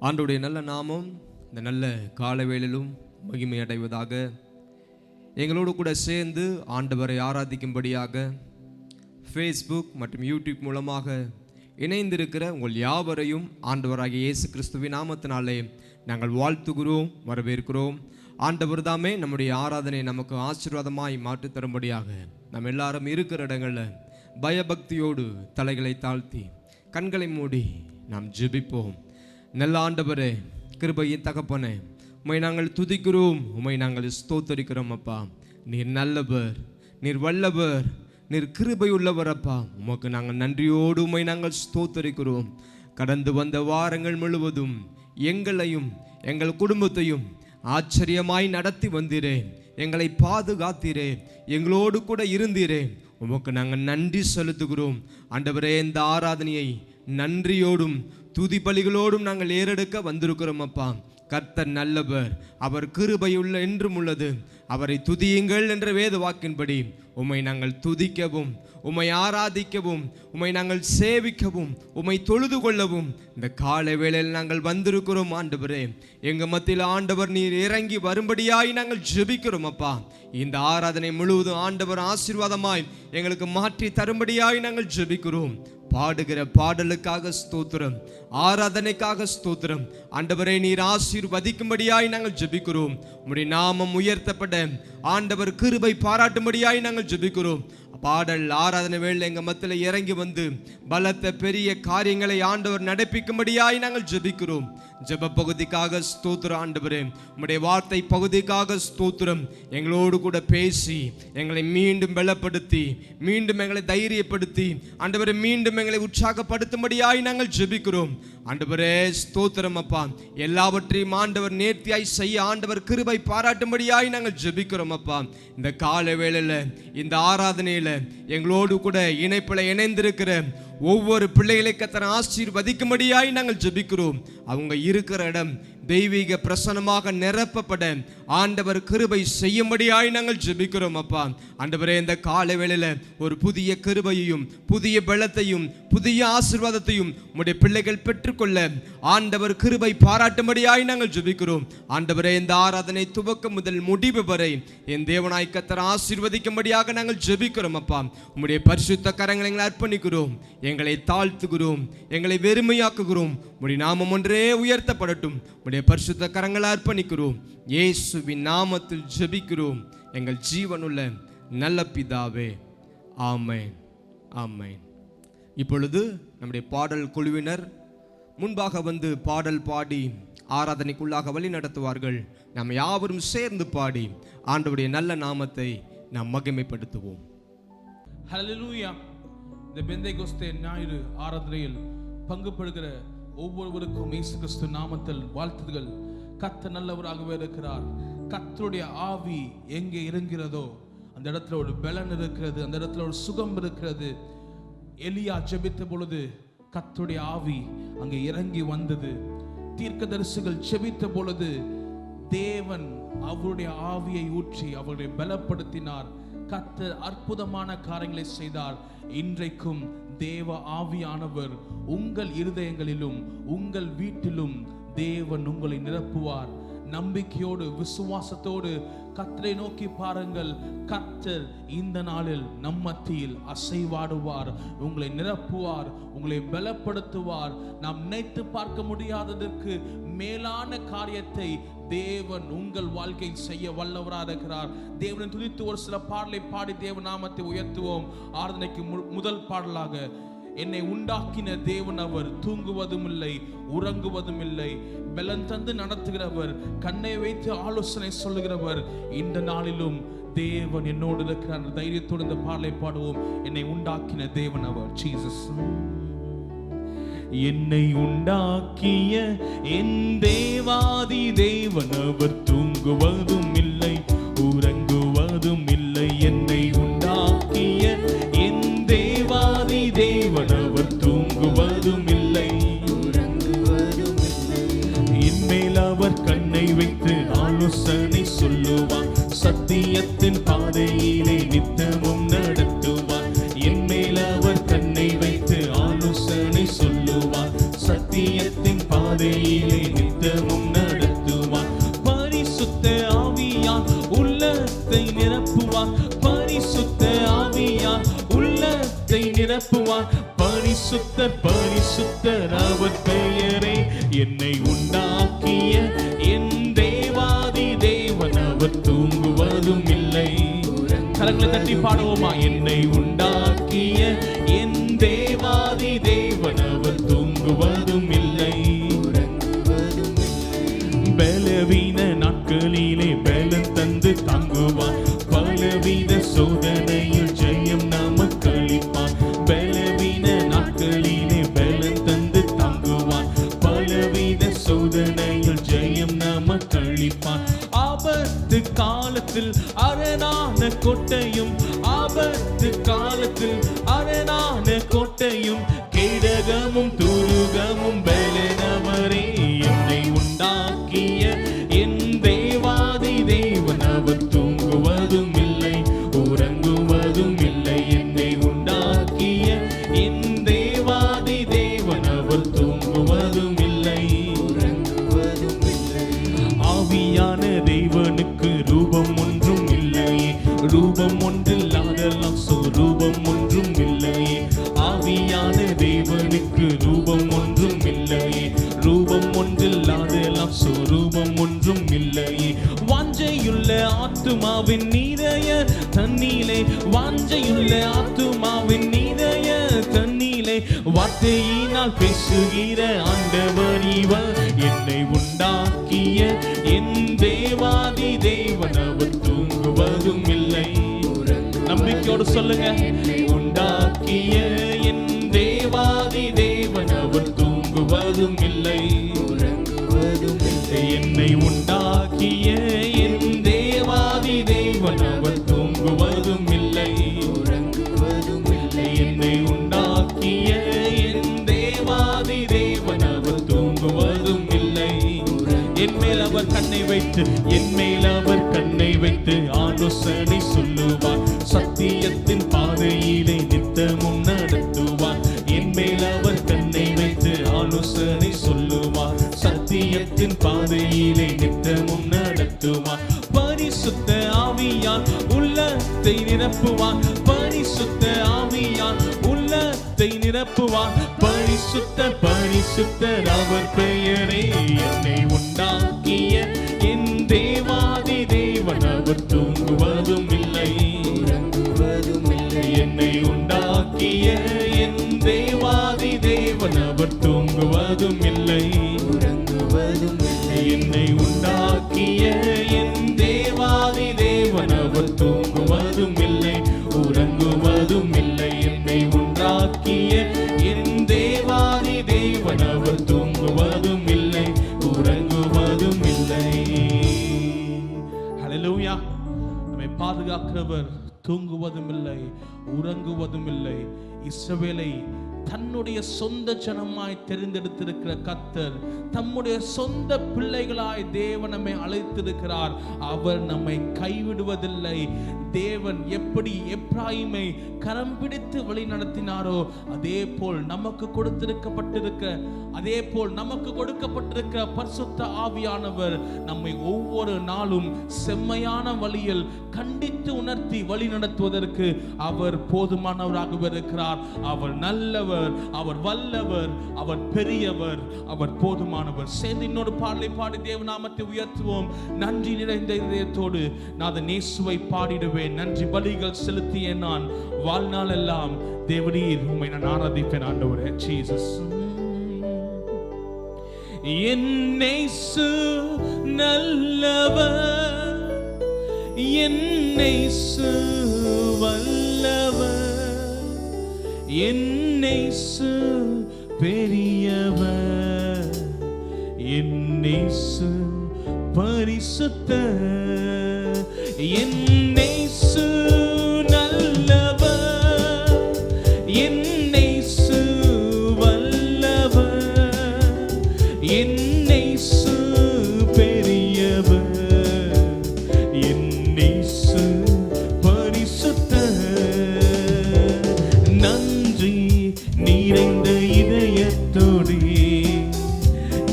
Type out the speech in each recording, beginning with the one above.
ஆண்டவருடைய நல்ல நாமம் இந்த நல்ல காலவேளையிலும் மகிமை அடைவதாக. எங்களோடு கூட சேர்ந்து ஆண்டவரை ஆராதிக்கும்படியாக ஃபேஸ்புக் மற்றும் யூடியூப் மூலமாக இணைந்திருக்கிற உங்கள் யாவரையும் ஆண்டவராகிய இயேசு கிறிஸ்துவின் நாமத்தினாலே நாங்கள் வாழ்த்துகிறோம், வரவேற்கிறோம். ஆண்டவர் தாமே நம்முடைய ஆராதனை நமக்கு ஆசீர்வாதமாய் மாற்றி தரும்படியாக நம்ம எல்லாரும் இருக்கிற இடங்களில் பயபக்தியோடு தலைகளை தாழ்த்தி கண்களை மூடி நாம் ஜெபிப்போம். நல்ல ஆண்டவரே, கிருபையின் தகப்பனே, உம்மை நாங்கள் துதிக்கிறோம், உம்மை நாங்கள் ஸ்தோத்தரிக்கிறோம். அப்பா, நீர் நல்லவர், நீர் வல்லவர், நீர் கிருபை உள்ளவர். அப்பா, உமக்கு நாங்கள் நன்றியோடு உம்மை நாங்கள் ஸ்தோத்தரிக்கிறோம். கடந்து வந்த வாரங்கள் முழுவதும் எங்களையும் எங்கள் குடும்பத்தையும் ஆச்சரியமாய் நடத்தி வந்தீரே, எங்களை பாதுகாத்தீரே, எங்களோடு கூட இருந்தீரே. உமக்கு நாங்கள் நன்றி செலுத்துகிறோம். ஆண்டவரே, இந்த ஆராதனையை நன்றியோடும் துதி பலிகளோடும் நாங்கள் ஏறெடுக்க வந்திருக்கிறோம். அப்பா, கர்த்தர் நல்லவர், அவர் கிருபையுள்ள என்றும் உள்ளது, அவரை துதியுங்கள் என்ற வேத வாக்கின்படி உம்மை நாங்கள் துதிக்கவும், உம்மை ஆராதிக்கவும், உம்மை நாங்கள் சேவிக்கவும், உம்மை தொழுது கொள்ளவும் இந்த காலை வேளையில் நாங்கள் வந்திருக்கிறோம். ஆண்டவரே, எங்கள் மத்தியில் ஆண்டவர் நீர் இறங்கி வரும்படியாய் நாங்கள் ஜெபிக்கிறோம். அப்பா, இந்த ஆராதனை முழுவதும் ஆண்டவர் ஆசீர்வாதமாய் எங்களுக்கு மாற்றி தரும்படியாய் நாங்கள் ஜெபிக்கிறோம். பாடுகிற பாடலுக்காக ஸ்தோத்திரம், ஆராதனைக்காக ஸ்தோத்திரம். ஆண்டவரை நீர் ஆசீர்வதிக்கும்படியாய் நாங்கள் ஜெபிக்கிறோம். உம்முடைய நாமம் உயர்த்தப்பட ஆண்டவர் கிருபை பாராட்டும்படியாய் நாங்கள் ஜெபிக்கிறோம். பாடல் ஆராதனை வேளை எங்கள் மத்தியில் இறங்கி வந்து பலத்த பெரிய காரியங்களை ஆண்டவர் நடப்பிக்கும்படியாய் நாங்கள் ஜெபிக்கிறோம். ஜெப பகுதிக்காக ஸ்தோத்திரம். ஆண்டவரே, உம்முடைய வார்த்தை பகுதிக்காக ஸ்தோத்திரம். எங்களோடு கூட பேசி எங்களை மீண்டும் பலப்படுத்தி, மீண்டும் எங்களை தைரியப்படுத்தி, ஆண்டவரே மீண்டும் எங்களை உற்சாகப்படுத்தும்படியாய் நாங்கள் ஜெபிக்கிறோம். ஆண்டவரே ஸ்தோத்திரம். அப்பா, எல்லாவற்றையும் ஆண்டவர் நேர்த்தியாய் செய்ய ஆண்டவர் கிருபை பாராட்டும்படியாய் நாங்கள் ஜெபிக்கிறோம். அப்பா, இந்த கால வேளையில் இந்த ஆராதனையில் எங்களோடு கூட இணைப்பில் இணைந்திருக்கிற ஒவ்வொரு பிள்ளைகளை கர்த்தர் ஆசீர்வதிக்கும்படியாய் நாங்கள் ஜெபிக்கிறோம். அவங்க இருக்கிற இடம் தெய்வீக பிரசன்னமாக நிரப்பப்பட ஆண்டவர் கிருபை செய்யும்படியாய் நாங்கள் ஜெபிக்கிறோம். அப்பா, ஆண்டவரே, இந்த காலை வேளையில் ஒரு புதிய கிருபையையும் புதிய பலத்தையும் புதிய ஆசீர்வாதத்தையும் உம்முடைய பிள்ளைகள் பெற்றுக்கொள்ள ஆண்டவர் கிருபை பாராட்டும்படியாய் நாங்கள் ஜெபிக்கிறோம். ஆண்டவரே, இந்த ஆராதனை துவக்கம் முதல் முடிவு வரை என் தேவனாய் கர்த்தர் ஆசீர்வதிக்கும்படியாக நாங்கள் ஜெபிக்கிறோம். அப்பா, உம்முடைய பரிசுத்த கரங்களை எங்களை அர்ப்பணிக்கிறோம், எங்களை தாழ்த்துகிறோம், எங்களை வெறுமையாக்குகிறோம். உம்முடைய நாமம் ஒன்றே உயர்த்தப்படட்டும். உம்முடைய பரிசுத்த கரங்களை அர்ப்பணிக்கிறோம். இயேசுவின் நாமத்தில் ஜெபிக்கிறோம் எங்கள் ஜீவனுள்ள நல்ல பிதாவே, ஆமென், ஆமென். இப்பொழுது நம்முடைய பாடல் குழுவினர் முன்பாக வந்து பாடல் பாடி ஆராதனைக்குள்ளாக வழி நடத்துவார்கள். நாம் யாவரும் சேர்ந்து பாடி ஆண்டவருடைய நல்ல நாமத்தை நாம் மகிமைப்படுத்துவோம். ஹல்லேலூயா. இந்த பெந்தேகோஸ்தே ஞாயிறு ஆராதனையில் பங்கு பெறுகிற ஒவ்வொருவருக்கும் இயேசு கிறிஸ்து நாமத்தில் வாழ்த்துகள். கர்த்தர் நல்லவராகவே இருக்கிறார். கர்த்தருடைய ஆவி எங்கே இறங்கிறதோ அந்த இடத்துல ஒரு பலன் இருக்கிறது, அந்த இடத்துல ஒரு சுகம் இருக்கிறது. எலியா ஜெபித்த பொழுது கர்த்தருடைய ஆவி அங்கே இறங்கி வந்தது. தீர்க்கதரிசிகள் ஜெபித்த பொழுது தேவன் அவருடைய ஆவியை ஊற்றி அவர்களை பலப்படுத்தினார். கர்த்தர் அற்புதமான காரியங்களை செய்தார். இன்றைக்கும் தேவ ஆவியானவர் உங்கள் இருதயங்களிலும் உங்கள் வீட்டிலும் தேவன் உங்களை நிரப்புவார். நம்பிக்கையோடு விசுவாசத்தோடு கர்த்தரை நோக்கி பாருங்கள். கர்த்தர் இந்த நாளில் நம் மத்தியில் அசைவாடுவார், உங்களை நிரப்புவார், உங்களை பலப்படுத்துவார். நாம் நினைத்து பார்க்க முடியாததற்கு மேலான காரியத்தை தேவன் உங்கள் வாழ்க்கை செய்ய வல்லவராக இருக்கிறார். தேவனை துதித்து ஒரு சில பாடலை பாடி தேவ நாமத்தை உயர்த்துவோம். ஆராதனைக்கு முதல் பாடலாக, என்னை உண்டாக்கின தேவன் அவர், தூங்குவதும் இல்லை உறங்குவதும் இல்லை, பலன் தந்து நடத்துகிறவர், கண்ணை வைத்து ஆலோசனை சொல்லுகிறவர். இந்த நாளிலும் தேவன் என்னோடு இருக்கிறார். தைரியத்தோடு இந்த பாடலை பாடுவோம். என்னை உண்டாக்கின தேவன் அவர். ஜீசஸ். என்னை உண்டாக்கிய என் தேவாதி தேவன் அவர், தூங்குவதும் இல்லை உறங்குவதும் இல்லை. என்னை உண்டாக்கிய என் தேவாதி தேவன் அவர், தூங்குவதும் இல்லை உறங்குவதும் இல்லை. என்மேல் அவர் கண்ணை வைத்து ஆலோசனை சொல்லுவார், சத்தியத்தின் பாதையிலே நித்தமும் நடத்துவார். என்மேல் அவர் கண்ணை வைத்து ஆலோசனை சொல்லுவார், சத்தியத்தின் பாதையிலே பரிசுத்த ஆவியால் உள்ளத்தை நிரப்புவார். பரிசுத்தர் பரிசுத்தர் அவர் பெயரே. என்னை உண்டாக்கிய என் தேவாதி தேவன் அவர் தூங்குவதும் இல்லை. கரங்களை தட்டி பாடுவோமா? என்னை உண்டாக்கிய என் தேவாதி தேவன் அவர் தூங்குவதும் இல்லை. பலவீன நாட்களிலே பலன் தந்து தாங்குவார். பலவீன சோதனையில் ஜெயம் நமக்கு அளிப்பார். பலவீன நாட்களிலே பலன் தந்து தாங்குவார். பலவீன சோதனையில் ஜெயம் நமக்கு அளிப்பார். ஆபத்து காலத்தில் அரணான கோட்டையும், ஆபத்து காலத்தில் அரணான கோட்டையும், கேடகமும் துருகமும் பலனவரே. என்னை உண்டாக்கிய என் தேவாதி தேவன் அவர் தூங்குவதும் இல்லை, உறங்குவதும் இல்லை. என்னை உண்டாக்கிய என் தேவாதி தேவன் அவர் தூங்குவதும் இல்லை, உறங்குவதும் இல்லை. ஆவியான தேவனுக்கு ரூபம் ஒன்றும் இல்லையே, ரூபம் ஒன்றில்லாதெல்லாம் சொரூபம் ஒன்றும் இல்லையே. ஆவியான தேவனுக்கு ரூபம் ஒன்றும் இல்லையே, ரூபம் ஒன்றில்லாதெல்லாம் சொரூபம் ஒன்றும் இல்லையே. வாஞ்சையுள்ள ஆத்துமாவின் நீரைய தண்ணீலே, வாஞ்சையுள்ள ஆத்துமாவின் நீரைய தண்ணீலே, வார்த்தையினால் பேசுகிற ஆண்டவர் இவர். என்னை உண்டாக்கிய என் தேவாதி தேவன் அவர் தூங்குவதும் இல்லை. நம்பிக்கையோடு சொல்லுங்க. உண்டாக்கிய என் தேவாதி தேவன் அவர் தூங்குவதும் இல்லை, உறங்குவதும் இல்லை. என்னை உண்டாக்கிய என் தேவாதி தேவன் அவர் தூங்குவதும் இல்லை, உறங்குவதும் இல்லை. என்னை உண்டாக்கிய என் தேவாதி தேவன் அவர் தூங்குவதும் இல்லை. என் மேல் அவர் கண்ணை வைத்து, என் மேல் அவர் கண்ணை வைத்து ஆலோசனை சொல்லுவார். சத்தியத்தின் பாதையிலே நித்தமும் நடத்துவார். என் மேல் அவர் கண்ணை வைத்து ஆலோசனை சொல்லுவார். சத்தியத்தின் பாதையிலே நித்தமும் நடத்துவார். பரிசுத்த ஆவியால் உள்ளத்தை நிரப்புவார். பரிசுத்த ஆவியால் உள்ளத்தை நிரப்புவார். பரிசுத்த பரிசுத்தர் அவர் பெயரே. என்னை உண்டாக்கிய என் தேவாதி தேவன் அவர் தூங்குவதும் இல்லை, உறங்குவதும் இல்லை. என்னை உண்டாக்கிய என் தேவாதி தேவன் அவர் தூங்குவதும் இல்லை, உறங்குவதும் இல்லை. என்னை உண்டாக்கிய என் தேவாதி தேவன் அவர் தூங்குவதும் இல்லை, உறங்குவதும் இல்லை. என்னை உண்டாக்கிய என் தேவாதி தேவன் அவர் தூங்குவதும் இல்லை, உறங்குவதும் இல்லை. ஹல்லேலூயா. நம்மை பாதுகாக்கிறவர் தூங்குவதும் இல்லை, உறங்குவதும் இல்லை. இஸ்ரவேலை தன்னுடைய சொந்த ஜனமாய் தெரிந்தெடுத்திருக்கிற கர்த்தர், தம்முடைய சொந்த பிள்ளைகளாய் தேவன் நம்மை அழைத்திருக்கிறார். அவர் நம்மை கைவிடுவதில்லை. தேவன் எப்படி எப்ராயிமை கரம் பிடித்து வழி நடத்தினாரோ அதே போல் நமக்கு கொடுக்கப்பட்டிருக்கிற பரிசுத்த ஆவியானவர் நம்மை ஒவ்வொரு நாளும் செம்மையான வழியில் கண்டித்து உணர்த்தி வழி நடத்துவதற்கு அவர் போதுமானவராக இருக்கிறார். அவர் நல்லவர், அவர் வல்லவர், அவர் பெரியவர், அவர் போதுமானவர். சேர்ந்து இன்னொரு பாடலை பாடி தேவநாமத்தை உயர்த்துவோம். நன்றி நிறைந்த இதயத்தோடு நாதன் இயேசுவை பாடிடுவேன். நன்றி பலிகள் செலுத்திய நான் வாழ்நாள் எல்லாம் தேவரீர் உம்மை நான் ஆராதிப்பேன். ஆண்டவரே ஜீசஸ். என் இயேசு நல்லவர், என் இயேசு வல்லவர், என் இயேசு பெரியவர், என் இயேசு பரிசுத்தர், என் இயேசு நல்லவர், என் இயேசு வல்லவர், என் இயேசு பெரியவர், என் இயேசு பரிசுத்தர். நன்றி நிறைந்த இதயத்தோடு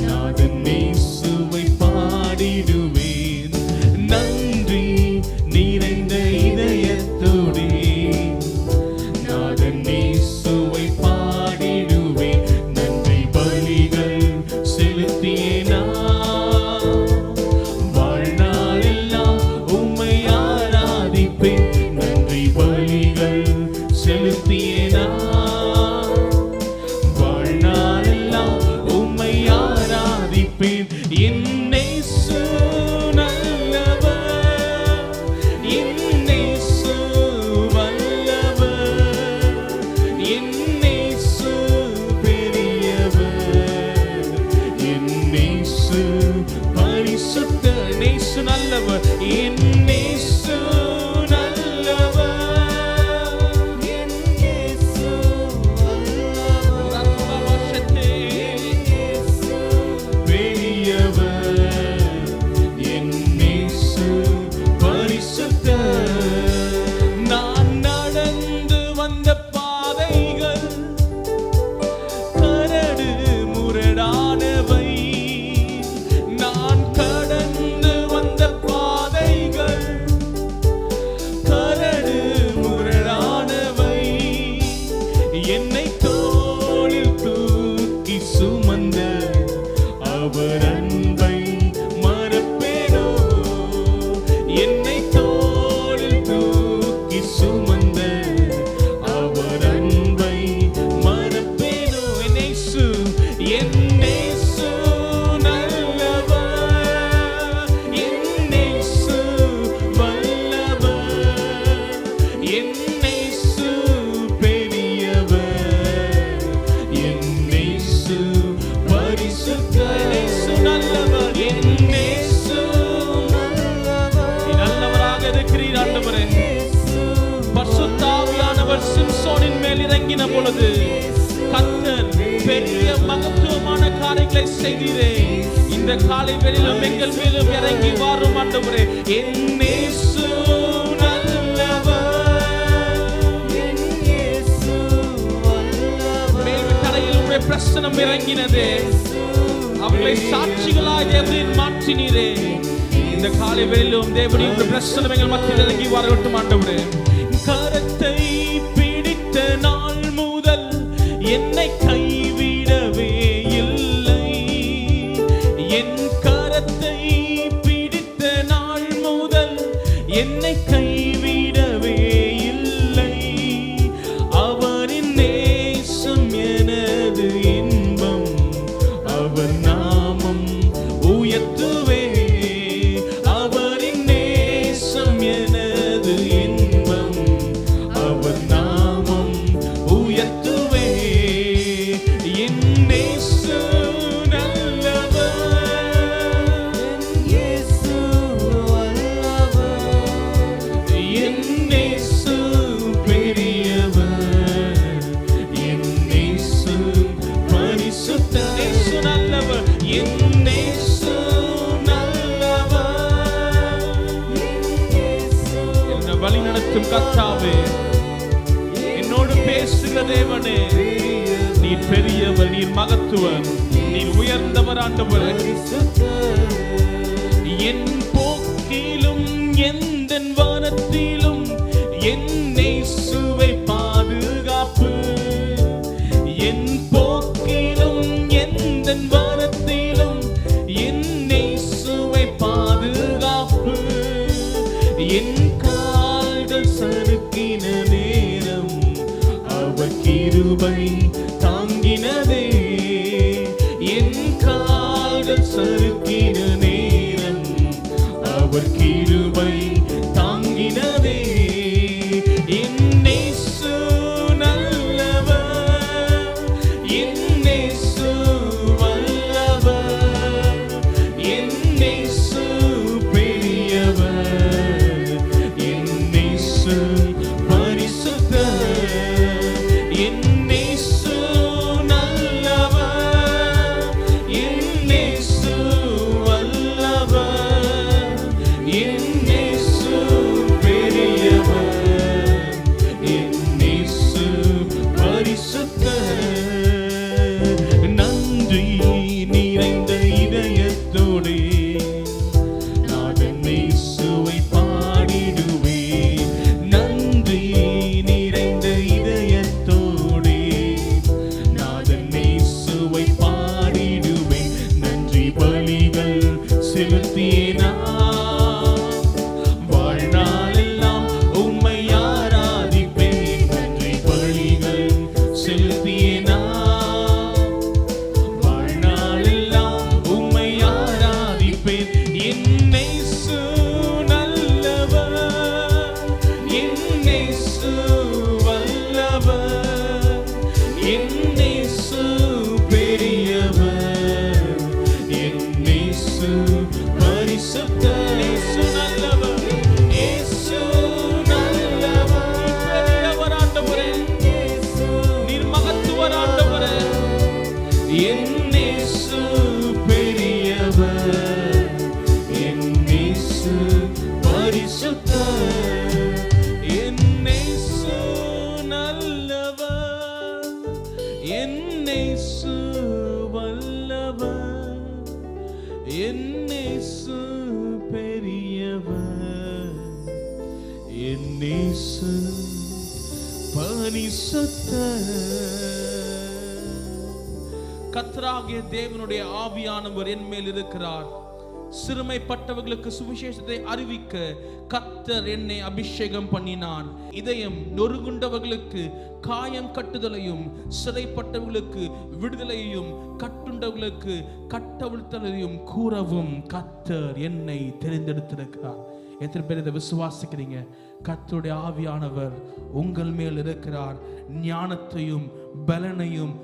நாதன் இயேசுவை பாடிடுவேன். நன்றி நிறைந்த பலிகள் செலுத்தியேனா வாழ்நாளெல்லாம் உம்மை ஆராதிப்பேன். என் இயேசு நல்லவர், என் இயேசு வல்லவர், என் இயேசு பெரியவர், என் இயேசு பரிசுத்த இயேசு நல்லவர், என் இயேசு நல்லவர், என் இயேசு வல்லவர், பெரியவர், என் இயேசு பரிசுத்தர். நான் நடந்து வந்த பாதைகள் கரடு முரடானவை, நான் கடந்து வந்த பாதைகள் கரடு முரடானவை, என்னை தோளில் தூக்கி சுமந்த அவர் அன்பை மறப்பேனோ, என்னை தோளில் தூக்கி சுமந்த அவர் அன்பை மறப்பேனோ. என் இயேசு, என் இயேசு நல்லவர், என் இயேசு வல்லவர், என் இயேசு பெரியவர், என் இயேசு பரிசுத்த இயேசு நல்லவர், என் இயேசு நல்லவர். நீ நல்லவராக இருக்கிறீர் ஆண்டவரே. பரிசுத்த ஆவியானவர் சிம்சோனின் மேல் இறங்கின பொழுது கர்த்தர் பெரிய மகத்துவமான காரியங்களை செய்தீரே. இந்த காலை வேளையிலும் எங்கள் மேலும் இறங்கி வாரும் ஆண்டவரே. என் இயேசு நல்லவர், என் இயேசு வல்லவர். மேல் தரையில் உம்முடைய பிரசன்னம் இறங்கினதே, அவர்களை சாட்சிகளாய் தேவரீர் மாற்றினீரே. இந்த காலை வேளையிலும் தேவனுடைய உம்முடைய பிரசன்னம் எங்கள் மத்தியில் இறங்கி வரட்டும் ஆண்டவரே. கரத்தை பிடித்த நாள் முதல் என்னை கைவிடவே இல்லை, என் கரத்தை பிடித்த நாள் முதல் என்னை கைவிடவே இல்லை, அவரின் நேசம் எனது இன்பம், அவர் நாமம் உயர்த்துவே, அவரின் நேசம் எனது இன்பம், அவர் நாமம் உயர்த்துவே, என் இயேசு நல்லவர், என் இயேசு வல்லவர், என் இயேசு பெரியவர், என் இயேசு பரிசுத்த இயேசு நல்லவர், என் இயேசு நல்லவர், என் இயேசு. என்னை வழி நடத்தும் கர்த்தாவே, என்னோடு பேசுகிற தேவனே, நீர் பெரியவர், நீர் மகத்துவர், நீர் உயர்ந்தவர் ஆண்டவரே. என் போக்கிலும் எந்தன் வானத்திலும் என் இயேசுவை பாதுகாப்பு, என் போக்கிலும் எந்தன் வானத்திலும் என் இயேசுவை பாதுகாப்பு, என் கால்கள் சறுக்கின நேரம் அவர் கிருபை தாங்கினதே, என் கால்கள் சறுக்கின நேரம் அவர் கிருபை தாங்கினதே, என் இயேசு நல்லவர், என் இயேசு வல்லவர், என் இயேசு பெரியவர், என் இயேசு பரிசுத்தர், என் இயேசு நல்லவர், என் இயேசு வல்லவர், என் இயேசு பரிசுத்தர். கர்த்தராகிய தேவனுடைய ஆவியானவர் என் மேல் இருக்கிறார். சிறுமைப்பட்டவர்களுக்கு சுவிசேஷத்தை அறிவிக்க கர்த்தர் என்னை அபிஷேகம் பண்ணினார். இதயம் நொறுங்குண்டவர்களுக்கு காயம் கட்டுதலையும், சிறைப்பட்டவர்களுக்கு விடுதலையும், கட்டுண்டவர்களுக்கு கட்டவிழ்த்தலையும் கூறவும் கர்த்தர் என்னை தெரிந்தெடுத்திருக்கிறார். எத்தனை பேர் இதை விசுவாசிக்கிறீங்க? கர்த்தருடைய ஆவியானவர் உங்கள் மேல் இருக்கிறார். ஞானத்தையும் பலனையும்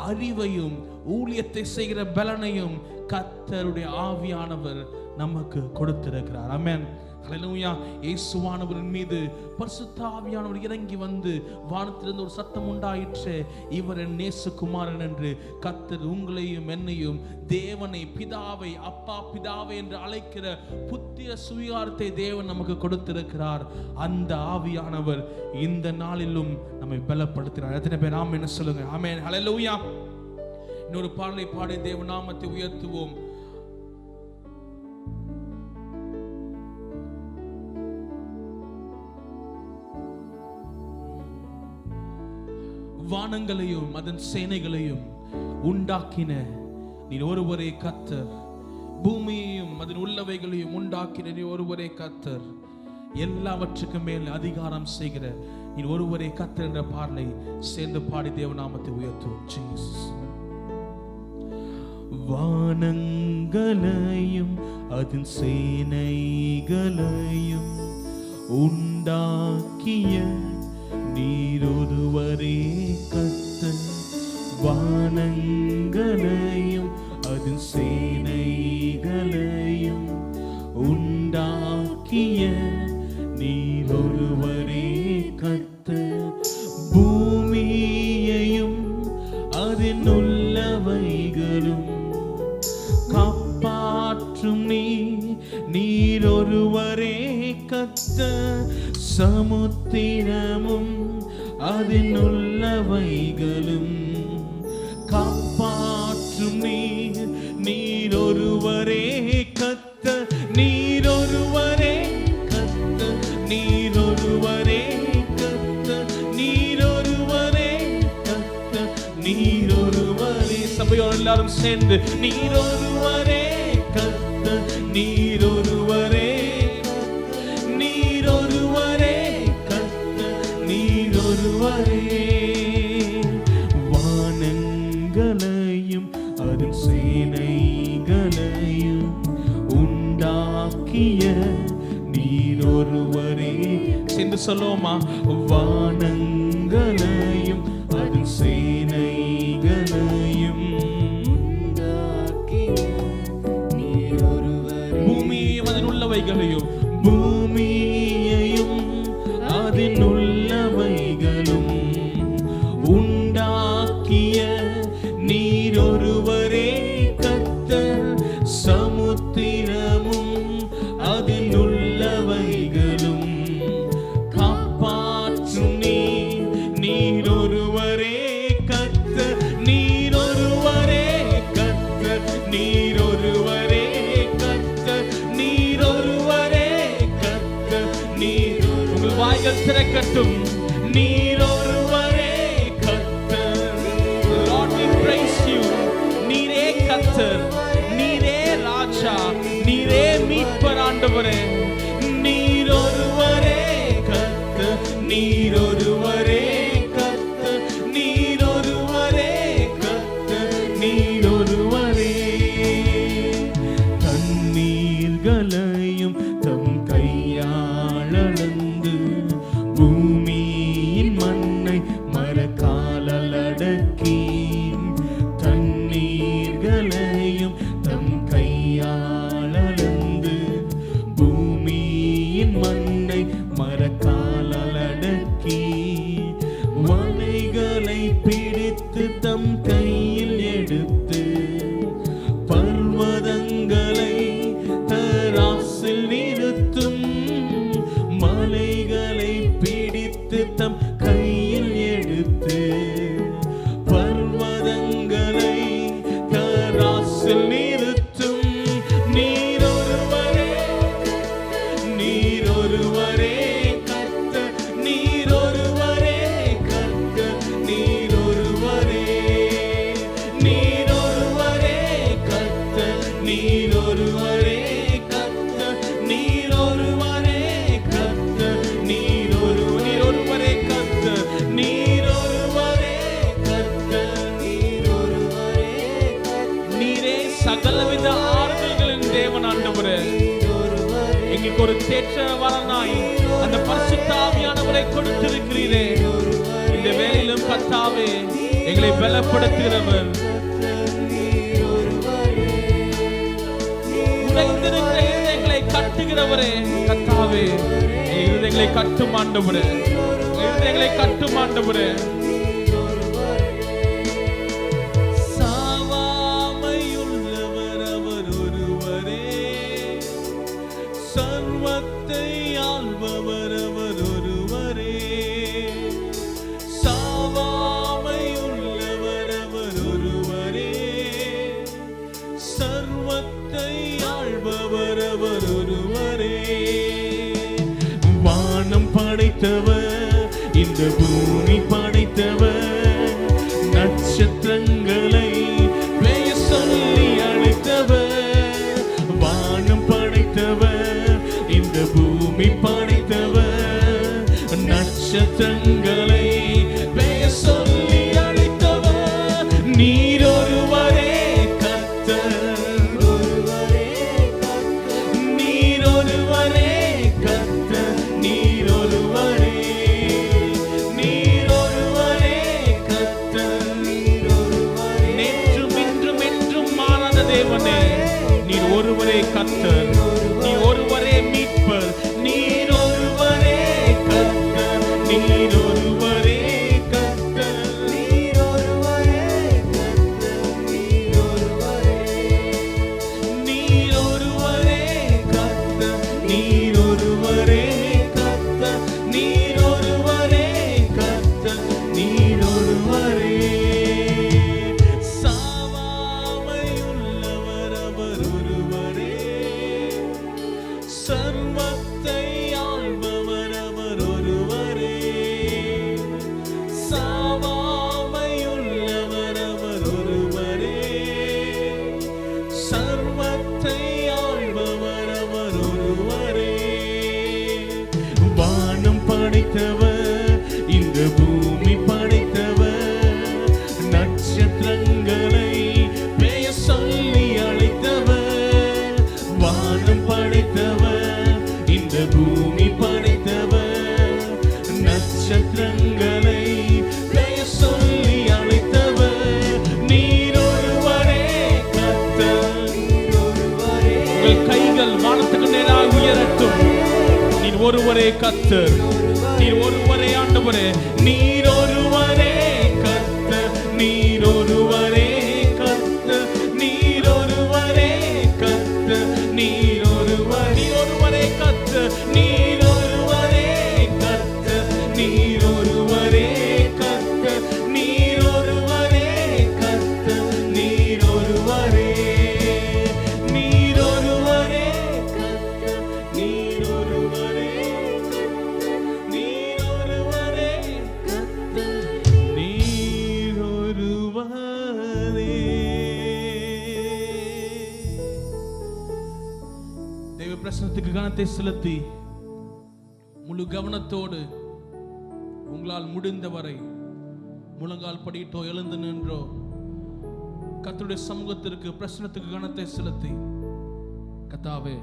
அறிவையும் ஊழியத்தை செய்கிற பலனையும் கர்த்தருடைய ஆவியானவர் நமக்கு கொடுத்திருக்கிறார். ஆமென். ஹல்லேலூயா. இயேசுவானவரின் மீது பரிசுத்த ஆவியானவர் இறங்கி வந்து வானத்திலிருந்து ஒரு சத்தம் உண்டாயிற்று, இவர் என் நேசகுமாரன் என்று. கர்த்தர் உங்களையும் என்னையும் தேவனை, பிதாவை, அப்பா பிதாவை என்று அழைக்கிற புத்திர சுவிகாரத்தை தேவன் நமக்கு கொடுத்திருக்கிறார். அந்த ஆவியானவர் இந்த நாளிலும் நம்மை பலப்படுத்தினார். எத்தனை பேர் ஆமென் என்ன சொல்லுங்க? ஆமென். ஹல்லேலூயா. இன்னொரு பாடலை பாடி தேவ நாமத்தை உயர்த்துவோம். வானங்களையும் அதன் சேனைகளையும் உண்டாக்கின நீர் ஒருவரே கர்த்தர். பூமியையும் அதன் உள்ளவைகளையும் உண்டாக்கின நீர் ஒருவரே கர்த்தர். எல்லாவற்றுக்கும் மேல் அதிகாரம் செய்கிற நீர் ஒருவரே கர்த்தர் என்ற பாடலை சேர்ந்து பாடி தேவநாமத்தை உயர்த்துவோம். ஜீசஸ். வானங்களையும் அதன் சேனைகளையும் உண்டாக்கிய நீர் ஒருவரே கர்த்தர். வானங்களையும் அதன் சேனைகளையும் உண்டாக்கிய நீர் ஒருவரே கர்த்தர். பூமியையும் அதன் உள்ளவைகளும் காப்பாற்றும் நீர் ஒருவரே கர்த்தர். சமுத்திரமும் அதன் உள்ளவைகளும் காப்பாற்றும் நீர் ஒருவரே கர்த்தர். நீர் ஒருவரே கர்த்தர். நீர் ஒருவரே கர்த்தர். நீர் ஒருவரே கர்த்தர். நீர் ஒருவரே. சபையோர் எல்லாரும் சேர்ந்து நீர் ஒருவரே கர்த்தர். நீர் ஒருவரே. நீர் ஒருவரே கர்த்தர். நீர் ஒருவரே. வானங்களையும் அதன் சேனைகளையும் உண்டாக்கிய நீர் ஒருவரே. சென்று சொல்லுவோமா? வானங்களையும் அதன் சேனைகளையும் உண்டாக்கிய நீர் ஒருவரே. பூமியையும் அதன் உள்ளவைகளையும், பூமியையும் அதன் உள்ளவைகளும் உண்டாக்கிய நீர் ஒருவரே கர்த்தர். சமுத்திரமும் அதன் உள்ளவைகளும் காப்பாற்றும் நீர் ஒருவரே கர்த்தர். நீர் ஒருவரே கர்த்தர். நீர் ஒருவரே கர்த்தர். நீர் ஒருவரே கர்த்தர். நீர். உங்கள் வாய்கள் திறக்கட்டும். நீர் ஒருவரே கர்த்தர். Lord, we praise you. நீரே கர்த்தர். நீரே ராஜா. நீரே மீட்பர் ஆண்டவரே. நீர் ஒருவரே கர்த்தர். நீர் ஒருவரே கர்த்தர். நீர் ஒருவரே கர்த்தர். நீர் ஒருவரே. தண்ணீர்களையும் தம் கையாளந்து பூமியின் மண்ணை மரக்காலால் அடக்கி. தண்ணீர்களையும் தம் கையாளந்து பூமியின் மண்ணை மரக்காலால் அடக்கி. வலைகளை பிடித்து தம் கையில் எடுத்து பர்வதங்களை தராசில் நிறுத்தும். மலைகளை பிடித்து தம் கையில் எடுத்து பர்வதங்களை தராசில் நிறுத்தும். நீர் ஒருவரே. நீர் ஒருவரே கர்த்தர். நீர் ஒருவரே ஏற்ற வரனாய் அந்த பரிசுத்த ஆவியானவரை கொடுத்திருக்கிறீரே. இந்த வேளையிலும் கர்த்தாவே எங்களை பலப்படுத்துகிறவர், உடைந்திருக்கிற இருதயங்களை கட்டுகிறவரே. கர்த்தாவே இருதயங்களை கட்டும் ஆண்டவரே, இருதயங்களை கட்டும் ஆண்டவரே. சாவாமையுள்ளவர் அவர் ஒருவரே, சர்வத்தை ஆள்பவர் அவர் ஒருவரே. சாவாமையுள்ளவர் அவர் ஒருவரே, சர்வத்தை ஆள்பவர் அவர் ஒருவரே. வானம் படைத்தவர், இந்த பூமி படைத்தவர், நட்சத்திரங்களை பெயர் சொல்லி அழைத்தவர். வானம் படைத்தவர், இந்த பூமி படைத்தவர், நட்சத்திரங்களை பெயர் சொல்லி அழைத்தவர். நீர் ஒருவரே கர்த்தர், நீர் ஒருவரே கர்த்தர், நீர் ஒருவரே, நீர் ஒருவரே கர்த்தர். நேற்றும் இன்றும் என்றும் மாறாத தேவனே, நீர் ஒருவரே கர்த்தர், நீர் ஒருவரே மீட்பர், நீர் ஒருவரே கர்த்தர், நீர் ஒருவரே கர்த்தர், நீர் ஒருவரே கர்த்தர், நீர் ஒருவரே, நீர் ஒருவரே கர்த்தர், நீர் ஒருவரே கர்த்தர், நீர் ஒருவரே கர்த்தர், நீர் ஒருவரே. சாவாமையுள்ளவர் அவர் ஒருவரே, சர்வத்தை ஆள்பவர் அவர் ஒருவரே. சாவாமையுள்ளவர் அவர் ஒருவரே, சர்வத்தை ஆள்பவர் அவர் ஒருவரே. வானம் படைத்தவர், இந்த பூமி படைத்தவர், நட்சத்திரங்களை பெயர் சொல்லி அழைத்தவர். வானம் படைத்தவர், இந்த பூமி படைத்தவர், நட்சத்திரங்களை பெயர் சொல்லி அழைத்தவர். நீர் ஒருவரே கர்த்தர். உங்கள் கைகள் வானத்துக்கு நேராக உயரட்டும். நீர் ஒருவரே கர்த்தர், நீர் ஒருவரே ஆண்டவரே, நீர் ஒருவரே கர்த்தர், நீர் ஒருவரே கர்த்தர், நீர் ஒருவரே கர்த்தர், நீர் ஒருவரே கர்த்தர், நீர் ஒருவரே கர்த்தர், நீர் ஒருவரே கர்த்தர், நீர் ஒருவரே கர்த்தர், நீர் ஒருவரே, நீர் ஒருவரே கர்த்தர், நீர் ஒருவரே கர்த்தர், நீர் ஒருவரே கர்த்தர், நீர் ஒருவரே. தேவ பிரசன்னத்துக்கு கனத்தை செலுத்தி முழு கவனத்தோடு உங்களால் முடிந்தவரை முழங்கால் படியிட்டோ எழுந்து நின்றோ கர்த்தருடைய சமூகத்திற்கு பிரசன்னத்துக்கு கனத்தை செலுத்தி, கர்த்தாவே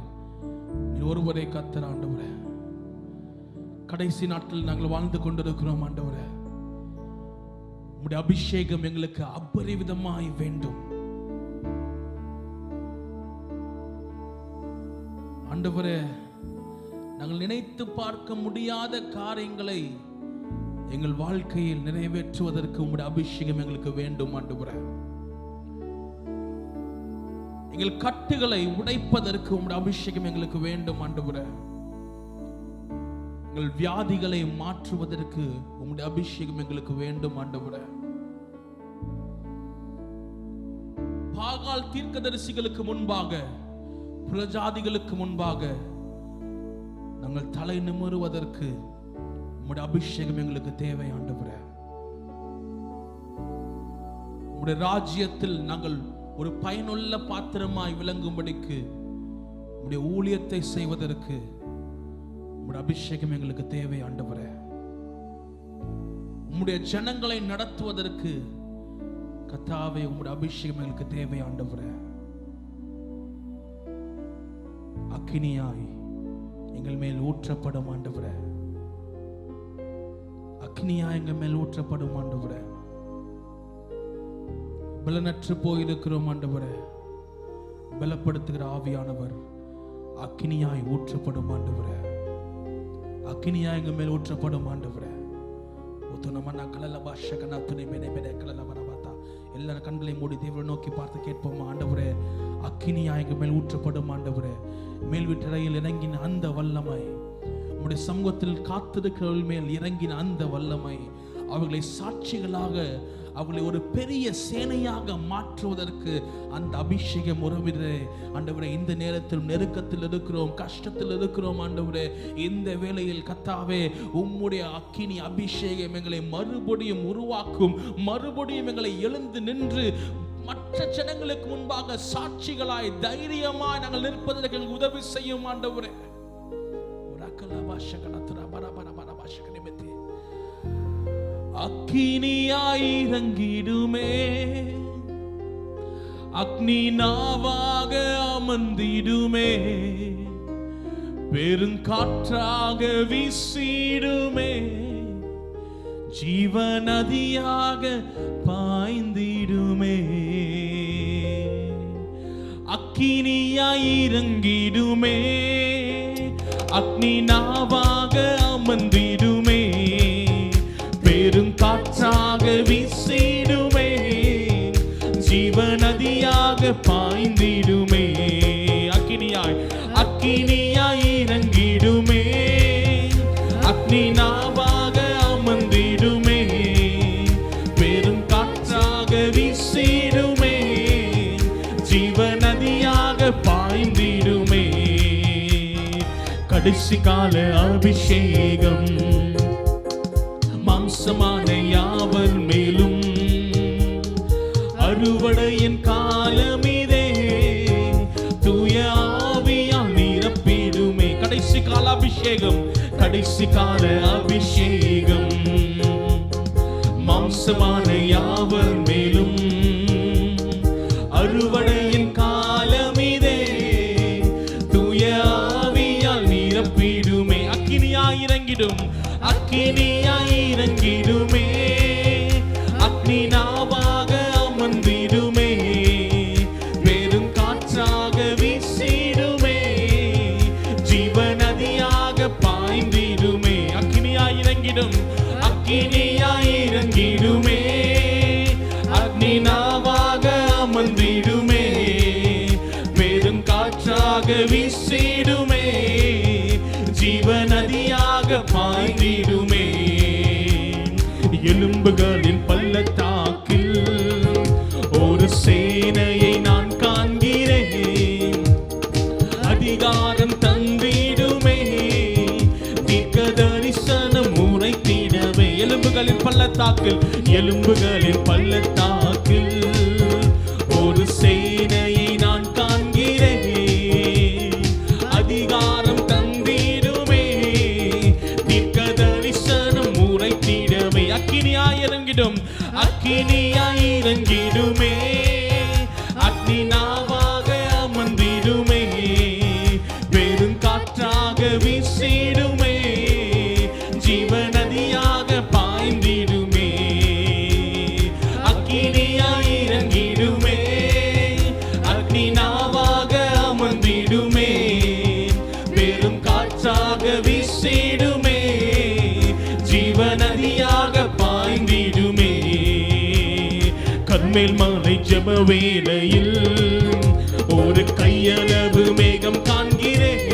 நீர் ஒருவரே கர்த்தர் ஆண்டவரே. கடைசி நாட்களில் நாங்கள் வாழ்ந்து கொண்டிருக்கிறோம் ஆண்டவரே. உம்முடைய அபிஷேகம் எங்களுக்கு அபரிவிதமாய் வேண்டும் ஆண்டவரே. நாங்கள் நினைத்து பார்க்க முடியாத காரியங்களை எங்கள் வாழ்க்கையில் நிறைவேற்றுவதற்கு உம்முடைய அபிஷேகம் எங்களுக்கு வேண்டும் ஆண்டவரே. எங்கள் கட்டுகளை உடைப்பதற்கு உம்முடைய அபிஷேகம் எங்களுக்கு வேண்டும் ஆண்டவரே. எங்கள் வியாதிகளை மாற்றுவதற்கு உம்முடைய அபிஷேகம் எங்களுக்கு வேண்டும் ஆண்டவரே. பாகால் தீர்க்கதரிசிகளுக்கு முன்பாக, புறஜாதிகளுக்கு முன்பாக நாங்கள் தலை நிமிருவதற்கு உம்முடைய அபிஷேகம் எங்களுக்கு தேவை ஆண்டவரே. உம்முடைய ராஜ்யத்தில் நாங்கள் ஒரு பயனுள்ள பாத்திரமாய் விளங்கும்படிக்கு உம்முடைய ஊழியத்தை செய்வதற்கு உம்முடைய அபிஷேகம் எங்களுக்கு தேவை ஆண்டவரே. உம்முடைய ஜனங்களை நடத்துவதற்கு கர்த்தாவே உம்முடைய அபிஷேகம் எங்களுக்கு தேவை ஆண்டவரே. அக்கினியாய் எங்கள் மேல் ஊற்றப்படும் ஆண்டவரே. அக்னியா எங்கள் மேல் ஊற்றப்படும் ஆண்டவரே. பலனற்று போயிருக்கிறோம் ஆண்டவரே. பலப்படுத்துகிற ஆவியானவர் அக்னியாய் ஊற்றப்படும் ஆண்டவரே. அக்னியா எங்கள் மேல் ஊற்றப்படும் ஆண்டவரே. எல்லா கண்களை மூடி தேவனை நோக்கி பார்த்து கேட்போம். ஆண்டவரே, அக்கினியா எங்கள் மேல் ஊற்றப்படும் ஆண்டவரே. மேல் வீட்டறையில் இறங்கின அந்த வல்லமை, உம்முடைய சமூகத்தில் காத்திருக்கிறவர்கள் மேல் இறங்கின அந்த வல்லமை, அவர்களை சாட்சிகளாக, அவர்களை ஒரு பெரிய சேனையாக மாற்றுவதற்கு அந்த அபிஷேகம் உறவினரே. ஆண்டவரே, இந்த நேரத்தில் நெருக்கத்தில் இருக்கிறோம், கஷ்டத்தில் இருக்கிறோம் ஆண்டவரே. இந்த வேளையில் கர்த்தாவே, உம்முடைய அக்கினி அபிஷேகம் எங்களை மறுபடியும் உருவாக்கும், மறுபடியும் எங்களை எழுந்து நின்று மற்ற ஜனங்களுக்கு முன்பாக சாட்சிகளாய் தைரியமாய் நாங்கள் நிற்பதற்கு எங்களுக்கு உதவி செய்யும் ஆண்டவரே. அக்கினியாய் இறங்கிடுமே, அக்னி நாவாக அமர்ந்திடுமே, பெருங்காற்றாக வீசிடுமே, ஜீவநதியாக பாய்ந்திடுமே. அக்கினியாய் இறங்கிடுமே, அக்னி நாவாக அமர்ந்திடுமே, பெருங்காற்றாக வீசிடுமே, ஜீவநதியாக பாய்ந்திடுமே. அக்கினியாய், அக்கினியாய் இறங்கிடுமே, அக்னி நாவாக அமர்ந்திடுமே, பெருங்காற்றாக வீசிடுமே, ஜீவநதியாக பாய்ந்திடுமே. கடைசி கால அபிஷேகம் மாம்சமான யாவர் மேலும், அறுவடையின் காலமிதே, தூய ஆவியால் நிரப்பிடுமே. கடைசி கால அபிஷேகம், கடைசி கால அபிஷேகம் மாம்சமான யாவர் மேலும், அறுவடையின் காலமிதே, தூய ஆவியால் நிரப்பிடுமே. அக்கினியாய் இறங்கிடும், அக்கினியாய் இறங்கிடுமே, அக்னி நாவாக அமர்ந்திடுமே, பெருங்காற்றாக வீசிடுமே, ஜீவநதியாக பாய்ந்திடுமே. அக்கினியாய் இறங்கிடும், அக்கினியாய் இறங்கிடுமே, அக்னி நாவாக அமர்ந்திடுமே, பெருங்காற்றாக வீசிடுமே, ஜீவநதியாக பாய்ந்திடுமே. எலும்புகளின் பள்ளத்தாக்கில் ஒரு சேனையை நான் காண்கிறேன், அதிகாரம் தந்திடுமே, தீர்க்க தரிசனம் உரைத்திடவே. எலும்புகளின் பள்ளத்தாக்கில், எலும்புகளின் பள்ளத்தாக்கில் ஒரு சேனையை நான் காண்கிறேன், அதிகாரம் தந்திடுமே, தீர்க்க தரிசனம் உரைத்திடவே. அக்கினியாய் இறங்கிடும், அக்கினியாய் இறங்கிடுமே, அக்னி நாவாக அமர்ந்திடுமே, பெருங்காற்றாக வீசிடுமே, ஜீவநதியாக பாய்ந்திடுமே. அக்கினியாய் இறங்கிடுமே, அக்னி நாவாக அமர்ந்திடுமே, பெருங்காற்றாக வீசிடுமே, ஜீவநதியாக பாய்ந்திடுமே. கர்மேல் மலை ஜெப வேளையில் ஒரு கையளவு மேகம் காண்கிறேன்,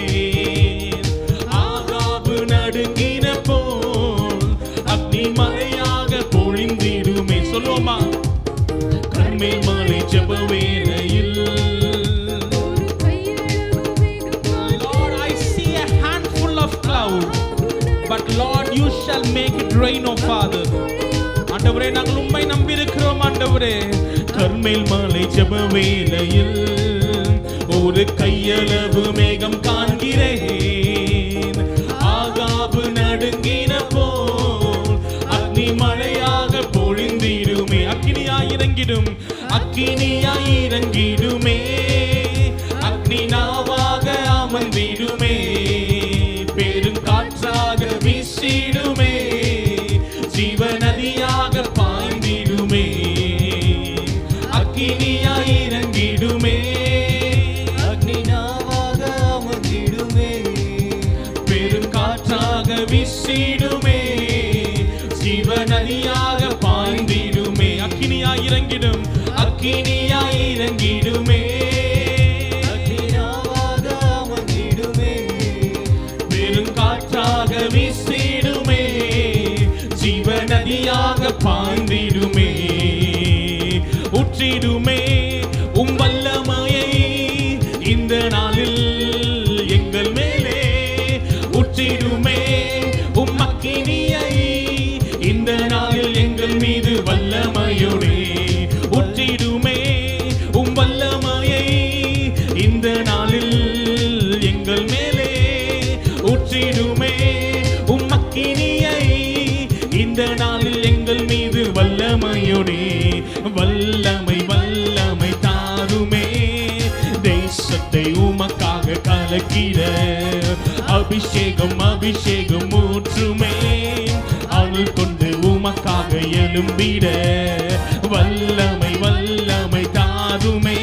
ஆகாபு நடுங்கின போல் அக்னி மலையாக பொழிந்திடுமே. சொல்லுவோமா? கர்மேல் மலை ஜெப வேளையில், Lord, I see a handful of cloud, but Lord, you shall make it rain, O Father. ஆண்டவரே, நாங்கள் உம்மை நம்பி இருக்கிறோம் ஆண்டவரே. கர்மேல் மலை ஜெப வேளையில் ஒரு கையளவு மேகம் காண்கிறேன், ஆகாபு நடுங்கின போல் அக்னி மழையாக பொழிந்திடுமே. அக்கினியாய் இறங்கிடும், அக்கினியாய் இறங்கிடுமே, அக்னி நாவாக அமர்ந்திடுமே, ஜீவநதியாக பாய்ந்திடுமே. அக்கினியாய் இறங்கிடும், அக்கினியாய் இறங்கிடுமே, பெருங்காற்றாக வீசிடுமே, ஜீவநதியாக பாய்ந்திடுமே. ஊற்றிடுமே உம் வல்லமையை இந்த நாளில் எங்கள் மேலே, ஊற்றிடுமே உம் அக்கினியை இந்த நாளில் எங்கள் மீது வல்லமையோடே. ஊற்றிடுமே உம் வல்லமையை இந்த நாளில் எங்கள் மேலே, ஊற்றிடுமே உம் அக்கினியை இந்த நாளில் எங்கள் மீது வல்லமையோடே. வல்லமை வல்லமை தாருமே, தேசத்தை உமக்காக கலக்கிட அபிஷேகம் அபிஷேகம் ஊற்றுமே, அருள் கொண்டு உமக்காக எழும்பிட. வல்லமை வல்லமை தாருமே,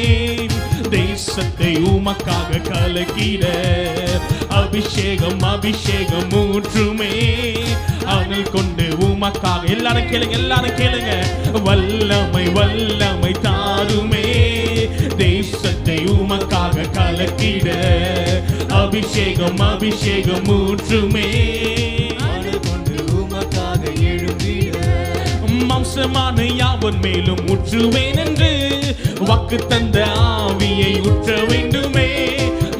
தேசத்தை உமக்காக கலக்கிட அபிஷேகம் அபிஷேகம் ஊற்றுமே, அருள் கொண்டு உமக்காக. எல்லாரும் கேளுங்க, எல்லாரும் கேளுங்க. வல்லமை வல்லமை தாருமே, தேசத்தை உமக்காக கலக்கிட அபிஷேகம் அபிஷேகம் ஊற்றுமே, அருள் கொண்டு உமக்காக எழும்பிட. மாம்சமான யாவர் மேலும் ஊற்றுவேன் என்று வாக்கு தந்த ஆவியை ஊற்ற வேண்டுமே.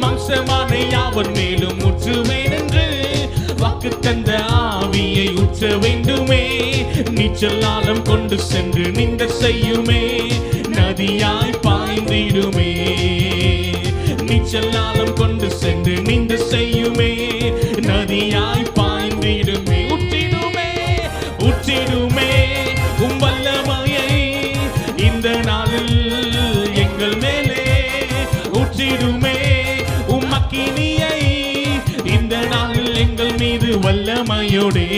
மாம்சமான யாவர் மேலும் ஊற்றுவேன் என்று வாக்கு தந்த ஆவியை ஊற்ற வேண்டுமே. நீச்சலாலம் கொண்டு சென்று நின்ற செய்யுமே, நதியாய் பாய்ந்திடுமே. நீச்சலாலம் கொண்டு சென்று நின்ற செய்யுமே, நதியாய் பாய்ந்திடுமே. ஊற்றிடுமே ஊற்றிடுமே உம் வல்லமையை இந்த நாளில் எங்கள் மேலே, ஊற்றிடுமே உம் அக்கினியை இந்த நாளில் எங்கள் மீது வல்லமையோடே.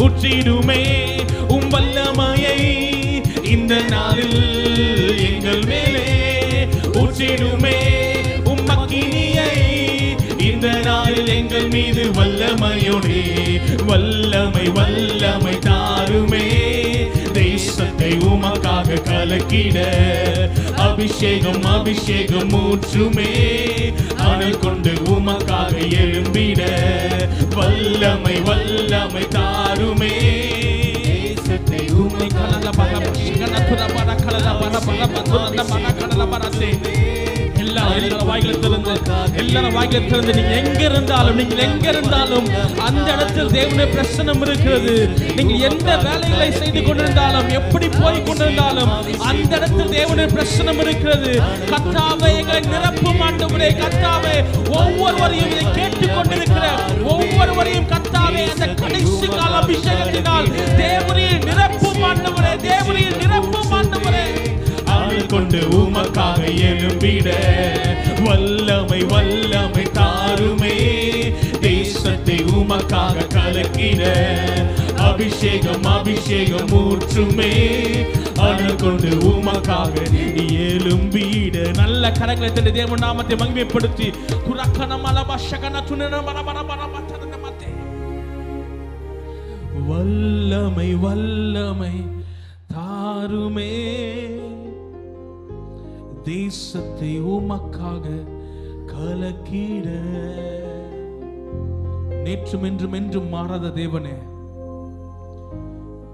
ஊற்றிடுமே உம் வல்லமையை இந்த நாளில் எங்கள் மேலே, ஊற்றிடுமே உம் அக்கினியை இந்த நாளில் எங்கள் மீது வல்லமையோடே. வல்லமை வல்லமை தாருமே, தேசத்தை உமக்காக கலக்கிட அபிஷேகம் அபிஷேகம் ஊற்றுமே, அனல் கொண்டு உமக்காக எழும்பிட. வல்லமை வல்லமை தாருமே, தேசத்தை உமை கலல பல கணக்குல பல கலல பல பல பல பல கடல பரசே. எல்லாரும் வாயில திறந்து, எல்லாரும் வாயில திறந்து, நீங்க எங்க இருந்தாலும், நீங்கள் எங்க இருந்தாலும் அந்த இடத்தில் தேவனுடைய பிரசன்னம் இருக்கிறது. நீங்க எந்த வேலைகளை செய்து கொண்டிருந்தாலும், எப்படி போய் கொண்டிருந்தாலும் அந்த இடத்தில் தேவனுடைய பிரசன்னம் இருக்கிறது. கர்த்தாவே எங்களை நிரப்பும் ஆண்டவரே. கர்த்தாவே ஒவ்வொருவரையும் இதை கேட்டுக் கொண்டிருக்கிற ஒவ்வொருவரையும் கர்த்தாவே அந்த கடைசி கால அபிஷேகத்தினால் தேவனையை நிரப்பும் ஆண்டவரே, தேவனையை நிரப்பும் ஆண்டவரே. அருள் கொண்டு உமக்காக எழும்பிட வல்லமை வல்லமை தாருமே, தேசத்தை உமக்காக கலக்கிட அபிஷேகம் அபிஷேகம் ஊற்றுமே, அருள் கொண்டு உமக்காக எழும்பிட. நல்ல கரங்களை தட்டி தேவ நாமத்தை மகிமைப்படுத்தி வல்லமை வல்லமை தாருமே, தேசத்தை உமக்காக கலக்கிட. நேற்றும் என்றும் என்றும் மாறாத தேவனே,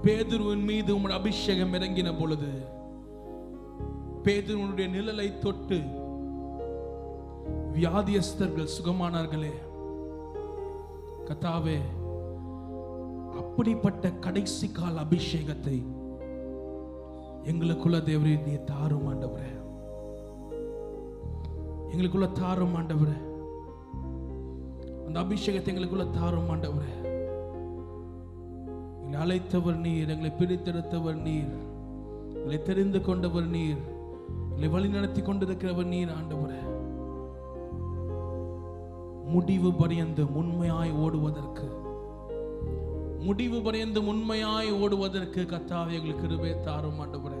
பேதுருவின் மீது உம்முடைய அபிஷேகம் இறங்கின பொழுது பேதுருவினுடைய நிழலை தொட்டு வியாதியஸ்தர்கள் சுகமானார்களே. கர்த்தாவே, அப்படிப்பட்ட கடைசி கால அபிஷேகத்தை எங்களுக்குள்ள தேவரே நீ தாரும் ஆண்டவரே, எங்களுக்குள்ள தாரும் ஆண்டவரே. அந்த அபிஷேகத்தை எங்களுக்குள்ள தாரும் ஆண்டவரே. எங்களை அழைத்தவர் நீர், எங்களை பிரித்தெடுத்தவர் நீர், எங்களை தெரிந்து கொண்டவர் நீர், எங்களை வழி நடத்தி கொண்டிருக்கிறவர் நீர் ஆண்டவரே. முடிவு பரியந்தம் உண்மையாய் ஓடுவதற்கு, முடிவு பரியந்தம் உண்மையாய் ஓடுவதற்கு கர்த்தாவே எங்களுக்கு கிருபை தாரும் ஆண்டவரே.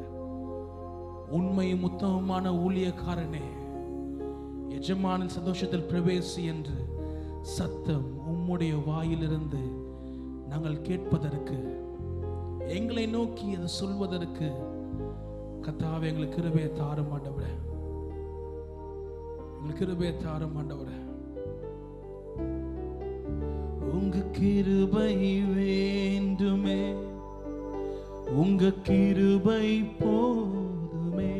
உண்மையும் உத்தமமான ஊழியக்காரனே, எஜமானின் சந்தோஷத்தில் பிரவேசி என்று சத்தம் உம்முடைய வாயிலிருந்து நாங்கள் கேட்பதற்கு எங்களை நோக்கி அதை சொல்வதற்கு கர்த்தாவே எங்களுக்கு கிருபையை தாரும் ஆண்டவரே, எங்களுக்கு கிருபையை தாரும் ஆண்டவரே. உங்க கிருபை வேண்டுமே, உங்க கிருபை போதுமே,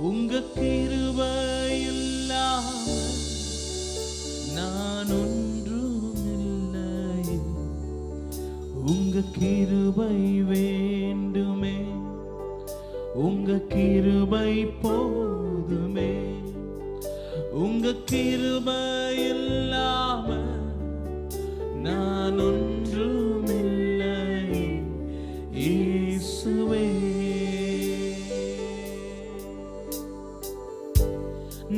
உங்க கிருபை இல்லாம நான் ஒன்றுமில்லை. உங்க கிருபை வேண்டுமே, உங்க கிருபை போதுமே, உங்க கிருபை இல்லாம நான் ஒன்றுமில்லை. இயேசுவே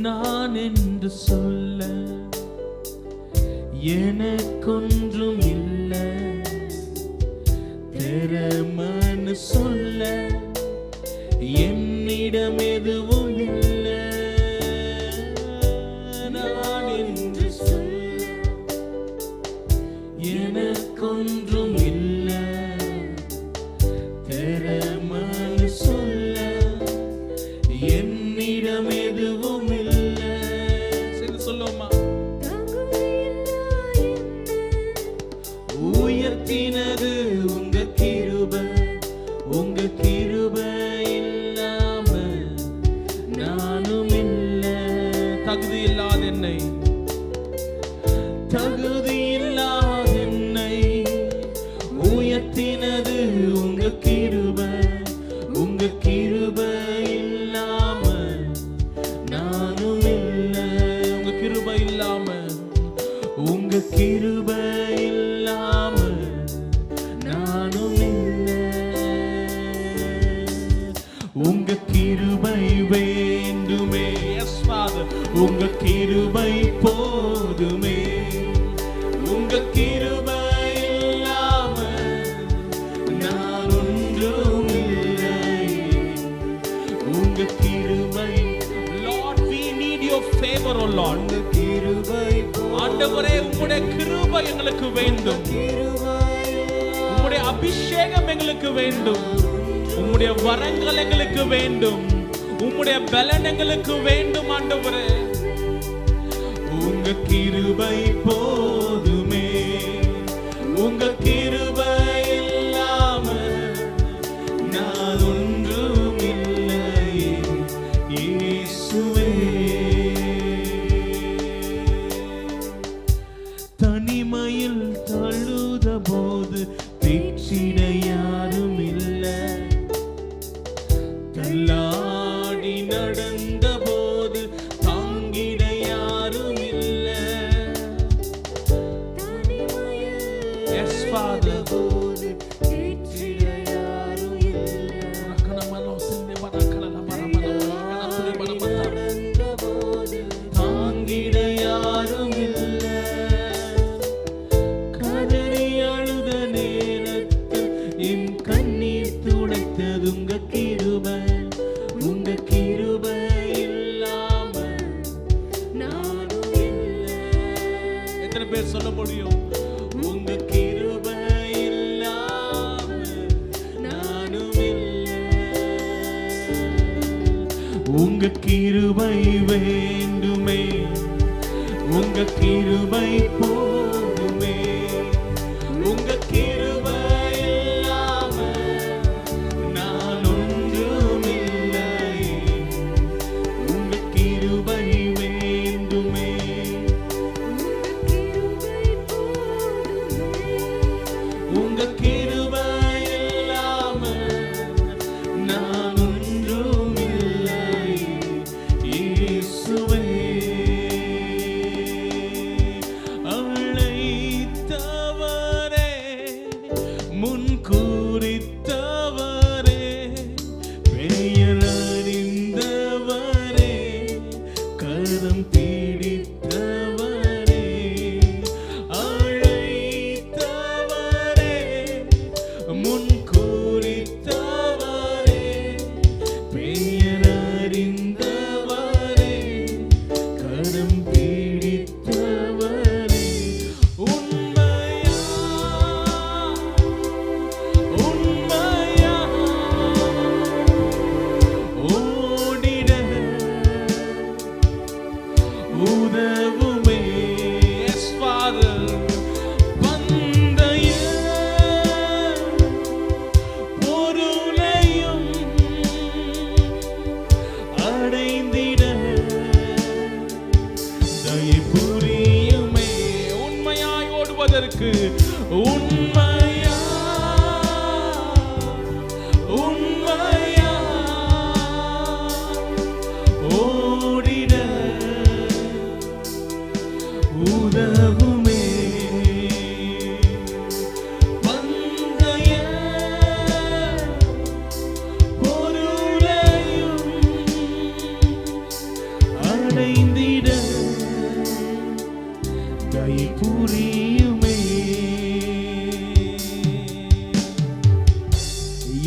நான் என்று சொல்ல எனக்கொன்றும் இல்லை, திறமன்னு சொல்ல என்னிடம் எதுவும் இல்லை. நான் என்று சொல்ல எனக்கொன்றும் இல்லை, திறமன்னு சொல்ல என்னிடம் எதுவும் இல்லை. சரி சொல்லுமா, உயர்த்தினது உங்க கிருபை, உங்க கிருபை இல்லாம நானும் இல்லை. தகுதி இல்லாத என்னை, தகுதி இல்லாத என்னை உயர்த்தினது உங்க கிருபை, உங்க கிருபை இல்லாம நானும் இல்லை. உங்க கிருபை இல்லாம, உங்க கிருபை இல்லாம நானும் இல்லை. உங்க கிருபை வேண்டுமே, எஸ் ஃபாதர், உங்க கிருபை போதுமே, உங்க கிருபை இல்லாம நான் ஒன்றும் இல்லை. உங்க கிருபை, Lord, we need your favor, oh Lord. உங்க கிருபை ஆண்டவரே, உம்முடைய கிருபை எங்களுக்கு வேண்டும், உம்முடைய அபிஷேகம் எங்களுக்கு வேண்டும், உம்முடைய வரங்கள் எங்களுக்கு வேண்டும், உம்முடைய பலன் எங்களுக்கு வேண்டும் ஆண்டவரே. உங்க கிருபை போதுமே, உங்க கிருபை இல்லாம நான் ஒன்றும் இல்லை. இயேசுவே தனிமையில் தழுத போது தீட்சிட யாரும் இல்லை, தள்ளாடி நடந்த போது தாங்கிட யாரும் இல்லை. எஸ் ஃபாதர், போது தீட்சிட யாரும் இல்லை, தாங்கிட யாரும் இல்லை. கதறி அழுத நேரத்தில் என் கண்ணீர் துடைத்தது உங்க கிருபை, உங்க கிருபை இல்லாம நானும் இல்லை. எத்தனை பேர் சொல்ல முடியும்? உங்க கிருபை இல்லாம நானும் இல்லை. உங்க கிருபை வேண்டுமே, உங்க கிருபை போதுமே, உங்க கிருபை இல்லாம நான் ஒன்றும் இல்லை. உங்க கிருபை வேண்டுமே, உங்க கிருபை இல்லாம நான் ஒன்றும் இல்லை. இயேசுவே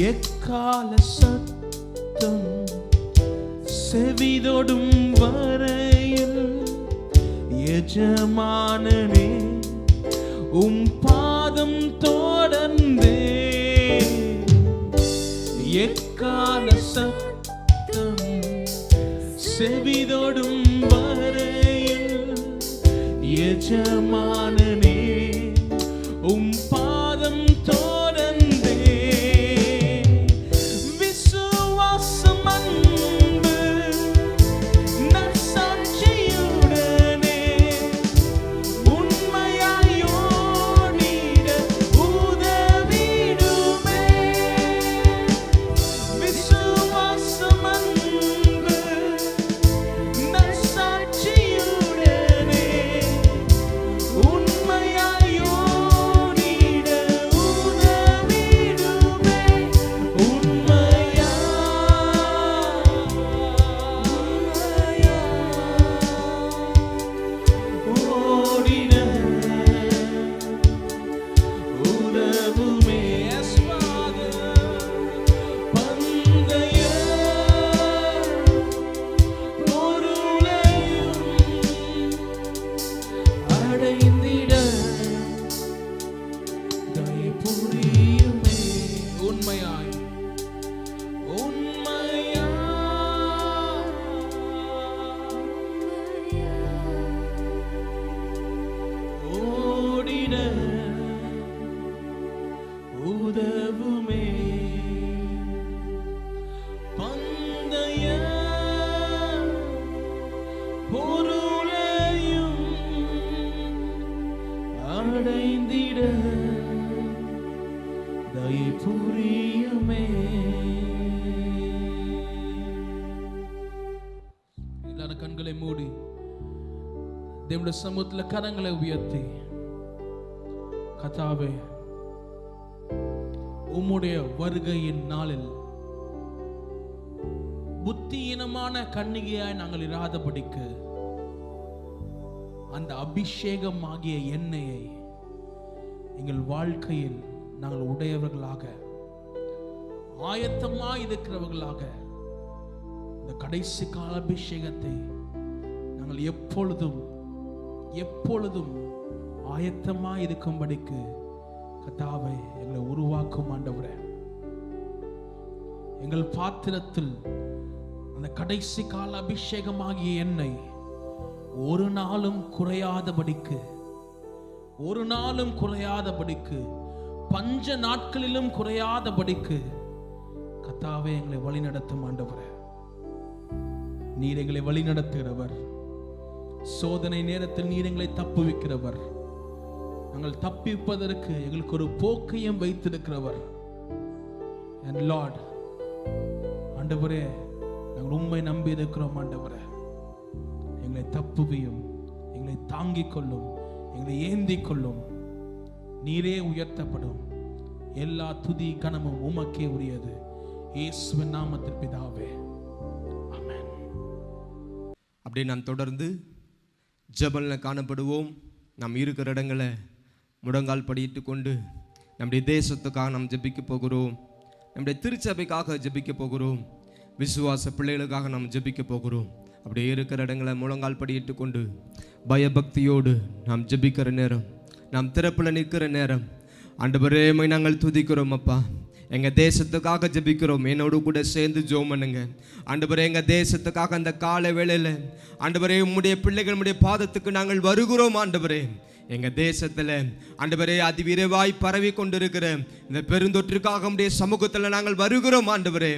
எக்கால சத்தம் செவிதொடும் வரையில் எஜமானனே உம் பாதம் தொடர்ந்தே. எக்கால சத்தம் செவிதொடும் வரையில் எஜமானனே உம் பாதம் தொடர்ந்தே. விசுவாசம் அன்பு நற்சாட்சியுடனே உண்மையாய் ஓடிட உதவிடுமே. விசுவாசம் அன்பு நற்சாட்சியுடனே உண்மையாய் ஓடிட உதவிடுமே. உண்மையா ஓடிட உதவுமே. Yes, Father. பந்தய பொருளையும் அடைந்திட தயை புரியுமே. உண்மையாய் ஓடிட உதவுமே. பந்தய பொருளையும் அடைந்திட தயை புரியுமே. எல்லாரும் கண்களை மூடி தேவனுடைய சமூகத்துல கரங்களை உயர்த்தி, கர்த்தாவே உம்முடைய வருகையின் நாளில் புத்தியீனமான கன்னிகையாய் நாங்கள் இராதபடிக்கு அந்த அபிஷேகம் ஆகிய எண்ணெயை எங்கள் வாழ்க்கையில் நாங்கள் உடையவர்களாக ஆயத்தமாய் இருக்கிறவர்களாக இந்த கடைசி கால அபிஷேகத்தை நாங்கள் எப்பொழுதும் ஆயத்தமாய் இருக்கும்படிக்கு கர்த்தாவே எங்களை உருவாக்கும் ஆண்டவரே. எங்கள் பாத்திரத்தில் அந்த கடைசி கால அபிஷேகமாகிய எண்ணெய் ஒரு நாளும் குறையாதபடிக்கு பஞ்ச நாட்களிலும் குறையாதபடிக்கு கர்த்தாவே எங்களை வழிநடத்தும் ஆண்டவரே. நீர் எங்களை வழிநடத்துகிறவர். சோதனை நேரத்தில் நீர் எங்களை தப்புவிக்கிறவர். நாங்கள் தப்பிப்பதற்கு எங்களுக்கு ஒரு போக்கையும் வைத்திருக்கிறவர். And Lord, ஆண்டவரே, நாங்கள் உம்மை நம்பி இருக்கிறோம் ஆண்டவரே. எங்களை தப்புவியும், எங்களை தாங்கிக் கொள்ளும், எங்களை ஏந்திக் கொள்ளும். நீரே உயர்த்தப்படும். எல்லா துதி கனமும் உமக்கே உரியது. இயேசுவின் நாமத்தில் பிதாவே, ஆமென். அப்படியே நாம் தொடர்ந்து ஜெபல்ல காணப்படுவோம். நாம் இருக்கிற இடங்களை முடங்கால் படியிட்டு கொண்டு நம்முடைய தேசத்துக்காக நாம் ஜெபிக்க போகிறோம். நம்முடைய திருச்சபைக்காக ஜெபிக்க போகிறோம். விசுவாச பிள்ளைகளுக்காக நாம் ஜெபிக்க போகிறோம். அப்படியே இருக்கிற இடங்களை முழங்கால் படியிட்டு கொண்டு பயபக்தியோடு நாம் ஜெபிக்கிற நேரம், நாம் திறப்பில் நிற்கிற நேரம். ஆண்டவரே, உம்மை நாங்கள் துதிக்கிறோம் அப்பா. எங்கள் தேசத்துக்காக ஜெபிக்கிறோம். என்னோடு கூட சேர்ந்து ஜெபம் பண்ணுங்க. ஆண்டவரே, எங்கள் தேசத்துக்காக அந்த காலை வேளையில் ஆண்டவரே உம்முடைய பிள்ளைகள் உம்முடைய பாதத்துக்கு நாங்கள் வருகிறோம். ஆண்டவரே, எங்கள் தேசத்தில் ஆண்டவரே அதிவிரைவாய் பரவி கொண்டிருக்கிற இந்த பெருந்தொற்றுக்காக உம்முடைய சமூகத்தில் நாங்கள் வருகிறோம். ஆண்டவரே,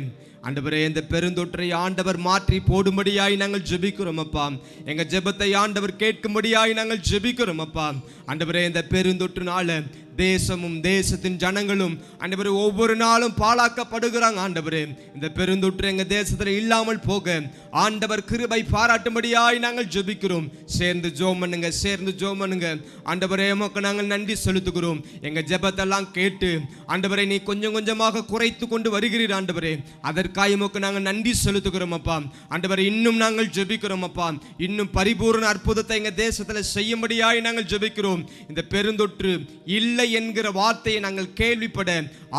இந்த பெருந்தொற்றை ஆண்டவர் மாற்றி போடும்படியாய் நாங்கள் ஜெபிக்கிறோம் அப்பா. எங்கள் ஜெபத்தை ஆண்டவர் கேட்கும்படியாய் நாங்கள் ஜெபிக்கிறோம் அப்பா. ஆண்டவரே, இந்த பெருந்தொற்றுனால தேசமும் தேசத்தின் ஜனங்களும் ஆண்டவரே ஒவ்வொரு நாளும் பாழாக்கப்படுகிறாங்க. ஆண்டவரே, இந்த பெருந்தொற்று எங்கள் தேசத்தில் இல்லாமல் போக ஆண்டவர் கிருபை பாராட்டும்படியாய் நாங்கள் ஜெபிக்கிறோம். சேர்ந்து ஜெபம் பண்ணுங்க. ஆண்டவரே, உமக்கு நாங்கள் நன்றி செலுத்துகிறோம். எங்கள் ஜெபத்தெல்லாம் கேட்டு ஆண்டவரே நீ கொஞ்சம் கொஞ்சமாக குறைத்து கொண்டு வருகிறீர். ஆண்டவரே, அதற்கு அதற்காக உமக்கு நாங்கள் நன்றி செலுத்துகிறோம் அப்பா. ஆண்டவரே, இன்னும் நாங்கள் ஜெபிக்கிறோம் அப்பா. இன்னும் பரிபூர்ண அற்புதத்தை எங்க தேசத்துல செய்யும்படியாய் நாங்கள் ஜெபிக்கிறோம். இந்த பெருந்தொற்று இல்லை என்கிற வார்த்தையை நாங்கள் கேள்விப்பட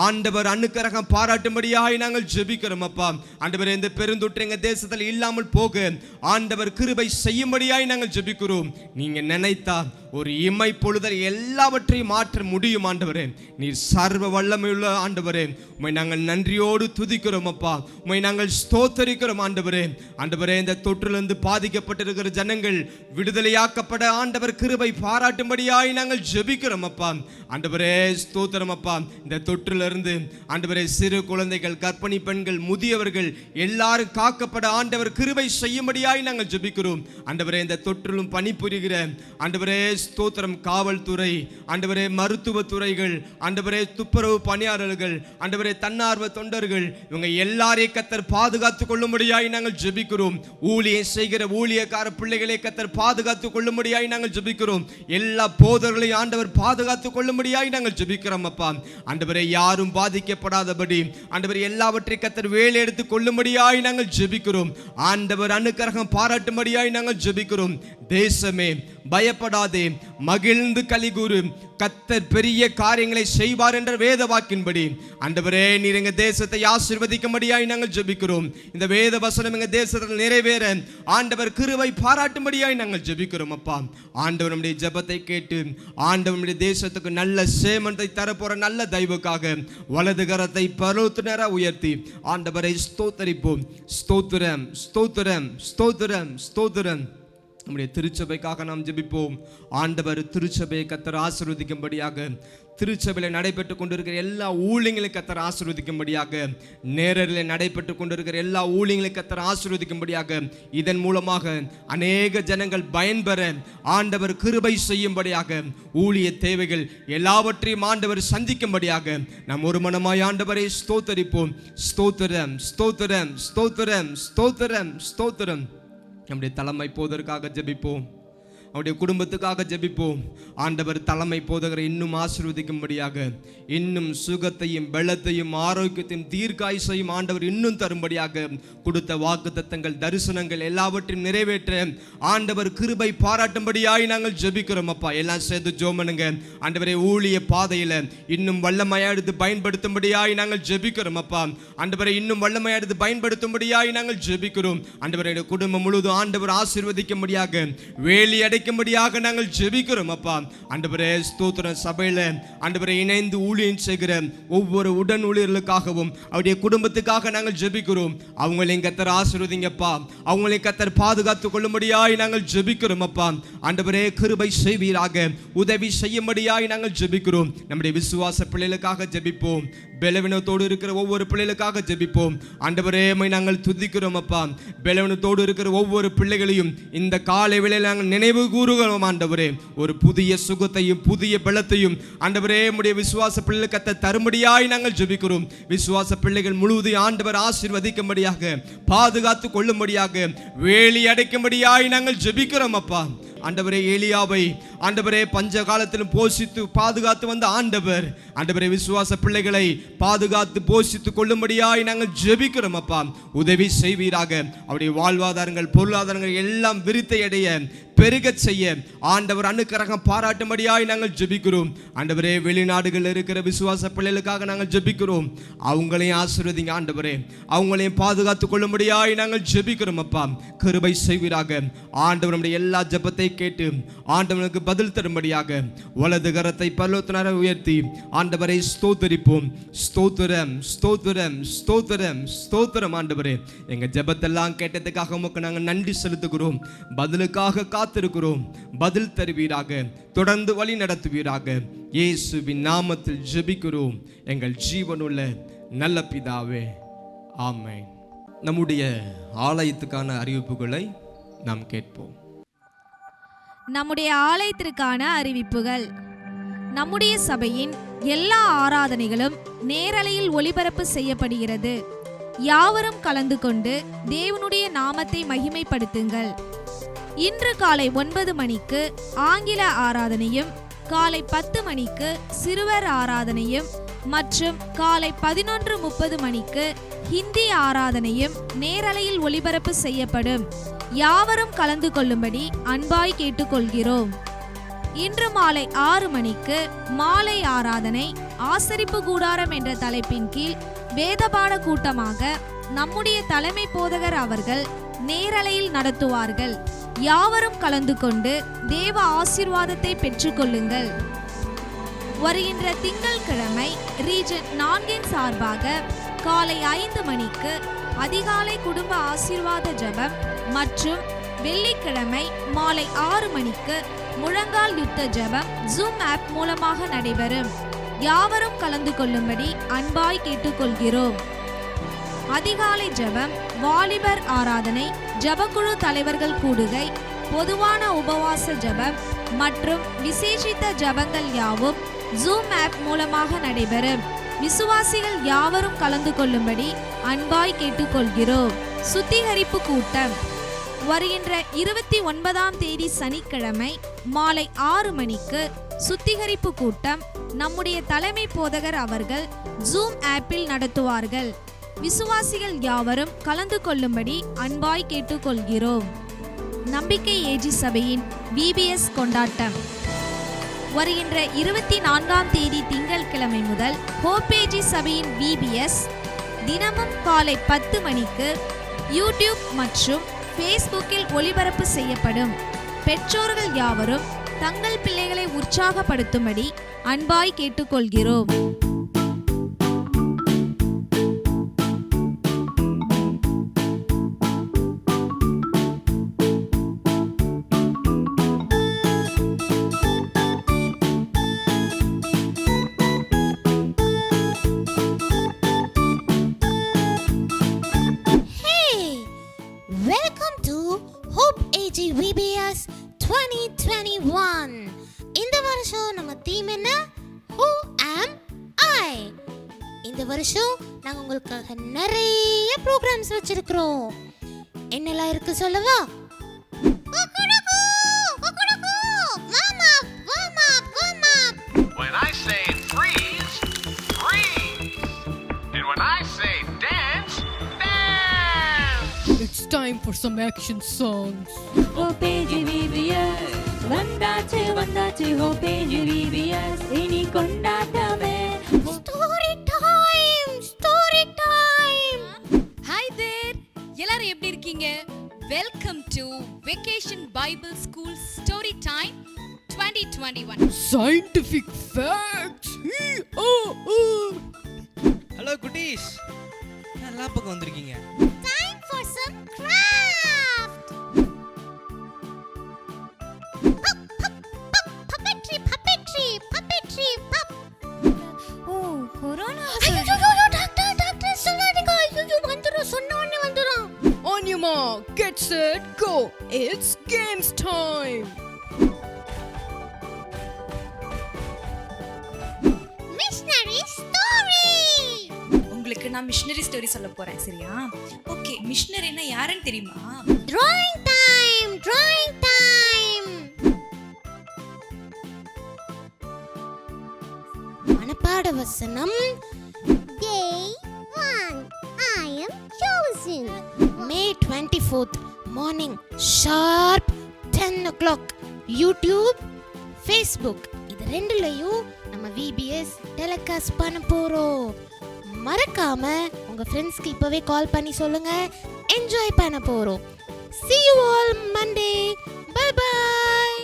ஆண்டவர் அனுக்கிரகம் பாராட்டும்படியாய் நாங்கள் ஜெபிக்கிறோம் அப்பா. ஆண்டவரே, இந்த பெருந்தொற்று எங்க தேசத்துல இல்லாமல் போக ஆண்டவர் கிருபை செய்யும்படியாய் நாங்கள் ஜெபிக்கிறோம். நீங்க நினைத்தா ஒரு இமை பொழுதல் எல்லாவற்றையும் மாற்ற முடியும் ஆண்டவரே. நீர் சர்வ வல்லமையுள்ள ஆண்டவரே. உம்மை நாங்கள் நன்றியோடு துதிக்கிறோம் அப்பா. உம்மை நாங்கள் ஸ்தோத்தரிக்கிறோம் ஆண்டவரே. ஆண்டவரே, இந்த தொற்றிலிருந்து பாதிக்கப்பட்டிருக்கிற ஜனங்கள் விடுதலையாக்கப்பட ஆண்டவர் கிருபை பாராட்டும்படியாய் நாங்கள் ஜெபிக்கிறோம் அப்பா. ஆண்டவரே, ஸ்தோத்திரம் அப்பா. இந்த தொற்றிலிருந்து ஆண்டவரே சிறு குழந்தைகள், கர்ப்பிணி பெண்கள், முதியவர்கள் எல்லாரும் காக்கப்பட ஆண்டவர் கிருபை செய்யும்படியாய் நாங்கள் ஜெபிக்கிறோம். ஆண்டவரே, இந்த தொற்றிலும் பணிபுரிகிற ஆண்டவரே ஸ்தோத்திரம் காவல்துறை, ஆண்டவரே மருத்துவத்துறைகள், ஆண்டவரே துப்புரவு பணியாளர்கள், ஆண்டவரே தன்னார்வ தொண்டர்கள், இவங்க எல்லாரையும் கர்த்தர் பாதுகாத்துக் கொள்ளும்படியாய் நாங்கள் ஜெபிக்கிறோம். ஊழியம் செய்கிற ஊழியக்கார பிள்ளைகளை கர்த்தர் பாதுகாத்துக் கொள்ளும்படியாய் நாங்கள் ஜெபிக்கிறோம். எல்லா போதர்களையும் ஆண்டவர் பாதுகாத்துக் கொள்ளும்படியாய் நாங்கள் ஜெபிக்கிறோம் அப்பா. ஆண்டவரே, யாரும் பாதிக்கப்படாதபடி ஆண்டவர் எல்லாவற்றையும் கர்த்தர் வேலை எடுத்து கொள்ளும்படியாய் நாங்கள் ஜெபிக்கிறோம். ஆண்டவர் அனுக்கிரகம் பாராட்டும்படியாய் நாங்கள் ஜெபிக்கிறோம். தேசமே பயப்படாதே, மகிழ்ந்து கலிகூறு, கர்த்தர் பெரிய காரியங்களை செய்வார் என்ற வேத வாக்கின்படி ஆண்டவரே நீர் எங்க தேசத்தை ஆசீர்வதிக்கும்படியாய் நாங்கள் ஜெபிக்கிறோம். இந்த வேத வசனம் எங்க தேசத்தில் நிறைவேற ஆண்டவர் கிருபை பாராட்டும்படியாய் நாங்கள் ஜெபிக்கிறோம் அப்பா. ஆண்டவர் நம்முடைய ஜெபத்தை கேட்டு ஆண்டவர் நம்முடைய தேசத்துக்கு நல்ல சேமத்தை தரப்போற நல்ல தெய்வக்காக வலது கரத்தை பரலோகத்தினரா உயர்த்தி ஆண்டவரை ஸ்தோத்தரிப்போம். ஸ்தோத்திரம், ஸ்தோத்திரம், ஸ்தோத்திரம், ஸ்தோத்திரம். நம்முடைய திருச்சபைக்காக நாம் ஜெபிப்போம். ஆண்டவர் திருச்சபையை கர்த்தர் ஆசீர்வதிக்கும்படியாக, திருச்சபையில் நடைபெற்றுக் கொண்டிருக்கிற எல்லா ஊழியங்களையும் கர்த்தர் ஆசீர்வதிக்கும்படியாக, நேரரில் நடைபெற்றுக் கொண்டிருக்கிற எல்லா ஊழியங்களையும் கர்த்தர் ஆசீர்வதிக்கும்படியாக, இதன் மூலமாக அநேக ஜனங்கள் பயன்பெற ஆண்டவர் கிருபை செய்யும்படியாக, ஊழிய தேவைகள் எல்லாவற்றையும் ஆண்டவர் சந்திக்கும்படியாக நாம் ஒரு மனமாய் ஆண்டவரை ஸ்தோத்தரிப்போம். ஸ்தோத்திரம், ஸ்தோத்திரம், ஸ்தோத்திரம், ஸ்தோத்திரம், ஸ்தோத்திரம். நம்முடைய தலைமை போதற்காக ஜெபிப்போம். அவருடைய குடும்பத்துக்காக ஜெபிப்போம். ஆண்டவர் தலைமை போதகரை இன்னும் ஆசீர்வதிக்கும்படியாக, இன்னும் சுகத்தையும் பலத்தையும் ஆரோக்கியத்தையும் தீர்க்காயுசையும் ஆண்டவர் இன்னும் தரும்படியாக, கொடுத்த வாக்குத்தத்தங்கள், தரிசனங்கள் எல்லாவற்றையும் நிறைவேற்ற ஆண்டவர் கிருபை பாராட்டும்படியாய் நாங்கள் ஜெபிக்கிறோம் அப்பா. எல்லாம் சேர்ந்து ஜெபம் பண்ணுங்க. ஆண்டவரே, ஊழிய பாதையில இன்னும் வல்லமையா எடுத்து பயன்படுத்தும்படியாய் நாங்கள் ஜெபிக்கிறோம் அப்பா. ஆண்டவரை இன்னும் வல்லமையா எடுத்து பயன்படுத்தும்படியாய் நாங்கள் ஜெபிக்கிறோம். ஆண்டவரே, குடும்பம் முழுவதும் ஆண்டவர் ஆசீர்வதிக்கும்படியாக, வேலி அடைக்கும்படியாக நாங்கள் ஜெபிக்கிறோம் அப்பா. ஆண்டவரே ஸ்தோத்திரம். சபையில ஆண்டவரை இணைந்து ஊழியம் செய்கிற ஒவ்வொரு உடன் ஊழியர்களுக்காகவும் அவருடைய குடும்பத்துக்காக நாங்கள் ஜெபிக்கிறோம். அவங்களையும் கர்த்தர் ஆசீர்வதிங்கப்பா. அவங்களையும் கர்த்தர் பாதுகாத்துக் கொள்ளும்படியாய் நாங்கள் ஜெபிக்கிறோம் அப்பா. ஆண்டவரே, கிருபை செய்வீராக, உதவி செய்யும்படியாய் நாங்கள் ஜெபிக்கிறோம். நம்முடைய விசுவாச பிள்ளைகளுக்காக ஜெபிப்போம். பலவீனத்தோடு இருக்கிற ஒவ்வொரு பிள்ளைகளுக்காக ஜெபிப்போம். ஆண்டவரே, நாங்கள் துதிக்கிறோம் அப்பா. பலவீனத்தோடு இருக்கிற ஒவ்வொரு பிள்ளைகளையும் இந்த காலை வேளையில் நாங்கள் நினைவு கூறுகிறோம் ஆண்டவரே. ஒரு புதிய சுகத்தையும் புதிய பலத்தையும் ஆண்டவரே உம்முடைய விசுவாச பிள்ளைகளுக்கு தரும்படியாய் நாங்கள் ஜெபிக்கிறோம். விசுவாச பிள்ளைகள் முழுவதும் ஆண்டவர் ஆசீர்வதிக்கும்படியாக, பாதுகாத்து கொள்ளும்படியாக, வேலி அடைக்கும்படியாய் நாங்கள் ஜெபிக்கிறோம் அப்பா. ஆண்டவரே, எலியாவை ஆண்டவரே பஞ்ச காலத்திலும் போஷித்து பாதுகாத்து வந்த ஆண்டவர், ஆண்டவரே விசுவாச பிள்ளைகளை பாதுகாத்து போஷித்து கொள்ளும்படியாய் நாங்கள் ஜெபிக்கிறோம் அப்பா. உதவி செய்வீராக. அவருடைய வாழ்வாதாரங்கள், பொருளாதாரங்கள் எல்லாம் விருத்தி அடைய, பெருகச் செய்ய ஆண்டவர் அனுக்கிரகம் பாராட்டும்படியாய் நாங்கள் ஜெபிக்கிறோம். ஆண்டவரே, வெளிநாடுகளில் இருக்கிற விசுவாச பிள்ளைகளுக்காக நாங்கள் ஜெபிக்கிறோம். அவங்களையும் ஆசீர்வதிங்க ஆண்டவரே. அவங்களையும் பாதுகாத்துக் கொள்ளும்படியாய் நாங்கள் ஜெபிக்கிறோம் அப்பா. கிருபை செய்வீராக. ஆண்டவர் நம்முடைய எல்லா ஜெபத்தை கேட்டு ஆண்டவனுக்கு பதில் தரும்படியாக வலது கரத்தை பரலோகத்தினரை உயர்த்தி ஆண்டவரை ஸ்தோத்தரிப்போம். ஸ்தோத்திரம், ஸ்தோத்திரம், ஸ்தோத்திரம், ஸ்தோத்திரம். ஆண்டவரே, எங்க ஜெபத்தெல்லாம் கேட்டதுக்காக உமக்கு நாங்கள் நன்றி செலுத்துகிறோம். பதிலுக்காக காத்திருக்கிறோம். பதில் தருவீராக, தொடர்ந்து வழி நடத்துவீராக. இயேசுவின் நாமத்தில் ஜெபிக்கிறோம் எங்கள் ஜீவனுள்ள நல்ல பிதாவே, ஆமென். நம்முடைய ஆலயத்துக்கான அறிவிப்புகளை நாம் கேட்போம். நம்முடைய ஆலயத்திற்கான அறிவிப்புகள். நம்முடைய சபையின் எல்லா ஆராதனைகளும் நேரலையில் ஒளிபரப்பு செய்யப்படுகிறது. யாவரும் கலந்து கொண்டு தேவனுடைய நாமத்தை மகிமைப்படுத்துங்கள். இன்று காலை 9 மணிக்கு ஆங்கில ஆராதனையும், காலை 10 மணிக்கு சிறுவர் ஆராதனையும், மற்றும் காலை 11:30 மணிக்கு ஹிந்தி ஆராதனையும் நேரலையில் ஒளிபரப்பு செய்யப்படும். யாவரும் கலந்து கொள்ளும்படி அன்பாய் கேட்டுக்கொள்கிறோம். இன்று மாலை 6 மணிக்கு மாலை ஆராதனை ஆசரிப்பு கூடாரம் என்ற தலைப்பின் கீழ் வேதபாட கூட்டமாக நம்முடைய தலைமை போதகர் அவர்கள் நேரலையில் நடத்துவார்கள். யாவரும் கலந்து கொண்டு தேவ ஆசீர்வாதத்தை பெற்றுக்கொள்ளுங்கள். வருகின்ற திங்கட்கிழமை ரீஜன் 4 சார்பாக காலை 5 மணிக்கு அதிகாலை குடும்ப ஆசீர்வாத ஜெபம் மற்றும் வெள்ளிக்கிழமை மாலை 6 மணிக்கு முழங்கால் யுத்த ஜெபம் ஜூம் ஆப் மூலமாக நடைபெறும். யாவரும் கலந்து கொள்ளும்படி அன்பாய் கேட்டுக்கொள்கிறோம். அதிகாலை ஜெபம், வாலிபர் ஆராதனை, ஜெபக்குழு தலைவர்கள் கூடுகை, பொதுவான உபவாச ஜெபம் மற்றும் விசேஷித்த ஜெபங்கள் யாவும் ஜூம் ஆப் மூலமாக நடைபெறும். விசுவாசிகள் யாவரும் கலந்து கொள்ளும்படி அன்பாய் கேட்டுக்கொள்கிறோம். சுத்திகரிப்பு கூட்டம் வருகின்ற 29ஆம் தேதி சனிக்கிழமை மாலை 6 மணிக்கு சுத்திகரிப்பு கூட்டம் நம்முடைய தலைமை போதகர் அவர்கள் ஜூம் ஆப்பில் நடத்துவார்கள். விசுவாசிகள் யாவரும் கலந்து கொள்ளும்படி அன்பாய் கேட்டுக்கொள்கிறோம். நம்பிக்கை ஏஜி சபையின் VBS கொண்டாட்டம் வருகின்ற 24ஆம் தேதி திங்கட்கிழமை முதல் ஹோப்பேஜி சபையின் VBS தினமும் காலை 10 மணிக்கு யூடியூப் மற்றும் ஃபேஸ்புக்கில் ஒளிபரப்பு செய்யப்படும். பெற்றோர்கள் யாவரும் தங்கள் பிள்ளைகளை உற்சாகப்படுத்தும்படி அன்பாய் கேட்டுக்கொள்கிறோம். VBS 2021. இந்த வருஷம் நம்ம தீம் என்ன? Who am I? இந்த வருஷம் நாங்க உங்களுக்காக நிறைய ப்ரோகிராம்ஸ் வச்சிருக்கிறோம். என்னெல்லாம் இருக்கு சொல்லவா? When I say freeze, freeze. And when I say dance, dance. It's time for some action songs. ஹோப்பேஜி VBS வந்தாச்சு வந்தாச்சு ஹோப்பேஜி VBS இனி கொண்டாட்டமே. Story time, story time. Hi there, எல்லாரும் எப்படி இருக்கீங்க? Welcome to vacation Bible school story time 2021. Scientific facts. Hello குட்டீஸ், எல்லா பக்கம் வந்திருக்கீங்க. Time for some craft. Puppetry. ஓ, கொரோனா ஐயோ டாக்டர் சொல்லாதீங்க. ஐயோ வந்துரும், சொன்ன உடனே வந்துரும். On your mark, get set, go. It's games time. Missionary story. உங்களுக்கு நான் மிஷனரி ஸ்டோரி சொல்ல போறேன், சரியா? ஓகே, மிஷனரினா யாருன்னு தெரியுமா? Drawing time. மனப்பாட வசனம். Day 1. I am chosen. May 24th morning sharp 10 o'clock. YouTube, Facebook இது ரெண்டுலயும் நம்ம VBS டெலிகாஸ்ட் பண்ண போறோம். மறக்காம உங்க ஃப்ரெண்ட்ஸ்க்கு இப்பவே கால் பண்ணி சொல்லுங்க. என்ஜாய் பண்ண போறோம். See you all Monday. Bye bye.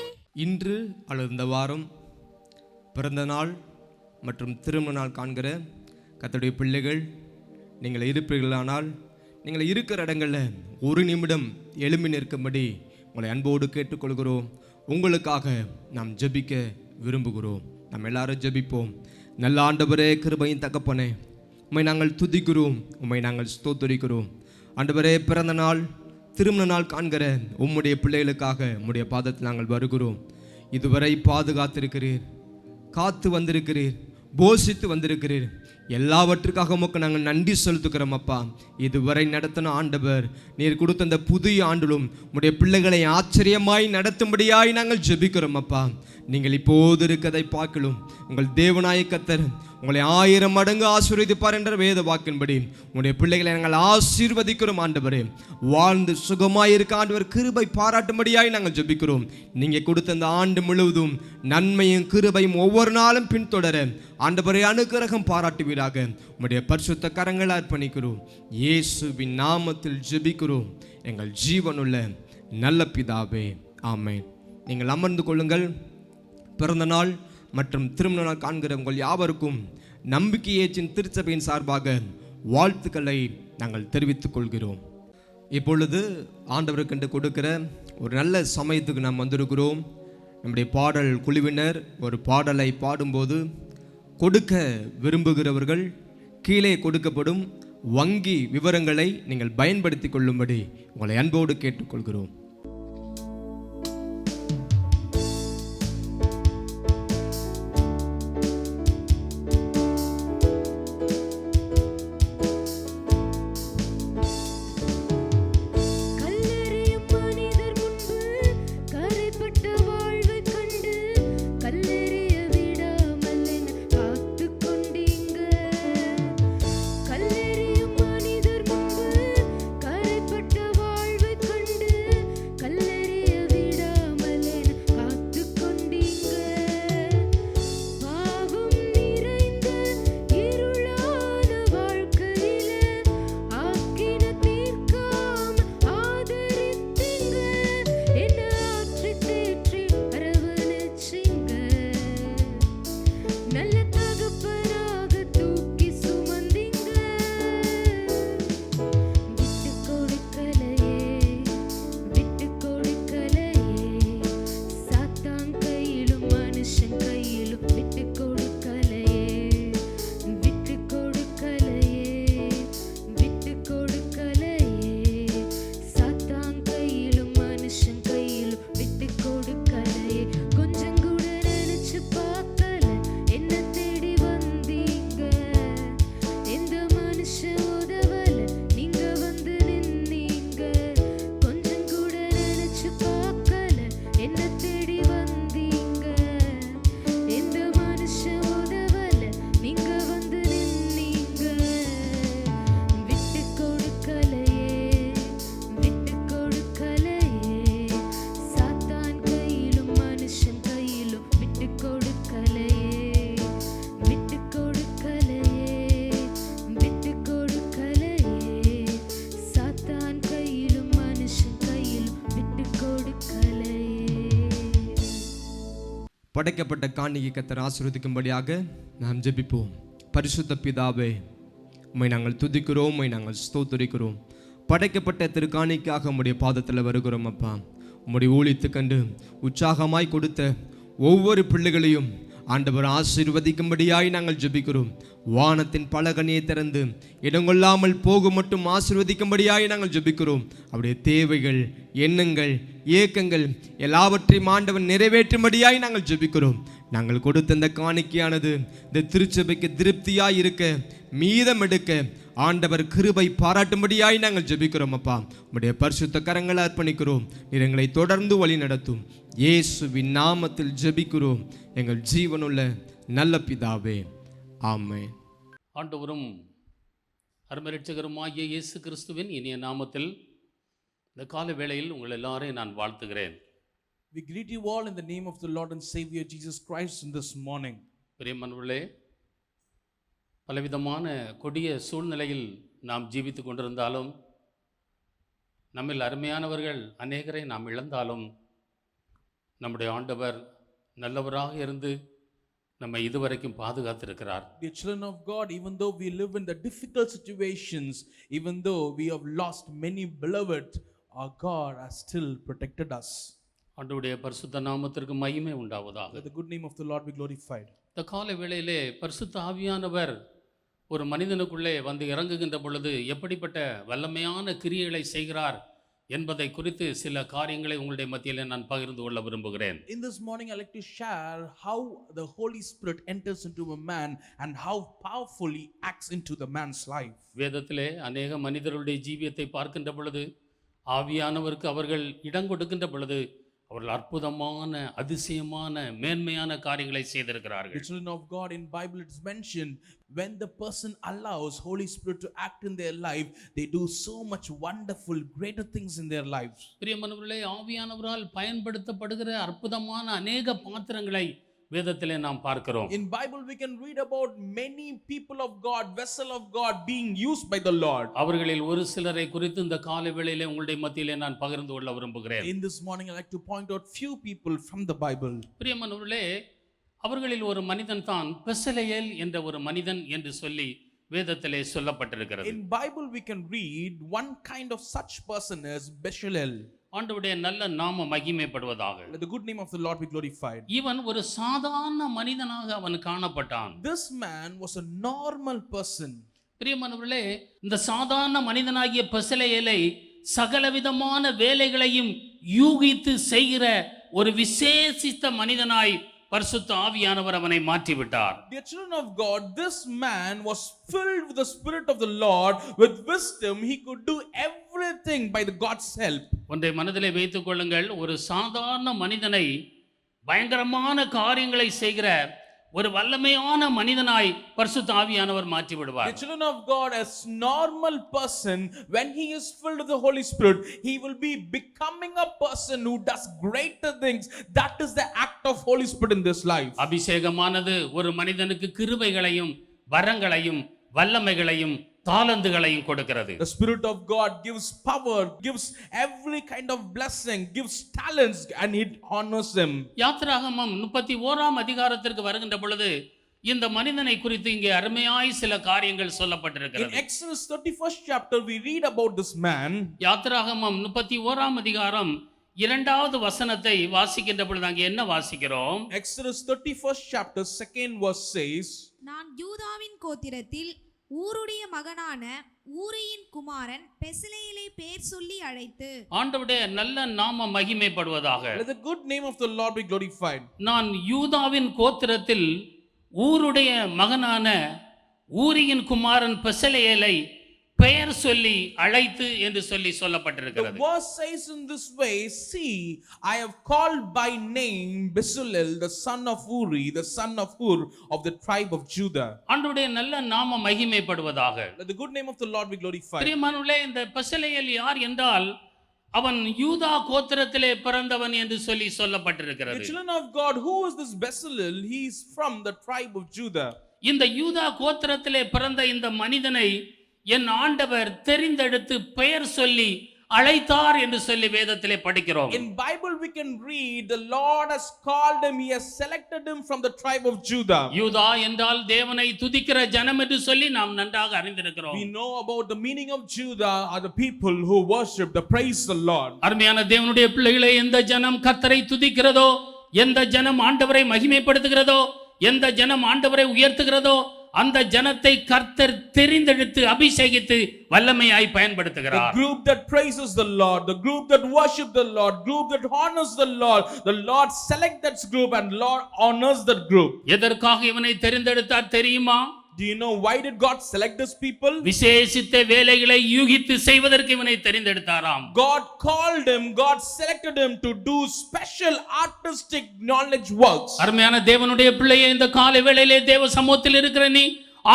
இன்று அல்லது இந்த வாரம் பிறந்த நாள் மற்றும் திருமண நாள் காண்கிற கர்த்தருடைய பிள்ளைகள் நீங்கள் இருப்பீர்களானால் நீங்கள் இருக்கிற இடங்களில் ஒரு நிமிடம் எழும்பி நிற்கும்படி உங்களை அன்போடு கேட்டுக்கொள்கிறோம். உங்களுக்காக நாம் ஜெபிக்க விரும்புகிறோம். நாம் எல்லாரும் ஜெபிப்போம். நல்ல ஆண்டவரே, கிருபையின் தகப்பனே, உம்மை நாங்கள் துதிக்கிறோம், உம்மை நாங்கள் ஸ்தோத்திரிக்கிறோம். ஆண்டவரே, பிறந்த நாள் திருமண நாள் காண்கிற உம்முடைய பிள்ளைகளுக்காக உம்முடைய பாதத்தில் நாங்கள் வருகிறோம். இதுவரை பாதுகாத்திருக்கிறீர், காத்து வந்திருக்கிறீர், போஷித்து வந்திருக்கிறீர். எல்லாவற்றுக்காக உமக்கு நாங்கள் நன்றி செலுத்துக்கிறோம் அப்பா. இதுவரை நடத்தின ஆண்டவர், நீர் கொடுத்த அந்த புதிய ஆண்டிலும் உடைய பிள்ளைகளை ஆச்சரியமாய் நடத்தும்படியாய் நாங்கள் ஜெபிக்கிறோம் அப்பா. நீங்கள் இப்போது இருக்கதை பார்க்கலும் உங்கள் தேவனாய கர்த்தர் உங்களை 1000 மடங்கு ஆசீர்வதிப்பார் என்ற வேத வாக்கின்படி உங்களுடைய பிள்ளைகளை நாங்கள் ஆசீர்வதிக்கிறோம் ஆண்டவரே. வாழ்ந்து சுகமாயிருக்க ஆண்டவர் கிருபை பாராட்டும்படியாய் நாங்கள் ஜெபிக்கிறோம். நீங்கள் கொடுத்த அந்த ஆண்டு முழுவதும் நன்மையும் கிருபையும் ஒவ்வொரு நாளும் பின்தொடர ஆண்டவரை அனுக்கிரகம் பாராட்டுவீராக. உம்முடைய பரிசுத்த கரங்களை அர்ப்பணிக்கிறோம். இயேசுவின் நாமத்தில் ஜெபிக்கிறோம் எங்கள் ஜீவனுள்ள நல்ல பிதாவே, ஆமென். நீங்கள் அமர்ந்து கொள்ளுங்கள். பிறந்த நாள் மற்றும் திருமண நாள் காண்கிற உங்கள் யாவருக்கும் நம்பிக்கையேற்றின் திருச்சபையின் சார்பாக வாழ்த்துக்களை நாங்கள் தெரிவித்துக் கொள்கிறோம். இப்பொழுது ஆண்டவருக்கென்று கொடுக்கிற ஒரு நல்ல சமயத்துக்கு நாம் வந்திருக்கிறோம். நம்முடைய பாடல் குழுவினர் ஒரு பாடலை பாடும்போது கொடுக்க விரும்புகிறவர்கள் கீழே கொடுக்கப்படும் வங்கி விவரங்களை நீங்கள் பயன்படுத்தி கொள்ளும்படி உங்களை அன்போடு கேட்டுக்கொள்கிறோம். படைக்கப்பட்ட காணிக்கை கர்த்தர் ஆசீர்வதிக்கும்படியாக நாம் ஜெபிப்போம். பரிசுத்த பிதாவே, உம்மை நாங்கள் துதிக்கிறோம், உம்மை நாங்கள் ஸ்தோத்திரிக்கிறோம். படைக்கப்பட்ட திருக்காணிக்காக உம்முடைய பாதத்தில் வருகிறோம் அப்பா. உம்முடைய ஊழியத்தை கண்டு உற்சாகமாய் கொடுத்த ஒவ்வொரு பிள்ளைகளையும் ஆண்டவர் ஆசீர்வதிக்கும்படியாய் நாங்கள் ஜெபிக்கிறோம். வானத்தின் பலகனியை திறந்து இடங்கொள்ளாமல் போகும் மட்டும் ஆசீர்வதிக்கும்படியாய் நாங்கள் ஜெபிக்கிறோம். அவருடைய தேவைகள், எண்ணங்கள், ஏக்கங்கள் எல்லாவற்றையும் ஆண்டவன் நிறைவேற்றும்படியாய் நாங்கள் ஜெபிக்கிறோம். நாங்கள் கொடுத்த இந்த காணிக்கையானது இந்த திருச்சபைக்கு திருப்தியாய் இருக்க, மீதம் எடுக்க ஆண்டவர் கிருபை பாராட்டும்படியாய் நாங்கள் ஜெபிக்கிறோம் அப்பா. உம்முடைய பரிசுத்த கரங்களை அர்ப்பணிக்கிறோம். நீர் எங்களை தொடர்ந்து வழி நடத்தும். இயேசுவின் நாமத்தில் ஜெபிக்கிறோம் எங்கள் ஜீவனுள்ள நல்ல பிதாவே, ஆமென். ஆண்டவரும் அருமரட்சகருமாகிய இயேசு கிறிஸ்துவின் இனிய நாமத்தில் இந்த கால வேளையில் உங்கள் எல்லாரையும் நான் வாழ்த்துகிறேன். We greet you all in the name of the Lord and Savior Jesus Christ in this morning. பிரியமானவர்களே, பலவிதமான கொடிய சூழ்நிலையில் நாம் ஜீவித்து கொண்டிருந்தாலும், நம்மில் அருமையானவர்கள் அநேகரை நாம் இழந்தாலும், நம்முடைய ஆண்டவர் நல்லவராக இருந்து நம்மை இதுவரைக்கும் பாதுகாத்திருக்கிறார். Dear children of God, even though we live in the difficult situations, even though we have lost many beloved, our God has still protected us. ஆண்டவருடைய பரிசுத்த நாமத்திற்கு மகிமை உண்டாவதாக. Let the good name of the Lord be glorified. இந்த காலை வேளையிலே பரிசுத்த ஆவியானவர் ஒரு மனிதனுக்குள்ளே வந்து இறங்குகின்ற பொழுது எப்படிப்பட்ட வல்லமையான கிரியைகளை செய்கிறார் என்பதை குறித்து சில காரியங்களை உங்களுடைய மத்தியிலே நான் பகிர்ந்து கொள்ள விரும்புகிறேன். In this morning I like to share how the Holy Spirit enters into a man and how powerfully acts into the man's life. வேதத்திலே அநேக மனிதர்களுடைய ஜீவியத்தை பார்க்கின்ற பொழுது, ஆவியானவருக்கு அவர்கள் இடம் கொடுக்கின்ற பொழுது அவர்கள் அற்புதமான அதிசயமான மேன்மையான காரியங்களை செய்திருக்கிறார்கள். The children of God in Bible it's mentioned when the person allows Holy Spirit to act in their life, they do so much wonderful greater things in their lives. பிரியமானவர்களே, ஆவியானவரால் பயன்படுத்தப்படுகிற அற்புதமான அநேக பாத்திரங்களை வேதத்திலே நாம் பார்க்கிறோம். In Bible we can read about many people of God, vessel of God being used by the Lord. அவர்களில் ஒரு சிலரை குறித்து இந்த காலை வேளையிலே உங்களுடைய மத்தியிலே நான் பகிர்ந்து கொள்ள விரும்புகிறேன். In this morning I like to point out few people from the Bible. பிரியமானவர்களே, அவர்களில் ஒரு மனிதன் தான் பெசலெயேல் என்ற ஒரு மனிதன் என்று சொல்லி வேதத்திலே சொல்லப்பட்டிருக்கிறது. In Bible we can read one kind of such person as Bezalel. ஆண்டவருடைய நல்ல நாம மகிமைப்படுவதாக. Let the good name of the Lord be glorified. இவன் ஒரு சாதாரண மனிதனாக அவன் காணப்பட்டான். This man was a normal person. பிரியமானவர்களே, இந்த சாதாரண மனிதனாகிய பெசலெயேலை சகலவிதமான வேலைகளையும் யூகித்து செய்கிற ஒரு விசேஷித்த மனிதனாய் பரிசுத்த ஆவியானவர் அவனை மாற்றிவிட்டார். Dear children of God, this man was filled with the Spirit of the Lord. With wisdom, he could do everything by the God's help. ஒன்றை மனதிலே வைத்துக் கொள்ளுங்கள், ஒரு சாதாரண மனிதனை பயங்கரமான காரியங்களை செய்கிற ஒரு வல்லமையான மனிதனாய் பரிசுத்த ஆவியானவர் மாற்றி விடுவார். The children of God, as normal person, when he is filled with the Holy Spirit, he will be becoming a person who does greater things. That is the act of Holy Spirit in this life. அபிஷேகமானது ஒரு மனிதனுக்கு கிருபைகளையும் வரங்களையும் வல்லமைகளையும் தாளந்துகளையும் கொடுக்கிறது. The Spirit of God gives power, gives every kind of blessing, gives talents, and it honors him. யாத்திராகமம் 31ஆம் அதிகாரத்திற்கு வருகின்ற பொழுது இந்த மனிதனை குறித்து இங்கே அருமையாய் சில காரியங்கள் சொல்லப்பட்டிருக்கிறது. In Exodus 31st chapter we read about this man. யாத்திராகமம் 31ஆம் அதிகாரம் 2வது வசனத்தை வாசிக்கின்ற பொழுது அங்கே என்ன வாசிக்கிறோம்? Exodus 31st chapter 2nd verse says, நான் யூதாவின் கோத்திரத்தில் ஊருடைய மகனான ஊரியின் குமாரன் பெசலெயேலை பேர் சொல்லி அழைத்து. ஆண்டவருடைய நல்ல நாம மகிமைப்படுவதாக. let the good name of the Lord be glorified. நான் யூதாவின் கோத்திரத்தில் ஊருடைய மகனான ஊரியின் குமாரன் பெசலெயேலை பெயர் சொல்லி அழைத்து என்று சொல்லி சொல்லப்பட்டிருக்கிறது. The verse says in this way, see, I have called by name Bezalel, the son of Uri, the son of Hur, of the tribe of Judah. ஆண்டவருடைய நல்ல நாம மகிமைப்படுவதாக. Let the good name of the Lord be glorified. பிரியமானவர்களே, இந்த பெசலெயேல் யார் என்றால் அவன் யூதா கோத்திரத்திலே பிறந்தவன் என்று சொல்லி சொல்லப்பட்டிருக்கிறது. The children of God, who is this Bezalel? He is from the tribe of Judah. இந்த யூதா கோத்திரத்திலே பிறந்த இந்த மனிதனை என் ஆண்டவர் தெரிந்தெடுத்து பெயர் சொல்லி அழைத்தார் என்று சொல்லி வேதத்திலே படிக்கிறோம். In Bible we can read the Lord has called him, he has selected him from the tribe of Judah. யூதா என்றால் தேவனை துதிக்கிற ஜனம் என்று சொல்லி நாம் நன்றாக அறிந்திருக்கிறோம். We know about the meaning of Judah are the people who worship, the praise the Lord. அருமையான தேவனுடைய பிள்ளைகளே, எந்த ஜனம் கர்த்தரை துதிக்கிறதோ, எந்த ஜனம் ஆண்டவரை மகிமைப்படுத்துகிறதோ, எந்த ஜனம் ஆண்டவரை உயர்த்துகிறதோ, அந்த ஜனத்தை கர்த்தர் தெரிந்தெடுத்து அபிஷேகித்து வல்லமையாய் பயன்படுத்துகிறார். The group that praises the Lord, the group that worship the Lord, group that honors the Lord select that group and Lord honors that group. எதற்காக இவனை தெரிந்தெடுத்தார் தெரியுமா? Do you know why did God select these people? விசேஷித்த வேலைகளை யூகித்து செய்வதற்கு இவனை தெரிந்தெடுத்தாராம். God called him, God selected him to do special artistic knowledge works. அருமையான தேவனுடைய பிள்ளையே, இந்த காலை வேளையிலே தேவ சமூகத்தில் இருக்கிற நீ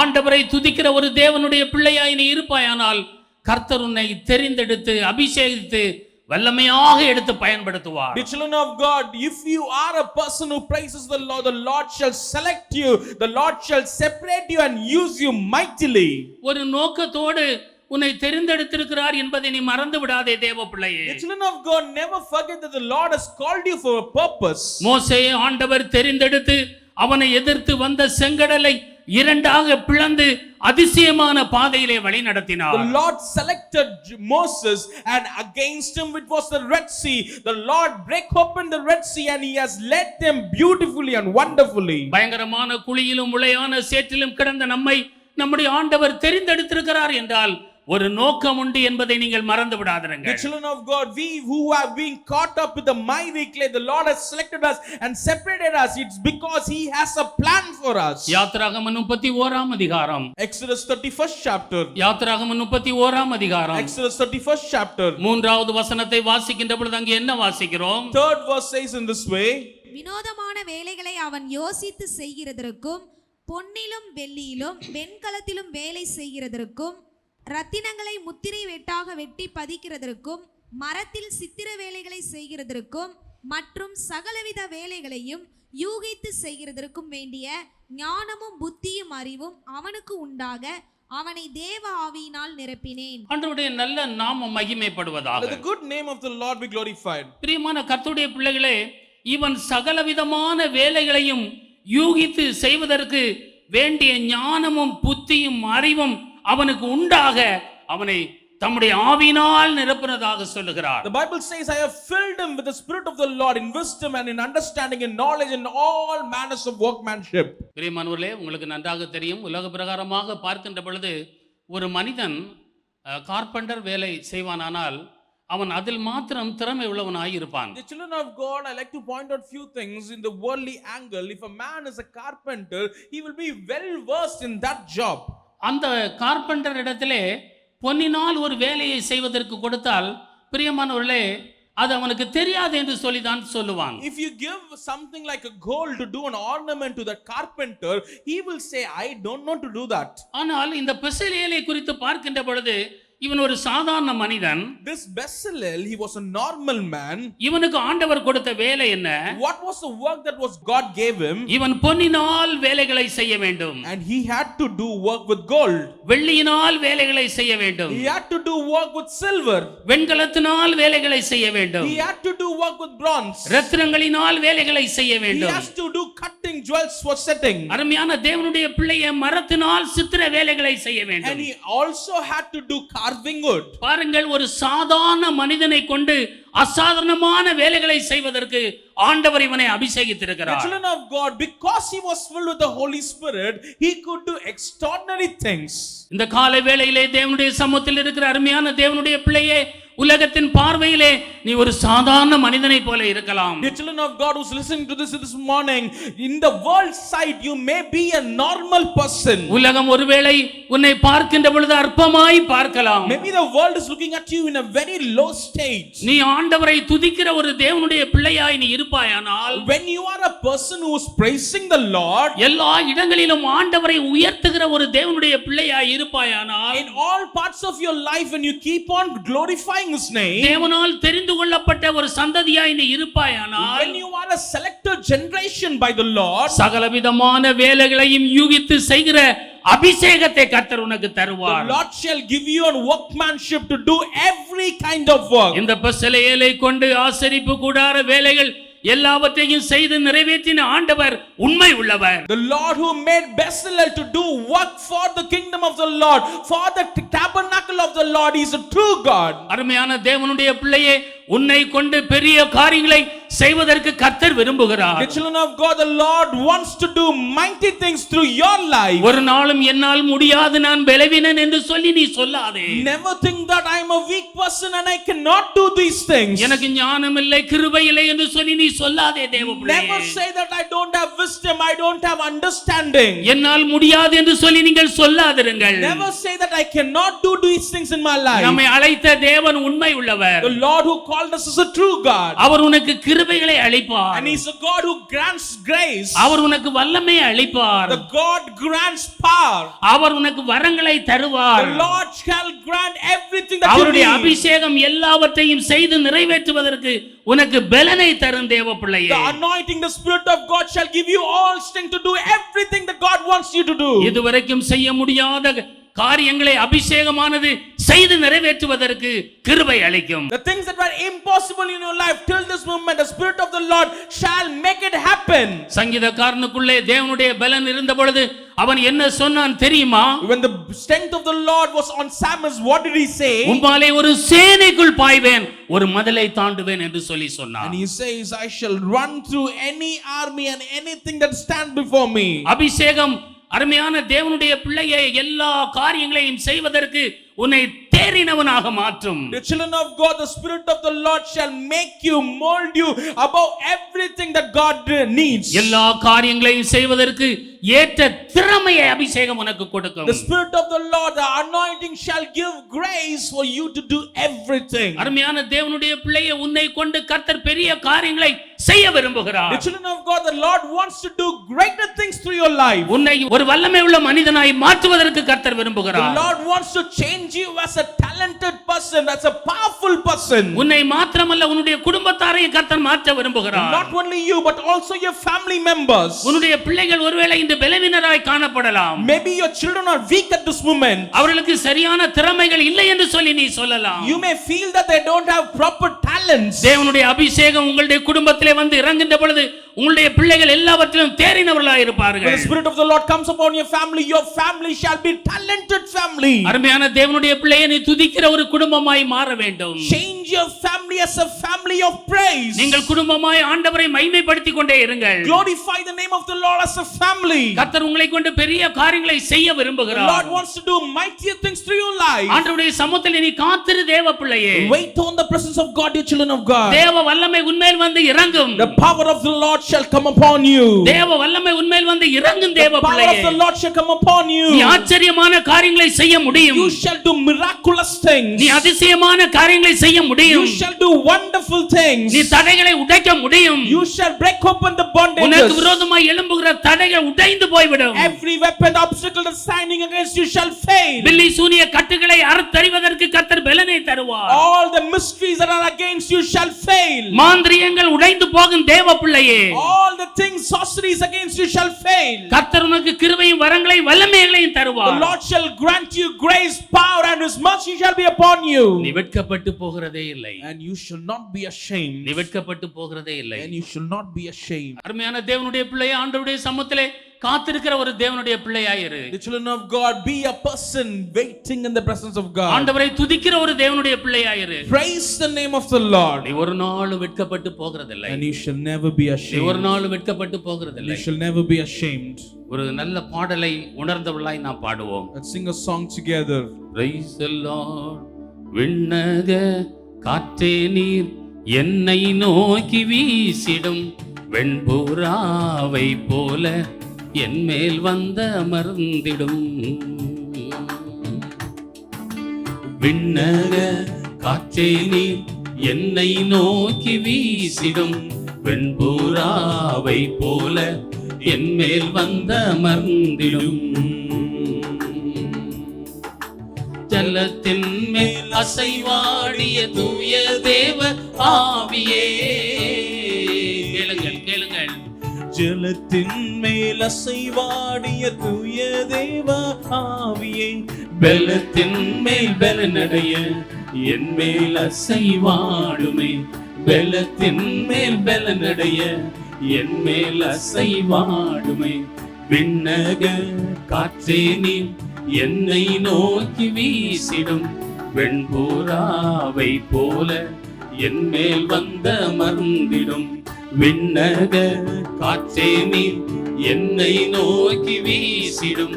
ஆண்டவரை துதிக்கிற ஒரு தேவனுடைய பிள்ளையாய் நீ இருப்பாயானால் கர்த்தர் உன்னை தெரிந்தெடுத்து அபிஷேகித்து வல்லமையாக எடுத்து பயன்படுத்துவார். The children of God, if you are a person who praises the Lord shall select you, the Lord shall separate you and use you mightily. ஒரு நோக்கத்தோடு உன்னை தெரிந்தெடுத்திருக்கிறார் என்பதை நீ மறந்து விடாதே தேவ பிள்ளையே. The children of God, never forget that the Lord has called you for a purpose. மோசேயை ஆண்டவர் தெரிந்தெடுத்து அவனை எதிர்த்து வந்த செங்கடலை இரண்டாக பிளந்து அதிசயமான பாதையிலே வழி நடத்தினார். The Lord selected Moses and against him which was the Red Sea. The Lord break open the Red Sea and he has led them beautifully and wonderfully. பயங்கரமான குழியிலும் உளையான சேற்றிலும் கிடந்த நம்மை நம்முடைய ஆண்டவர் தெரிந்தெடுத்திருக்கிறார் என்றால் ஒரு நோக்கம் உண்டு என்பதை நீங்கள் மறந்து The விடாதீர்கள். children of God, we who have been caught up with the miry clay, the Lord has selected us and separated us. It's because He has a plan for us. யாத்திராகமம் 31 அதிகாரம். Exodus 31st chapter. யாத்திராகமம் 31 அதிகாரம். Exodus 31st chapter. மூன்றாவது வசனத்தை வாசிக்கின்ற பொழுது அங்கே என்ன வாசிக்கிறோம்? Third verse says in this way. வினோதமான வேலைகளை அவன் யோசித்து செய்கிறதற்கும் பொன்னிலும் வெள்ளியிலும் வெண்கலத்திலும் வேலை செய்கிறதற்கும் ரத்தினங்களை முத்திரை வெட்டாக வெட்டி பதிக்கிறதற்கும் மரத்தில் சித்திர வேலைகளை செய்கிறதற்கும் மற்றும் சகலவித வேலைகளையும் யூகித்து செய்கிறதற்கும் வேண்டிய ஞானமும் புத்தியும் அறிவும் அவனுக்கு உண்டாக அவனை தேவ ஆவியினால் நிரப்பினேன். ஆண்டவருடைய நல்ல நாமம் மகிமைப்படுவதாக. Let the good name of the Lord be glorified. பிரியமான கர்த்தருடைய பிள்ளைகளே, இவன் சகலவிதமான வேலைகளையும் யூகித்து செய்வதற்கு வேண்டிய ஞானமும் புத்தியும் அறிவும் அவனுக்கு உண்டாக அவனை தம்முடைய ஆவியினால் நிரப்பினதாக சொல்லுகிறார். The Bible says, I have filled him with the Spirit of the Lord in wisdom and in understanding and knowledge and all manners of workmanship. பிரியமானவர்களே, உங்களுக்கு நன்றாக தெரியும், உலக பிரகாரமாக பார்க்கின்ற பொழுது ஒரு மனிதன் கார்பெண்டர் வேலை செய்வானானால் அவன் அதில் மாத்திரம் திறமை உள்ளவனாய் இருப்பான். The children of God, I like to point out few things in the worldly angle. If a man is a carpenter, he will be well versed in that job. அந்த கார்பெண்டர் இடத்திலே பொன்னினால் ஒரு வேலையை செய்வதற்கு கொடுத்தால் பிரியமானவர்களே, அது அவனுக்கு தெரியாது என்று சொல்லிதான் சொல்லுவான். If you give something like a gold to do an ornament to that carpenter, he will say, I don't know to do that. ஆனால் இந்த பெசலேலை குறித்து பார்க்கின்ற பொழுது இவன் ஒரு சாதாரண மனிதன். This Bezalel, he was a normal man. இவனுக்கு ஆண்டவர் கொடுத்த வேலை என்ன? What was the work that was God gave him? இவன் பொன்னினால் வேலைகளை செய்ய வேண்டும். And he had to do work with gold. வெள்ளியினால் வேலைகளை செய்ய வேண்டும். He had to do work with silver. வெண்கலத்தினால் வேலைகளை செய்ய வேண்டும். He had to do work with bronze. ரத்தினங்களினால் வேலைகளை செய்ய He வேண்டும். has to do cutting jewels for setting. அருமையான தேவனுடைய பிள்ளையை மரத்தினால் சித்திர வேலைகளை செய்ய வேண்டும். And he also had to do carving wood. பாருங்கள், ஒரு சாதாரண மனிதனை கொண்டு அசாதாரணமான வேலைகளை செய்வதற்கு ஆண்டவர் இவனை அபிஷேகித்திருக்கிறார். The children of God, because he was filled with the Holy Spirit, he could do extraordinary things. இந்த காலை வேளையிலே தேவனுடைய சமூகத்தில் இருக்கிற அருமையான தேவனுடைய பிள்ளையே, உலகத்தின் பார்வையிலே நீ ஒரு சாதாரண மனிதனை போல இருக்கலாம். The children of God who's listening to this morning, in the world sight you may be a normal person. உலகம் ஒருவேளை உன்னை பார்க்கின்ற பொழுது அற்பமாய் பார்க்கலாம். Maybe the world is looking at you in a very low stage. நீ ஆண்டவரை துதிக்கிற ஒரு தேவனுடைய பிள்ளையாய் நீ இருப்பாயானால், when you are a person who is praising the Lord, எல்லா இடங்களிலும் ஆண்டவரை உயர்த்துகிற ஒரு தேவனுடைய பிள்ளையாய் இருப்பாயானால், in all parts of your life when you keep on glorifying his name, தேவனால் தெரிந்து கொள்ளப்பட்ட ஒரு சந்ததியாய் நீ இருப்பாயானால், when you are a selected generation by the Lord, சகலவிதமான வேலைகளையும் யூகித்து செய்கிற அபிஷேகத்தை கர்த்தர் உனக்கு தருவார். the Lord shall give you a workmanship to do every kind of work. இந்த பெசலேலை கொண்டு ஆசரிப்பு கூடார வேலைகள் எல்லாவற்றையும் செய்து நிறைவேற்றின ஆண்டவர் உண்மை உள்ளவர். The Lord who made Bezalel to do work for the kingdom of the Lord, for the tabernacle of the Lord, is a true God. அருமையான தேவனுடைய பிள்ளையே, உன்னை கொண்டு பெரிய காரியங்களை செய்வதற்கு கர்த்தர் விரும்புகிறார். The children of God, the Lord wants to do mighty things through your life. ஒரு நாளும் என்னால் முடியாது, நான் பலவீனன் என்று சொல்லி நீ சொல்லாதே. Never think that I am a weak person and I cannot do these things. எனக்கு ஞானம் இல்லை, கிருபை இல்லை என்று சொல்லி நீ சொல்லாதே தேவப்பிள்ளையே. Never say that I don't have wisdom, I don't have understanding. என்னால் முடியாது என்று சொல்லி நீங்கள் சொல்லாதிருங்கள். Never say that I cannot do these things in my life. நம்மை அழைத்த தேவன் உண்மை உள்ளவர். The Lord who called us is a true God. அவர் உனக்கு கிருபைகளை அளிப்பார். And he is a God who grants grace. அவர் உனக்கு வல்லமை அளிப்பார். The God grants power. அவர் உனக்கு வரங்களை தருவார். The Lord shall grant everything that you அவருடைய need. அபிஷேகம் எல்லாவற்றையும் செய்து நிறைவேற்றுவதற்கு உனக்கு பலனை தரும் தேவப்பிள்ளையே. The anointing, the Spirit of God shall give you all strength to do everything that God wants you to do. இதுவரைக்கும் செய்ய முடியாத காரியங்களை அபிஷேகமானது செய்து நிறைவேற்றுவதற்கு கிருபை அளிக்கும். The things that were impossible in your life till this moment, the Spirit of the Lord shall make it happen. சங்கீதக்காரனுக்குள்ளே தேவனுடைய பலன் இருந்த பொழுது அவன் என்ன சொன்னான் தெரியுமா? When the strength of the Lord was on Psalmist, what did he say? உம்மாலே ஒரு சேனைக்குள் பாய்வேன், ஒரு மதிலை தாண்டுவேன் என்று சொல்லி சொன்னான். And he says, I shall run through any army and anything that stands before me. அபிஷேகம் அருமையான தேவனுடைய பிள்ளையை எல்லா காரியங்களையும் செய்வதற்கு உன்னை தேறினவனாக மாற்றும். The children of God, the Spirit of the Lord shall make you, mold you above everything that God needs. எல்லா காரியங்களையும் செய்வதற்கு ஏற்ற திறமையை அபிஷேகம் உனக்கு கொடுக்கும். The Spirit of the Lord, the anointing shall give grace for you to do everything. அருமையான தேவனுடைய பிள்ளையை உன்னை கொண்டு கர்த்தர் பெரிய காரியங்களை செய்ய விரும்புகிறார். The children of God, the Lord wants to do greater things through your life. உன்னை ஒரு வல்லமை உள்ள மனிதனாய் மாற்றுவதற்கு கர்த்தர் விரும்புகிறார். The Lord wants to change you as a talented person, as a powerful person. உன்னை மாத்திரமல்ல உன்னுடைய குடும்பத்தாரையும் கர்த்தர் மாற்ற விரும்புகிறார். Not only you but also your family members. உன்னுடைய பிள்ளைகள் ஒருவேளை இந்த பலவீனராய் காணப்படலாம். Maybe your children are weak at this moment. அவர்களுக்கு சரியான திறமைகள் இல்லை என்று சொல்லி நீ சொல்லலாம். You may feel that they don't have proper talents. தேவனுடைய அபிஷேகம் உங்களுடைய குடும்பத்திலே வந்து இறங்குகின்ற பொழுது உங்களுடைய பிள்ளைகள் எல்லாவற்றிலும் தேறினவர்களாய் இருப்பார்கள். When the Spirit of the Lord comes upon your family shall be talented family. அருமையான தேவனுடைய பிள்ளையை நீ துதிக்கிற ஒரு குடும்பமாய் மாற வேண்டும். Change your family as a family of praise. நீங்கள் குடும்பமாய் ஆண்டவரை மகிமைப்படுத்திக் கொண்டே இருங்கள். Glorify the name of the Lord as a family. கர்த்தர் உங்களை கொண்டு பெரிய காரியங்களை செய்ய விரும்புகிறார். The Lord wants to do mighty things through your life. ஆண்டவருடைய சமூகத்தில் நீ காத்திரு தேவ பிள்ளையே. Wait on the presence of God, dear children of God. தேவ வல்லமை உன்மேல் வந்து இறங்கும். The power of the Lord shall come upon you. தேவ வல்லமை உன்மேல் வந்து இறங்கும் தேவ The power பிள்ளையே. of the Lord shall come upon you. நீ ஆச்சரியமான காரியங்களை செய்ய முடியும். You shall do miraculous things. நீ அதிசயமான காரியங்களை செய்ய முடியும். You shall do wonderful things. நீ தடைகளை உடைக்க முடியும். You shall break open the bondages. உனக்கு விரோதமாய் எழும்புகிற தடைகள் உடைந்து போய்விடும். Every weapon, obstacle that is standing against you shall fail. பில்லி சூனிய கட்டுகளை அறுத்தறிவதற்கு கர்த்தர் பலனை தருவார். All the mysteries that are against you shall fail. மாந்திரியங்கள் உடைந்து போகும் தேவ பிள்ளையே. All the things, sorceries against you shall fail. கர்த்தர் உனக்கு கிருபையும் வரங்களையும் வல்லமைகளையும் தருவார். The Lord shall grant you grace, power and his mercy shall be upon you. நீ வெட்கப்பட்டு போகிறதே இல்லை. And you shall not be ashamed. நீ வெட்கப்பட்டு போகிறதே இல்லை. And you shall not be ashamed. அருமையான தேவனுடைய பிள்ளையே, ஆண்டவருடைய சமூகத்திலே காத்திருக்கிற ஒரு தேவனுடைய பிள்ளையாயிரு. The children of God, be a person waiting in the presence of God. ஆண்டவரை துதிக்கிற ஒரு தேவனுடைய பிள்ளையாயிரு. Praise the name of the Lord. நீ ஒரு நாளும் வெட்கப்பட்டு போகிறதில்லை. And you shall never be நீ ashamed. ஒரு நாளும் வெட்கப்பட்டு போகிறதில்லை. You shall never be ashamed. ஒரு நல்ல பாடலை உணர்ந்தவர்களாய் நாம் பாடுவோம். Let's sing a song together. Praise the Lord. விண்ணக காற்றே நீர் என்னை நோக்கி வீசிடும் வெண்புறாவை போல என் மேல் வந்த அமர்ந்திடும். விண்ணக காற்றே நீர் என்னை நோக்கி வீசிடும் வெண்புறாவை போல என் மேல் வந்த அமர்ந்திடும். ஜலத்தின் மேல் அசைவாடிய தூய தேவ ஆவியே. கேளுங்கள் கேளுங்கள். ஜலத்தின் மேல் அசைவாடிய தூய தேவ ஆவியே. பெலத்தின் மேல் பெலனடைய என் மேல் அசைவாடுமே. பெலத்தின் மேல் பெலனடைய என் மேல் அசைவாடுமே. விண்ணக காற்றே நீ என்னை நோக்கி வீசிடும் வெண்புறாவை போல என் மேல் வந்த அமர்ந்திடும். விண்ணக காற்றே நீ என்னை நோக்கி வீசிடும்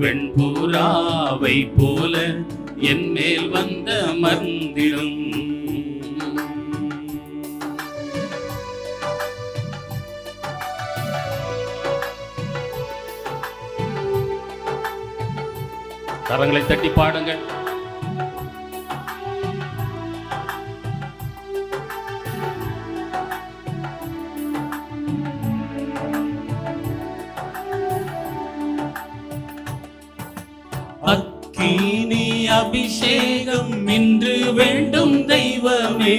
வெண்புறாவை போல என் மேல் வந்த அமர்ந்திடும். கரங்களை தட்டி பாடுங்கள். அக்கினி அபிஷேகம் இன்று வேண்டும் தெய்வமே.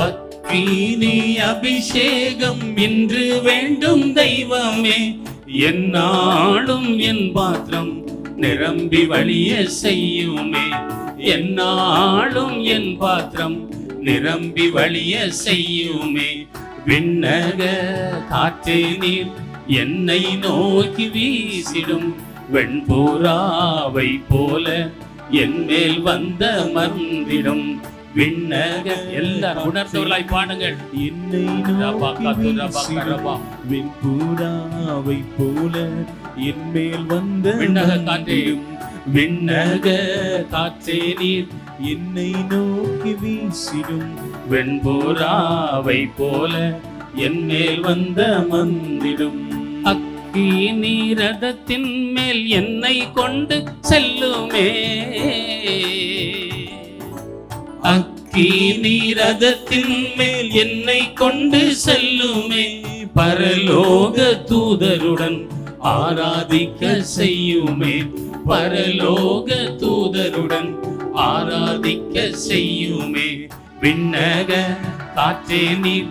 அக்கினி அபிஷேகம் இன்று வேண்டும் தெய்வமே. என்னாலும் என் பாத்திரம் நிரம்பி வழிய செய்யுமே. என்னாலும் என் பாத்திரம் நிரம்பி வழிய செய்யுமே. விண்ணக காற்றே நீர் என்னை நோக்கி வீசிடும் வெண்புறாவை போல என் மேல் வந்த அமர்ந்திடும். விண்ணக எல்லாரும் உணர்ந்தவர்களாய் பாடுங்கள். என்னை நோக்கி வீசிடும் வெண்புறாவை போல என் மேல் வந்த விண்ணக காற்றே, விண்ணக காற்றே நீர் என்னை நோக்கி வீசிடும் வெண்புறாவை போல என் மேல் வந்த மந்திடும். அக்கி நீரதத்தின் மேல் என்னை கொண்டு செல்லுமே, அக்கி நீரதத்தின் மேல் என்னை கொண்டு செல்லுமே, பரலோக தூதருடன் ஆராதிக்க செய்யுமே, பரலோக தூதருடன் ஆராதிக்க செய்யுமே. விண்ணக காற்றே நீர்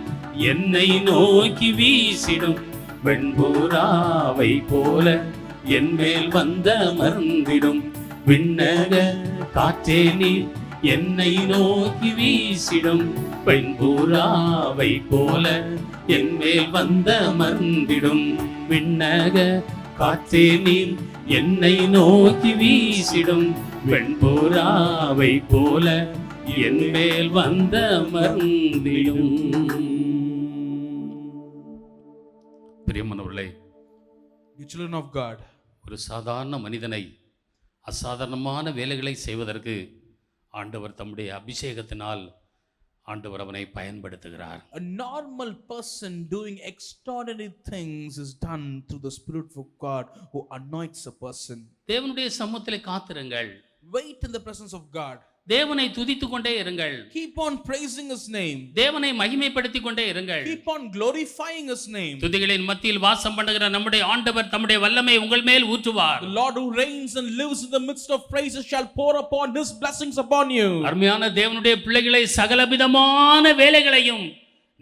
என்னை நோக்கி வீசிடும் வெண்புறாவை போல என் மேல் வந்த மறந்திடும். விண்ணக காற்றே நீர் என்னை நோக்கி வீசிடும் வெண்புறாவை போல என் மேல் வந்த மறந்திடும். விண்ணக காற்றே நீர் என்னை நோக்கி வீசிடும் வெண்புறாவை போல என் மேல் வந்த மறந்திடும். பிரியமானவர்களே, The children of God, ஒரு சாதாரண மனிதனை அசாதாரணமான வேலைகளை செய்வதற்கு ஆண்டவர் தம்முடைய அபிஷேகத்தினால் ஆண்டவர் அவனை பயன்படுத்துகிறார். a normal person doing extraordinary things is done through the Spirit of God who anoints a person. தேவனுடைய சமூகத்திலே காத்திருங்கள். Wait in the presence of God. தேவனை துதித்துக் கொண்டே இருங்கள். Keep on praising His name. தேவனை மகிமைப்படுத்திக் கொண்டே இருங்கள். Keep on glorifying His name. துதிகளின் மத்தியில் வாசம் பண்ணுகிற நம்முடைய ஆண்டவர் தம்முடைய வல்லமை உங்கள் மேல் ஊற்றுவார். The Lord who reigns and lives in the midst of praises shall pour upon His blessings upon you. அருமையான தேவனுடைய பிள்ளைகளை, சகலவிதமான வேலைகளையும்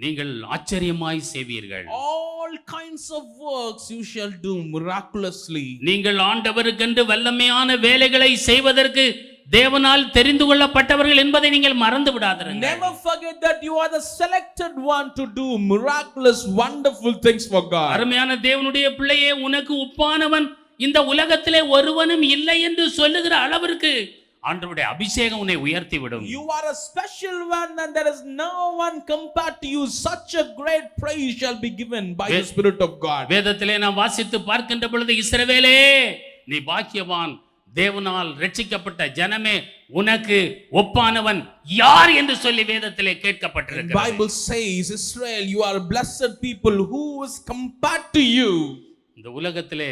நீங்கள் ஆச்சரியமாய் செய்வீர்கள். All kinds of works you shall do miraculously. நீங்கள் ஆண்டவருக்கென்று வல்லமையான வேலைகளை செய்வதற்கு தேவனால் தெரிந்து கொள்ளப்பட்டவர்கள் என்பதை நீங்கள் மறந்து விடாதீர்கள். Never forget that you are the selected one to do miraculous, wonderful things for God. அருமையான தேவனுடைய பிள்ளையே, உனக்கு ஒப்பானவன் இந்த உலகத்திலே ஒருவனும் இல்லை என்று சொல்லுகிற அளவிற்கு ஆண்டவருடைய அபிஷேகம் உன்னை உயர்த்தி விடும். You are a special one and there is no one compared to you. Such a great praise shall be given by the Spirit of God. வேதத்திலே நாம் வாசித்து பார்க்கின்ற பொழுது, இஸ்ரவேலே நீ பாக்கியவான், தேவனால் ரட்சிக்கப்பட்ட ஜனமே, உனக்கு ஒப்பானவன் யார் என்று சொல்லி வேதத்திலே கேட்கப்பட்டிருக்கிறது. Bible says, Israel, you are blessed people, who is compared to you. இந்த உலகத்திலே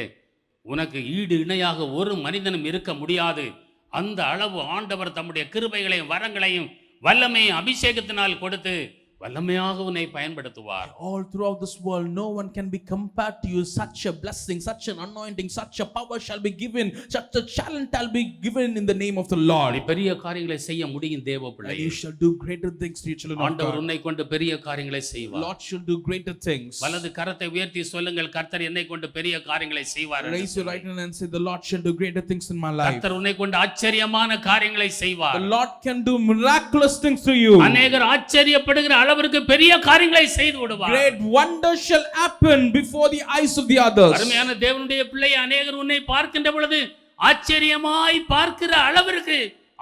உனக்கு ஈடு இணையாக ஒரு மனிதனும் இருக்க முடியாது. அந்த அளவு ஆண்டவர் தம்முடைய கிருபைகளையும் வரங்களையும் வல்லமையும் அபிஷேகத்தினால் கொடுத்து வல்லமையாக உன்னை பயன்படுத்துவார். All throughout this world no one can be compared to you. Such a blessing, such an anointing, such a power shall be given, such a talent shall be given in the name of the Lord. நீ பெரிய காரியங்களை செய்ய முடியும் தேவ பிள்ளை. You shall do greater things to your children of God. ஆண்டவர் உன்னை கொண்டு பெரிய காரியங்களை செய்வார். Lord shall do greater things. வலது கரத்தை உயர்த்தி சொல்லுங்கள், கர்த்தர் என்னை கொண்டு பெரிய காரியங்களை செய்வார். Raise your right hand and say, the Lord shall do greater things in my life. கர்த்தர் உன்னை கொண்டு ஆச்சரியமான காரியங்களை செய்வார். The Lord can do miraculous things to you. அநேகர் ஆச்சரியப்படுகிற அளவிற்கு பெரிய காரியங்களை செய்து விடுவார். Great wonders shall happen before the eyes of the others. அருமையான தேவனுடைய பிள்ளை, அநேகர் உன்னை பார்க்கின்ற பொழுது ஆச்சரியமாய் பார்க்கிற அளவிற்கு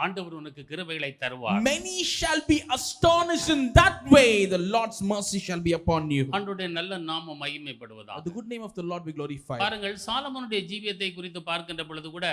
ஆண்டவர் உனக்கு கிருபைகளை தருவார். Many shall be astonished in that way. The Lord's mercy shall be upon you. ஆண்டவருடைய நல்ல நாமம் மகிமைப்படுவதாக. The good name of the Lord be glorified. பாருங்கள், சாலமோனுடைய ஜீவியத்தை குறித்து பார்க்கின்ற பொழுது கூட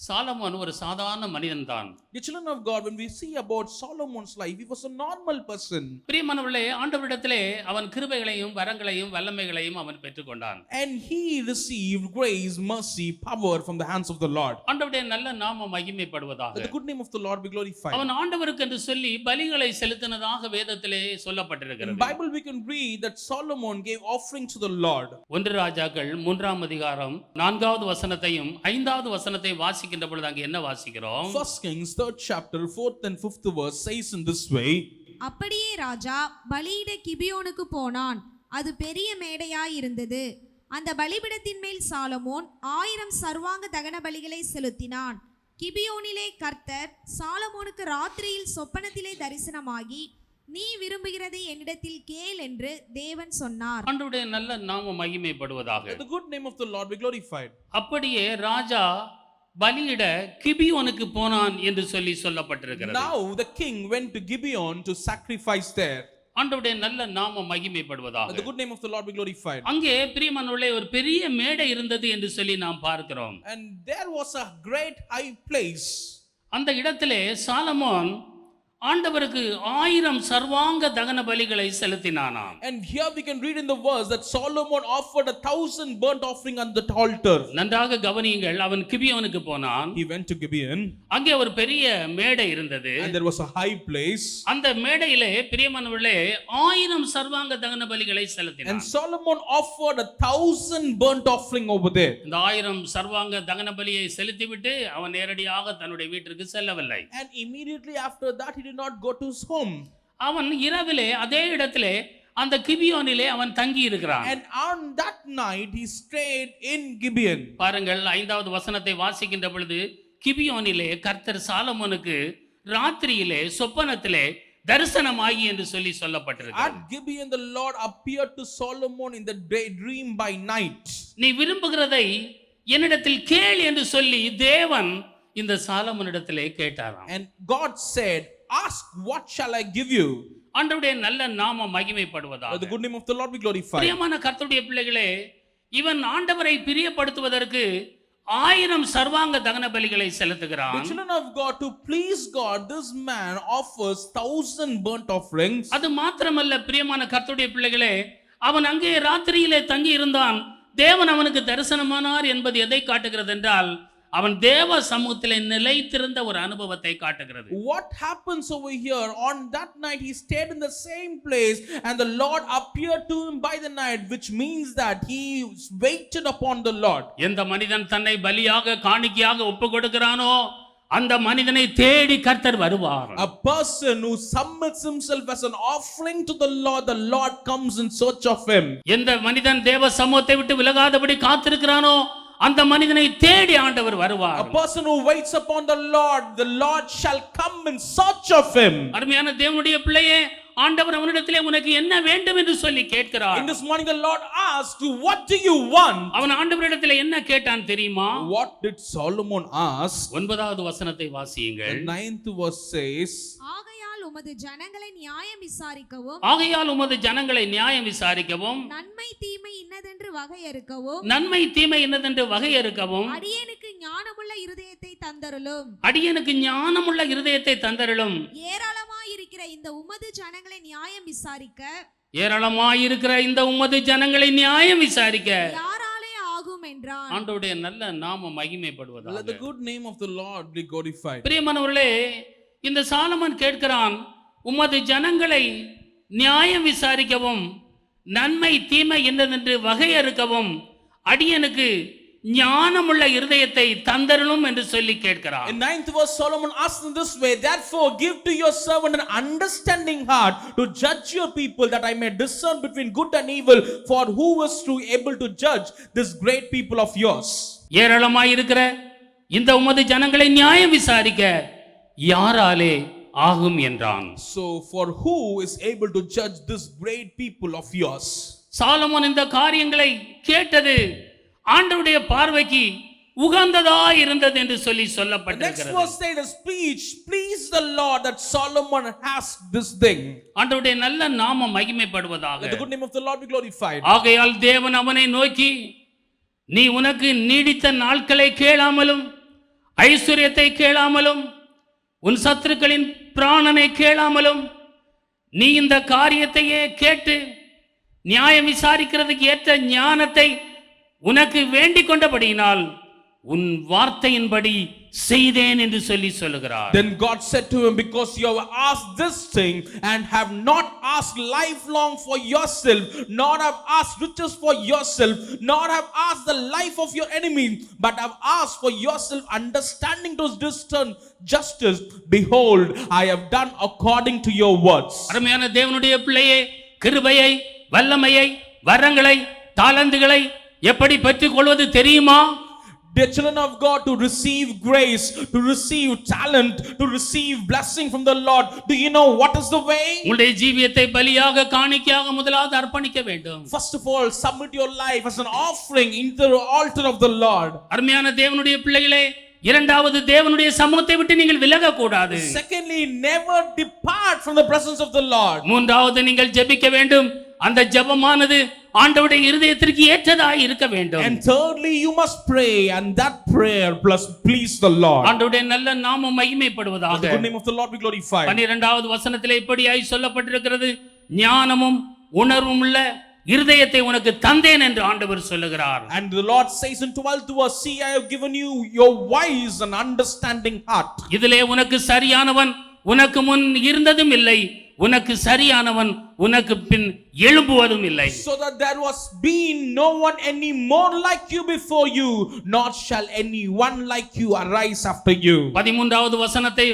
சாலமோன் ஒரு சாதாரண மனிதன் தான். The children of God, when we see about Solomon's life, he was a normal person. பிரியமானவர்களே, ஆண்டவரிடத்திலே அவன் கிருபைகளையும் வரங்களையும் வல்லமைகளையும் அவன் பெற்றுக்கொண்டான். And he received grace, mercy, power from the hands of the Lord. ஆண்டவருடைய நல்ல நாமம் மகிமைப்படுவதாக. The good name of the Lord be glorified. அவன் ஆண்டவருக்கு என்று சொல்லி பலிகளை செலுத்தினதாக வேதத்திலே சொல்லப்பட்டிருக்கிறது. In Bible we can read that Solomon gave offering to the Lord. 1 ராஜாக்கள் 3ஆம் அதிகாரம் 4வது வசனத்தையும் 5வது வசனத்தை வாசிக்கின்ற பொழுது அங்கே என்ன வாசிக்கிறோம்? 1 Kings 3rd chapter 4th and 5th verse says in this way. அப்படியே ராஜா பலியிட கிபியோனுக்கு போனான். அது பெரிய மேடையாய் இருந்தது. அந்த பலிபீடத்தின் மேல் சாலமோன் 1000 சர்வாங்க தகன பலிகளை செலுத்தினான். கிபியோனிலே கர்த்தர் சாலமோனுக்கு ராத்திரியில் சொப்பனத்திலே தரிசனமாகி, நீ விரும்புகிறதை என்னிடத்தில் கேள் என்று தேவன் சொன்னார். ஆண்டவருடைய நல்ல நாமம் மகிமைப்படுவதாக. The good name of the Lord be glorified. அப்படியே ராஜா பலியிட கிபியோனுக்கு போனான் என்று சொல்லி சொல்லப்பட்டிருக்கிறது. Now the king went to Gibeon to sacrifice there. ஆண்டவருடைய நல்ல நாமம் மகிமைப்படுவதாக. The good name of the Lord be glorified. அங்கே பிரியமானவர்களே ஒரு பெரிய மேடை இருந்தது என்று சொல்லி நாம் பார்க்கிறோம். And there was a great high place. அந்த இடத்திலே சாலமோன் ஆண்டவருக்கு 1000 சர்வாங்க தகன பலிகளை செலுத்தினானாம். And here we can read in the verse that Solomon offered 1000 burnt offering on the altar. நன்றாக கவனியுங்கள். அவன் கிபியோனுக்கு போனான். He went to Gibeon. அங்கே ஒரு பெரிய மேடை இருந்தது. And there was a high place. அந்த மேடையிலே பிரியமானவர்களே 1000 சர்வாங்க தகன பலிகளை செலுத்தினான். And Solomon offered 1000 burnt offering over there. இந்த 1000 சர்வாங்க தகன பலியை செலுத்திவிட்டு அவன் நேரடியாக தன்னுடைய வீட்டிற்கு செல்லவில்லை. And immediately after that he did not go to his home. அவன் இரவிலே அதே இடத்திலே அந்த கிபியோனிலே அவன் தங்கி இருக்கிறான். And on that night he stayed in Gibeon. பாருங்கள் 5வது வசனத்தை வாசிக்கின்ற பொழுது கிபியோனிலே கர்த்தர் சாலமோனுக்கு ராத்திரியிலே சொப்பனத்திலே தரிசனமாகி என்று சொல்லி சொல்லப்பட்டிருக்கு. At Gibeon the Lord appeared to Solomon in the dream by night. நீ விரும்புகிறதை என்னிடத்தில் கேள் என்று சொல்லி தேவன் இந்த சாலமோனிடத்திலே கேட்டாராம். And God said, ask, what shall I give you? ஆண்டவருடைய நல்ல நாமம் மகிமைப்படுவதாக. The good name of the Lord be glorified. பிரியமான கர்த்தருடைய பிள்ளைகளே, இவன் ஆண்டவரை பிரியப்படுத்துவதற்கு 1000 சர்வாங்க தகன பலிகளை செலுத்துகிறான். The children of God, to please God, this man offers 1000 burnt offerings. அது மாத்திரமல்ல பிரியமான கர்த்தருடைய பிள்ளைகளே, அவன் அங்கே ராத்திரியிலே தங்கி இருந்தான். தேவன் அவனுக்கு தரிசனமானார் என்பது எதை காட்டுகிறது என்றால் அவன் தேவ சமூகத்திலே நிலைத்திருந்த ஒரு அனுபவத்தை காட்டுகிறது. What happens over here? On that night he stayed in the same place and the Lord appeared to him by the night, which means that he waited upon the Lord. எந்த மனிதன் தன்னை பலியாக காணிக்கையாக ஒப்பு கொடுக்கிறானோ அந்த மனிதனை தேடி கர்த்தர் வருவார். A person who submits himself as an offering to the Lord comes in search of him. எந்த மனிதன் தேவ சமூகத்தை விட்டு விலகாதபடி காத்திருக்கிறானோ அந்த மனிதனை தேடி ஆண்டவர் வருவார். A person who waits upon the Lord shall come in search of him. அருமையான தேவனுடைய பிள்ளையே, ஆண்டவர் அவனிடத்திலே உனக்கு என்ன வேண்டும் என்று சொல்லி கேட்கிறார். In this morning the Lord asked, what do you want? அவன் ஆண்டவரிடத்திலே என்ன கேட்டான் தெரியுமா? What did Solomon ask? 9வது வசனத்தை வாசியுங்கள். The 9th verse says, ஆகையால் உமது ஜனங்களை நியாயம் விசாரிக்கவும் ஆகையால் உமது ஜனங்களை நியாயம் விசாரிக்கவும் நன்மை தீமை இன்னதென்று வகையறுக்கவும் நன்மை தீமை என்னதென்று வகையறுக்கவும் அடியேனுக்கு ஞானமுள்ள இருதயத்தை தந்தருளும் அடியேனுக்கு ஞானமுள்ள இருதயத்தை தந்தருளும் ஏராளமாயிருக்கிற இந்த உமது ஜனங்களை நியாயம் விசாரிக்க ஏராளமாயிருக்கிற இந்த உமது ஜனங்களை நியாயம் விசாரிக்க யாராலே ஆகும் என்றான். ஆண்டவருடைய நல்ல நாமம் மகிமைப்படுவதாக. let the good name of the Lord be glorified. பிரியமானவர்களே, இந்த சாலமன் கேட்கிறான், உமது ஜனங்களை நியாயம் விசாரிக்கவும் நன்மை தீமை என்னதென்று வகையறுக்கவும் அடியனுக்கு ஞானமுள்ள இருதயத்தை தந்தருளும் என்று சொல்லி கேட்கிறார். In 9th verse Solomon asked in this way, therefore give to your servant an understanding heart to judge your people, that I may discern between good and evil, for who is able to judge this great people of yours? ஏராளமாய் இருக்கிற இந்த உமது ஜனங்களை நியாயம் விசாரிக்க யாராலே ஆகும் என்றான். So for who is able to judge this great people of yours? Solomon இந்த காரியங்களை கேட்டது ஆண்டவருடைய பார்வைக்கு உகந்ததா இருந்தது என்று சொல்லி சொல்லப்பட்டிருக்கிறது. Next verse says, the speech pleased the Lord that Solomon asked this thing. ஆண்டவருடைய நல்ல நாமம் மகிமைப்படுவதாக. Let the good name of the Lord be glorified. ஆகையால் தேவன் அவனை நோக்கி, நீ உனக்கு நீடித்த நாட்களை கேளாமலும் ஐஸ்வர்யத்தை கேளாமலும் உன் சத்துருக்களின் பிராணனை கேளாமலும் நீ இந்த காரியத்தையே கேட்டு நியாயம் விசாரிக்கிறதுக்கு ஏற்ற ஞானத்தை உனக்கு வேண்டிக் கொண்டபடியினால் உன் வார்த்தையின்படி செய்தேன் என்று சொல்லி சொல்லுகிறார். Then God said to him, because you have asked this thing and have not asked lifelong for yourself, nor have asked riches for yourself, nor have asked the life of your enemy, but have asked for yourself understanding to discern justice, behold, I have done according to your words. அருமையான தேவனுடைய பிள்ளையே, கிருபையை, வல்லமையை, வரங்களை, தாளந்துகளை எப்படி பெற்றுக்கொள்வது தெரியுமா? Dear children of God, to receive grace, to receive talent, to receive blessing from the Lord, do you know what is the way? உங்களுடைய ஜீவியத்தை பலியாக காணிக்கையாக முதலாவது அர்ப்பணிக்க வேண்டும். First of all, submit your life as an offering into the altar of the Lord. அருமையான தேவனுடைய பிள்ளைகளே, இரண்டாவது தேவனுடைய சமூகத்தை விட்டு நீங்கள் விலக கூடாது. Secondly, never depart from the presence of the Lord. மூன்றாவது நீங்கள் ஜெபிக்க வேண்டும். அந்த ஜெபமானது ஆண்டவருடைய இருதயத்திற்கு ஏற்றதாய் இருக்க வேண்டும். And thirdly, you must pray, and that prayer plus please the Lord. ஆண்டவருடைய நல்ல நாமம் மகிமைப்படுவதாக. The good name of the Lord be glorified. 12வது வசனத்திலே இப்படியாய் சொல்லப்பட்டிருக்கிறது, ஞானமும் உணர்வும் உள்ள இருதயத்தை உனக்கு தந்தேன் என்று ஆண்டவர் சொல்லுகிறார். And the Lord says in 12th verse, see, I have given you your wise and understanding heart. இதிலே உனக்கு சரியானவன் உனக்கு முன் இருந்ததும் இல்லை, உனக்கு சரியானவன் உனக்கு பின் எழும்புவதும் இல்லை. So that there was been no one any more like you before you, nor shall anyone like you arise after you. 13வது வசனத்தை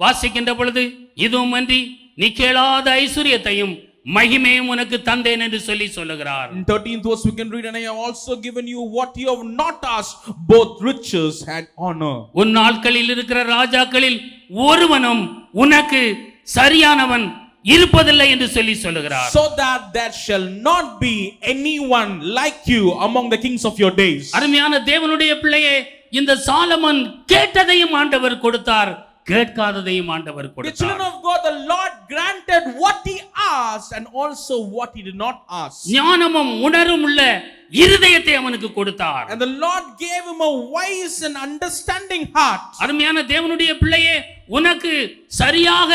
வாசிக்கின்ற பொழுது, இதுவுமன்றி நீ கேளாத ஐஸ்வரியத்தையும் மகிமையும் உனக்கு தந்தேன் என்று சொல்லி சொல்லுகிறார். In 13th verse we can read, and I have also given you what you have not asked, both riches and honor. உன் நாட்களில் இருக்கிற ராஜாக்களில் ஒருவனும் உனக்கு சரியானவன் இருப்பதில்லை என்று சொல்லி சொல்லுகிறார். So that there shall not be anyone like you among the kings of your days. அருமையான தேவனுடைய பிள்ளையே, இந்த சாலமன் கேட்டதையும் ஆண்டவர் கொடுத்தார், கேட்காததையும் ஆண்டவர் The கொடுத்தார். children of God, the Lord granted what he asked and also what he did not ask. ஞானமும் உணர்வும் உள்ள இருதயத்தை அவனுக்கு கொடுத்தார். And the Lord gave him a wise and understanding heart. அருமையான தேவனுடைய பிள்ளையே, உனக்கு சரியாக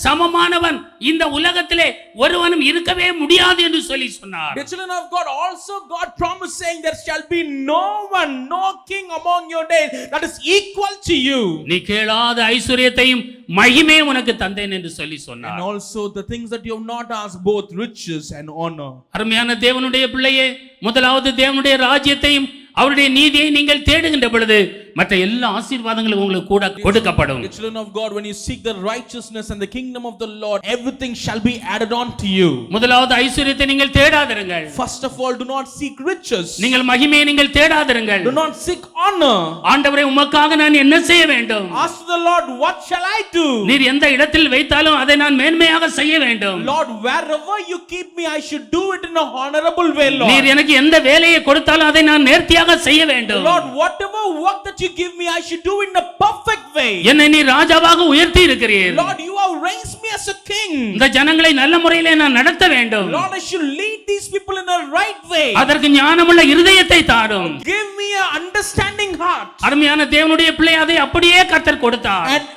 சமமானவன் இந்த உலகத்திலே ஒருவனும் இருக்கவே முடியாது என்று சொல்லி சொன்னார். The children of God, also God promised saying there shall be no one, no king among your days that is equal to you. நீ கேளாத ஐஸ்வரியத்தையும் மகிமை உனக்கு தந்தேன் என்று சொல்லி சொன்னார். And also the things that you have not asked, both riches and honor. அருமையான தேவனுடைய பிள்ளையே, முதலாவது தேவனுடைய ராஜ்யத்தையும் அவருடைய நீதியை நீங்கள் தேடுகின்ற பொழுது மற்ற எல்லா ஆசீர்வாதங்களும் உங்களுக்கு கூட கொடுக்கப்படும். The children of God, when you seek the righteousness and the kingdom of the Lord, everything shall be added on to you. முதலாவது ஐஸ்வரியத்தை நீங்கள் தேடாதிருங்கள். First of all, do not seek riches. நீங்கள் மகிமையை நீங்கள் தேடாதிருங்கள். Do not seek honor. ஆண்டவரே, உமக்காக நான் என்ன செய்ய வேண்டும்? Ask the Lord, what shall I do? நீர் எந்த இடத்தில் வைத்தாலும் அதை நான் மேன்மையாக செய்ய வேண்டும். Lord, wherever you keep me, I should do it in a honorable way, Lord. நீர் எனக்கு எந்த வேலையை கொடுத்தாலும் அதை நான் நேர்த்தியாக செய்ய வேண்டும். Lord, whatever work that you give me, I should do it in a perfect way. என்னை நீ ராஜாவாக உயர்த்தி இருக்கிறீர். Lord, you have raised me as a king. இந்த ஜனங்களை நல்ல முறையிலே நான் நடத்த வேண்டும். Lord, I should lead these people in a right way. அதற்கு ஞானமுள்ள இருதயத்தை தாரும். Give me an understanding heart. அருமையான தேவனுடைய பிள்ளை, அதை அப்படியே கர்த்தர் கொடுத்தார். And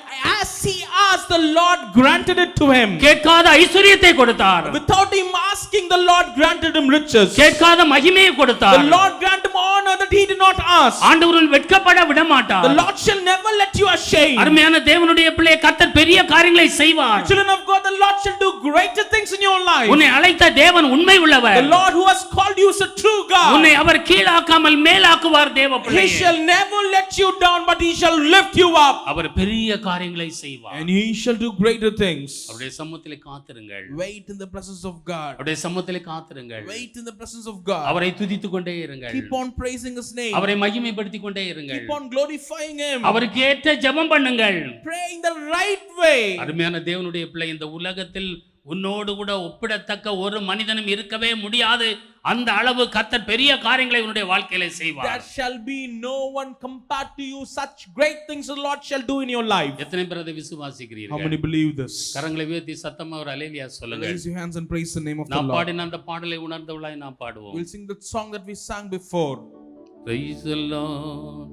as he asked, the Lord granted it to him. கேட்காத ஐஸ்வரியத்தை கொடுத்தார். Without him asking, the Lord granted him riches. கேட்காத மகிமையை கொடுத்தார். The Lord granted him honor that he did not ask. ஆண்டவர் வெட்கப்பட விட மாட்டார். The Lord shall never let you ashamed. அருமையான தேவனுடைய பிள்ளை, கர்த்தர் பெரிய காரியங்களை செய்வார். Children of God, the Lord shall do greater things in your life. உன்னை அழைத்த தேவன் உண்மை உள்ளவர். The Lord who has called you is a true God. உன்னை அவர் கீழாக்காமல் மேலாக்குவார் தேவ பிள்ளை. He shall never let you down, but he shall lift you up. அவர் பெரிய காரியங்களை செய்வார். And he shall do greater things. அவருடைய சமூகத்திலே காத்திருங்கள். Wait in the presence of God. அவருடைய சமூகத்திலே காத்திருங்கள். Wait in the presence of God. அவரை துதித்துக் கொண்டே இருங்கள். Keep on praising his name. அவரை மகிமைப்படுத்திக் கொண்டே இருங்கள். Keep on glorifying him. அவருக்கு ஏற்ற ஜெபம் பண்ணுங்கள். Praying the right way. அருமையான தேவனுடைய பிள்ளை, இந்த உலகத்தில் உன்னோடு கூட ஒப்பிடத்தக்க ஒரு மனிதனும் இருக்கவே முடியாது. அந்த அளவு கர்த்தர் பெரிய காரியங்களை உன்னுடைய வாழ்க்கையில செய்வார். There shall be no one compared to you. Such great things the Lord shall do in your life. எத்தனை பேர் அதை விசுவாசிக்கிறீர்கள்? How many believe this? கரங்களை உயர்த்தி சத்தமா ஒரு அல்லேலூயா சொல்லுங்க. Raise your hands and praise the name of the நான் Lord. பாடின அந்த பாடலை உணர்ந்தவளாய் நாம் பாடுவோம். We'll sing the song that we sang before. Praise the Lord.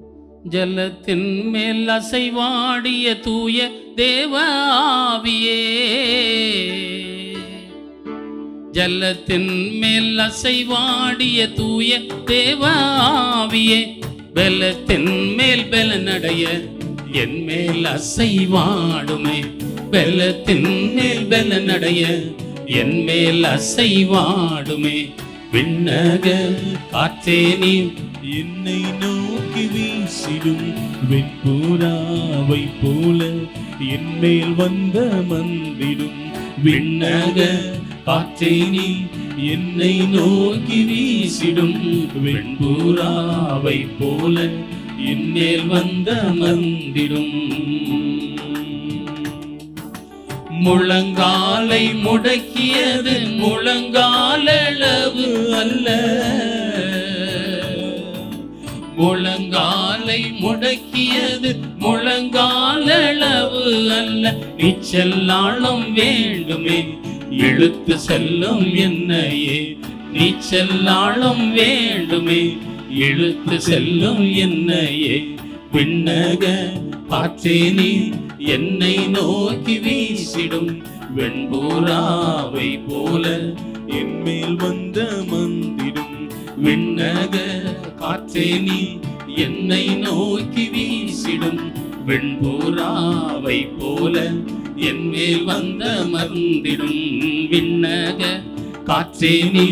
ஜலத்தின் மேல் அசைவாடிய தூய தேவ ஆவியே, ஜலத்தின் மேல் அசைவாடிய தூய தேவ ஆவியே, பலத்தின் மேல் பலனடைய என் மேல் அசைவாடுமே, பலத்தின் மேல் பலனடைய என் மேல் அசைவாடுமே, விண்ணக காற்றே நீ என்னை நோக்கி வீசிடும் வெண்புறாவை போல என் மேல் வந்த மந்திடும் விண்ணக காற்றே நீ என்னை நோக்கி வீசிடும் வெண்புறாவை போல என் மேல் வந்த மந்திடும், முழங்காலை முடக்கியது முழங்காலளவு அல்ல, முழங்காலை முடக்கியது அல்ல நீச்சல் ஆழம் வேண்டுமே இழுத்து செல்லும் என்னையே நீச்சல் ஆழம் வேண்டுமே இழுத்து செல்லும் என்னையே விண்ணக காற்றே நீ என்னை நோக்கி வீசிடும் வெண்பூராவை போல என்மேல் வந்த மந்திடும் விண்ணக காற்றே நீ என்னை நோக்கி வீசிடும் வெண்பூராவை போல என்மேல் வந்த மந்திடும் விண்ணக காற்றே நீ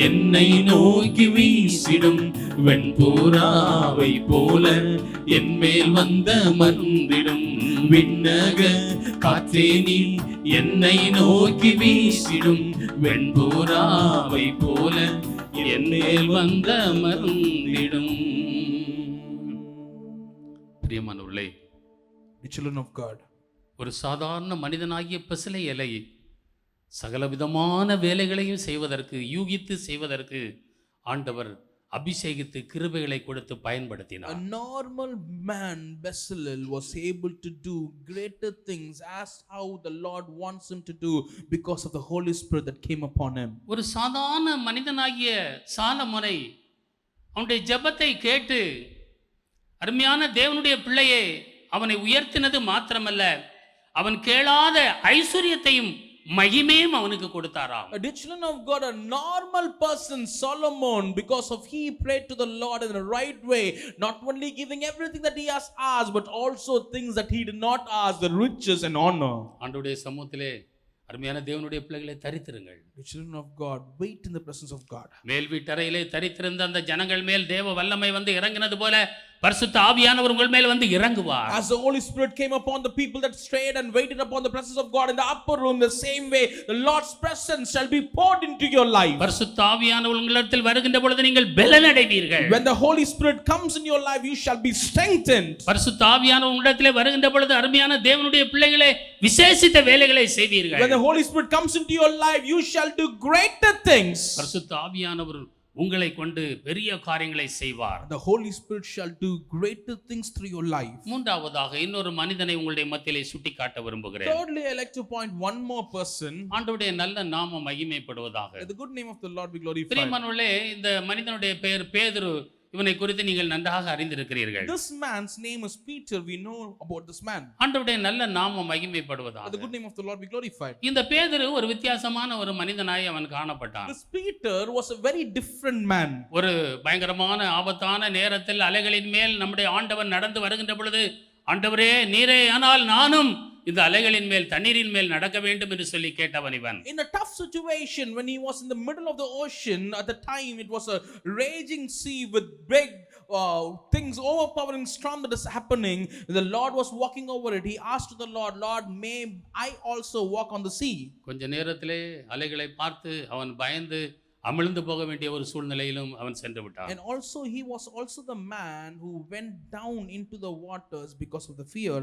என்னை நோக்கி வீசிடும் வெண்பூராவை போல என்மேல் வந்த மந்திடும் விண்ணக காற்றே நீ என்னை நோக்கி வீசிடும் வெண்பூராவை போல என்மேல் வந்த மந்திடும். பிரியமானவர்களே, The children of God, ஒரு சாதாரண மனிதனாகிய பசிலை இலை சகலவிதமான வேலைகளையும் செய்வதற்கு யூகித்து செய்வதற்கு ஆண்டவர் அபிஷேகித்து கிருபைகளை கொடுத்து பயன்படுத்தினார். a normal man Bezalel was able to do greater things as how the Lord wants him to do because of the Holy Spirit that came upon him. ஒரு சாதாரண மனிதனாகிய சாலமோனை அவனுடைய ஜெபத்தை கேட்டு அருமையான தேவனுடைய பிள்ளையே அவனை உயர்த்தினது மாத்திரமல்ல, அவன் கேளாத ஐஸ்வர்யத்தையும் மகிமையும் அவனுக்கு கொடுத்தாராம். A children of God, a normal person Solomon, because of he prayed to the Lord in the right way, not only giving everything that he has asked but also things that he did not ask, the riches and honor. ஆண்டவருடைய சமூகத்திலே அருமையான தேவனுடைய பிள்ளைகளை தரித்திருங்கள். The children of God, wait in the presence of God. மேல் வீட்டறையிலே தரித்திருந்த அந்த ஜனங்கள் மேல் தேவ வல்லமை வந்து இறங்கினது போல பரிசுத்த ஆவியானவர் உங்கள் மேல் வந்து இறங்குவார். As the Holy Spirit came upon the people that strayed and waited upon the presence of God in the upper room, the same way the Lord's presence shall be poured into your life. பரிசுத்த ஆவியானவர் உங்களிடத்தில் வருகின்ற பொழுது நீங்கள் பலன் அடைவீர்கள். When the Holy Spirit comes in your life, you shall be strengthened. பரிசுத்த ஆவியானவர் உங்களிடத்தில் வருகின்ற பொழுது அருமையான தேவனுடைய பிள்ளைகளே விசேஷித்த வேலைகளை செய்வீர்கள். When the Holy Spirit comes into your life, you shall do greater things. பரிசுத்த ஆவியானவர் உங்களை கொண்டு பெரிய காரியங்களை செய்வார். The Holy Spirit shall do greater things through your life. மூன்றாவதாக இன்னொரு மனிதனை உங்களுடைய மத்தியிலே சுட்டிக்காட்ட விரும்புகிறேன். Thirdly, I like to point one more person. ஆண்டவருடைய நல்ல நாமம் மகிமைப்படுவதாக. Let the good name of the Lord be glorified. பிரியமானவர்களே, இந்த மனிதனுடைய பெயர் பேதுரு. இவனை குறித்து நீங்கள் நன்றாக அறிந்திருக்கிறீர்கள். This man's name is Peter. We know about this man. ஆண்டவருடைய நல்ல நாமம் மகிமைப்படுவதாக. Let the good name of the Lord be glorified. இந்த பேதுரு ஒரு வித்தியாசமான ஒரு மனிதனாய் அவன் காணப்பட்டான். This Peter was a very different man. ஒரு பயங்கரமான ஆபத்தான நேரத்தில் அலைகளின் மேல் நம்முடைய ஆண்டவர் நடந்து வருகின்ற பொழுது, ஆண்டவரே நீரே ஆனால் நானும் இந்த அலைகளின் மேல் தண்ணீரின் மேல் நடக்க வேண்டும் என்று சொல்லி கேட்டவன் இவன். In a tough situation, when he was in the middle of the ocean, at the time it was a raging sea with big things, overpowering storm that is happening. The Lord was walking over it. He asked to the Lord, Lord, may I also walk on the sea? கொஞ்ச நேரத்திலே அலைகளை பார்த்து அவன் பயந்து அமிழ்ந்து போக வேண்டிய ஒரு சூழ்நிலையிலும் அவன் சென்று விட்டான். And also he was also the man who went down into the waters because of the fear.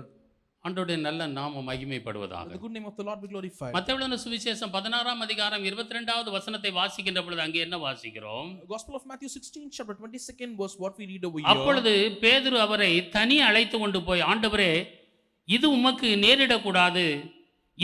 ஆண்டவருடைய நல்ல நாமம் மகிமைப்படுவதாக. The good name of the Lord be glorified. மத்தேயு எழுதின சுவிசேஷம் 16ஆம் அதிகாரம் 22வது வசனத்தை வாசிக்கின்ற பொழுது அங்கே என்ன வாசிக்கிறோம்? Gospel of Matthew 16 chapter 22nd verse, what we read over here. அப்பொழுது பேதுரு அவரை தனி அழைத்து கொண்டு போய், ஆண்டவரே இது உமக்கு நேரிடக்கூடாது,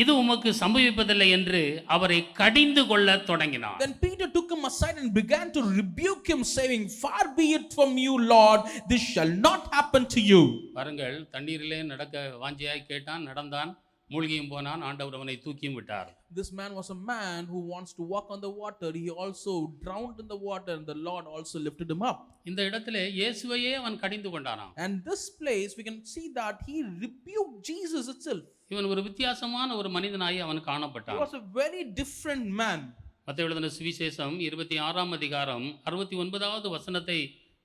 இது உமக்கு சம்பவிப்பதில்லை என்று அவரை கடிந்து கொள்ள தொடங்கினார். Then Peter took him aside and began to rebuke him, saying, far be it from you, Lord, this shall not happen to you. பாருங்கள், தண்ணீரிலே நடக்க வாஞ்சியாய் கேட்டான், நடந்தான், மூழ்கியும் போனான், ஆண்டவர் அவனை தூக்கியும் விட்டார். This man was a man who wants to walk on the water. He also drowned in the water and the Lord also lifted him up. இந்த இடத்திலே இயேசுவையே அவன் கடிந்து கொண்டானாம். And this place we can see that he rebuked Jesus itself. இவன் ஒரு வித்தியாசமான ஒரு மனிதனாய் அவன் காணப்பட்டான். He was a very different man. மத்தேயு எழுதின சுவிசேஷம் 26ஆம் அதிகாரம் 69வது வசனத்தை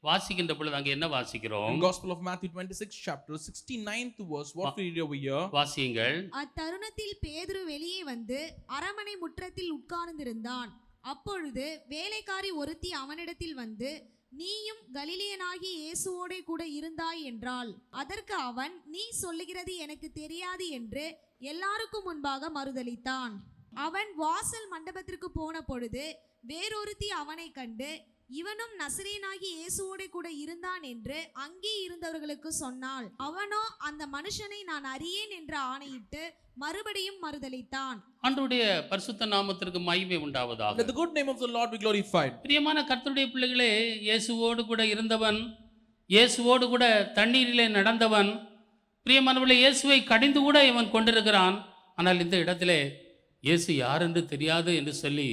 வாசிக்கின்ற பொழுது அங்கே என்ன வாசிக்கிறோம்? In Gospel of Matthew 26 chapter 69th verse, what we read over here. வாசியுங்கள். அத்தருணத்தில் பேதுரு வெளியே வந்து அரமனை முற்றத்தில் உட்கார்ந்திருந்தான். அப்பொழுது வேலைக்காரி ஒருத்தி அவனிடத்தில் வந்து, நீயும் கலிலேயனாகிய இயேசுவோடே கூட இருந்தாய் என்றாள். அதற்கு அவன், நீ சொல்லுகிறது எனக்கு தெரியாது என்று எல்லாருக்கும் முன்பாக மறுதலித்தான். அவன் வாசல் மண்டபத்திற்கு போன பொழுது வேறொருத்தி அவனை கண்டு, இவனும் நசரேயனாகிய இயேசுவோடே கூட இருந்தான் என்று அங்கே இருந்தவர்களுக்கு சொன்னாள். அவனோ அந்த மனுஷனை நான் அறியேன் என்று ஆணையிட்டு மறுபடியும் மறுதலித்தான். ஆண்டவருடைய பரிசுத்த நாமத்திற்கு மகிமை உண்டாவதாக. Let the good name of the Lord be glorified. பிரியமான கர்த்தருடைய பிள்ளைகளே, இயேசுவோடு கூட இருந்தவன், இயேசுவோடு கூட தண்ணீரிலே நடந்தவன், பிரியமானவர்களே, இயேசுவை கடிந்து கூட இவன் கொண்டிருக்கிறான். ஆனால் இந்த இடத்திலே இயேசு யார் என்று தெரியாது என்று சொல்லி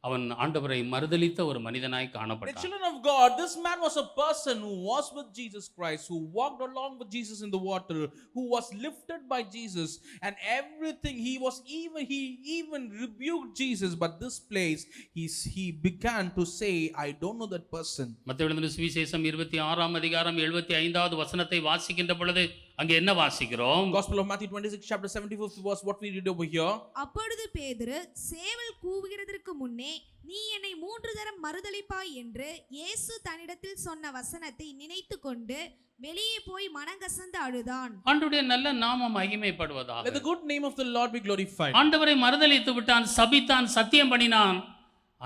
அவன் ஆண்டவரை மறுதலித்த ஒரு மனிதனாய் The காணப்பட்டான். children of God, this man was a person who was with Jesus Christ, who walked along with Jesus in the water, who was lifted by Jesus, and everything. He even rebuked Jesus. But this place, he began to say, I don't know that person. மத்தேயு எழுதின சுவிசேஷம் 26ஆம் அதிகாரம் 75வது வசனத்தை வாசிக்கின்ற பொழுது அங்கே என்ன வாசிக்கிறோம்? Gospel of Matthew 26 chapter 75th verse, what we read over here. அப்பொழுது பேதுரு சேவல் கூவுகிறதற்கு முன்னே நீ என்னை 3 தரம் மறுதலிப்பாய் என்று இயேசு தன்னிடத்தில் சொன்ன வசனத்தை நினைத்து கொண்டு வெளியே போய் மனங்கசந்து அழுதான். ஆண்டவருடைய நல்ல நாமம் மகிமைப்படுவதாக. Let the good name of the Lord be glorified. ஆண்டவரை மறுதலித்து விட்டான், சபித்தான், சத்தியம் பண்ணினான்.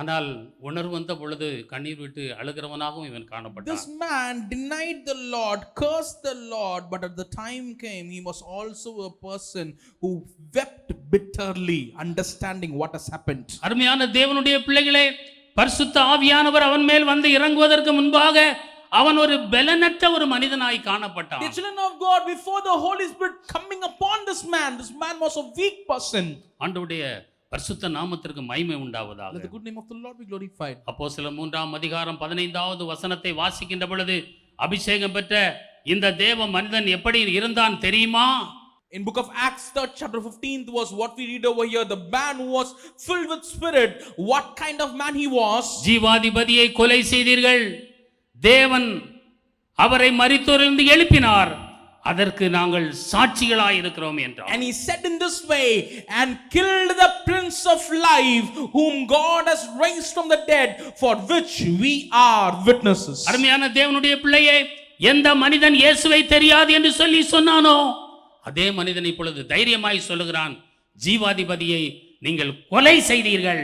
ஆனால் உணர்வு வந்த பொழுது கண்ணீர் விட்டு அழுகிறவனாகவும் இவன் காணப்பட்டான். This man denied the Lord, cursed the Lord, but at the time came, he was also a person who wept bitterly, understanding what has happened. அருமையான தேவனுடைய பிள்ளைகளே, பரிசுத்த ஆவியானவர் அவன் மேல் வந்து இறங்குவதற்கு முன்பாக அவன் ஒரு பலனற்ற ஒரு மனிதனாய் காணப்பட்டான். The children of God, before the Holy Spirit coming upon this man was a weak person. ஆண்டவருடைய பரிசுத்த நாமத்திற்கு மகிமை உண்டாவதாக. Let the good name of the Lord be glorified. அப்போஸ்தலர் 3ஆம் அதிகாரம் 15வது வசனத்தை வாசிக்கின்ற பொழுது அபிஷேகம் பெற்ற இந்த தேவ மனிதன் எப்படி இருந்தான் தெரியுமா? In book of Acts 3rd chapter 15th was what we read over here. The man who was filled with spirit, what kind of man he was? ஜீவாதிபதியை கொலை செய்தீர்கள், தேவன் அவரை மரித்தோரிலிருந்து எழுப்பினார், அதற்கு நாங்கள் சாட்சிகளாய் இருக்கிறோம் என்றார். And he said in this way, and killed the prince of life whom God has raised from the dead, for which we are witnesses. அருமையான தேவனுடைய பிள்ளையே, எந்த மனிதன் இயேசுவை தெரியாது என்று சொல்லி சொன்னானோ அதே மனிதன் இப்பொழுது தைரியமாய் சொல்லுகிறான், ஜீவாதிபதியை நீங்கள் கொலை செய்தீர்கள்,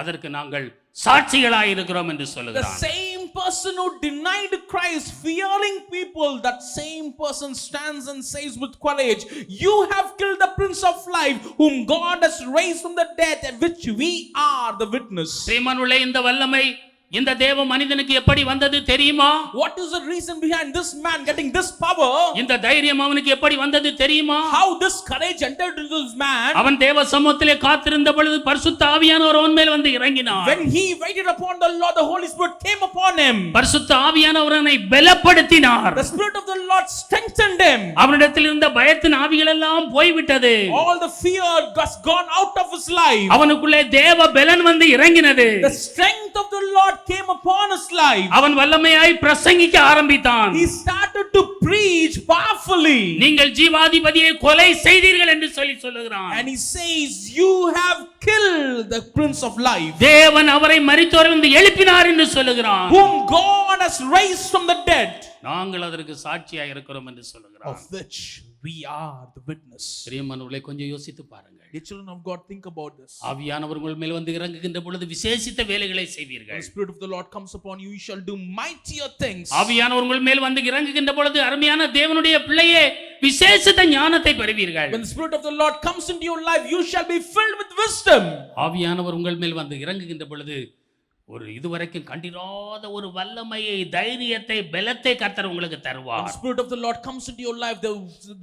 அதற்கு நாங்கள் சாட்சிகளாய் இருக்கிறோம் என்று சொல்லுகிறான். The same person who denied Christ, fearing people, that same person stands and says with courage, you have killed the prince of life whom God has raised from the dead, and which we are the witness. பிரியமானவர்களே, இந்த வல்லமை இந்த தேவ மனிதனுக்கு எப்படி வந்தது தெரியுமா? What is the reason behind this man getting this power? இந்த தைரியம் அவனுக்கு எப்படி வந்தது தெரியுமா? How this courage entered into this man? அவன் தேவ சமூகத்திலே காத்திருந்த பொழுது பரிசுத்த ஆவியானவர் அவன் மேல் வந்து இறங்கினார். When he waited upon the Lord, the Holy Spirit came upon him. பரிசுத்த ஆவியானவர் அவனை பலப்படுத்தினார். The Spirit of the Lord strengthened him. அவனிடத்தில் இருந்த பயத்தின் ஆவிகள் எல்லாம் போய்விட்டது. All the fear has gone out of his life. அவனுக்குள்ளே தேவ பலன் வந்து இறங்கினது. The strength of the Lord came upon his life. அவன் வல்லமையாய் பிரசங்கிக்க ஆரம்பித்தான். He started to preach powerfully. நீங்கள் ஜீவாதிபதியை கொலை செய்தீர்கள் என்று சொல்லுகிறான். And he says, you have killed the prince of life. தேவன் அவரை மரித்தோரிலிருந்து எழுப்பினார் என்று சொல்லுகிறான். Whom God has raised from the dead. நாங்கள் அதற்கு சாட்சியாக இருக்கிறோம் என்று சொல்லுகிறான். Of which we are the witness. பிரியமானவர்களே, கொஞ்சம் யோசித்து பாருங்கள். The children of God, think about this. ஆவியானவர் உங்கள் மேல் வந்து இறங்குகின்ற பொழுது விசேஷித்த வேலைகளை செய்வீர்கள். When the Spirit of the Lord comes upon you, you shall do mightier things. ஆவியானவர் உங்கள் மேல் வந்து இறங்குகின்ற பொழுது அருமையான தேவனுடைய பிள்ளையே விசேஷித்த ஞானத்தை பெறுவீர்கள். When the Spirit of the Lord comes into your life, you shall be filled with wisdom. ஆவியானவர் உங்கள் மேல் வந்து இறங்குகின்ற பொழுது ஒரு இதுவரைக்கும் கண்டிராத ஒரு வல்லமையை, தைரியத்தை, பலத்தை கர்த்தர் உங்களுக்கு தருவார். When the Spirit of the Lord comes into your life,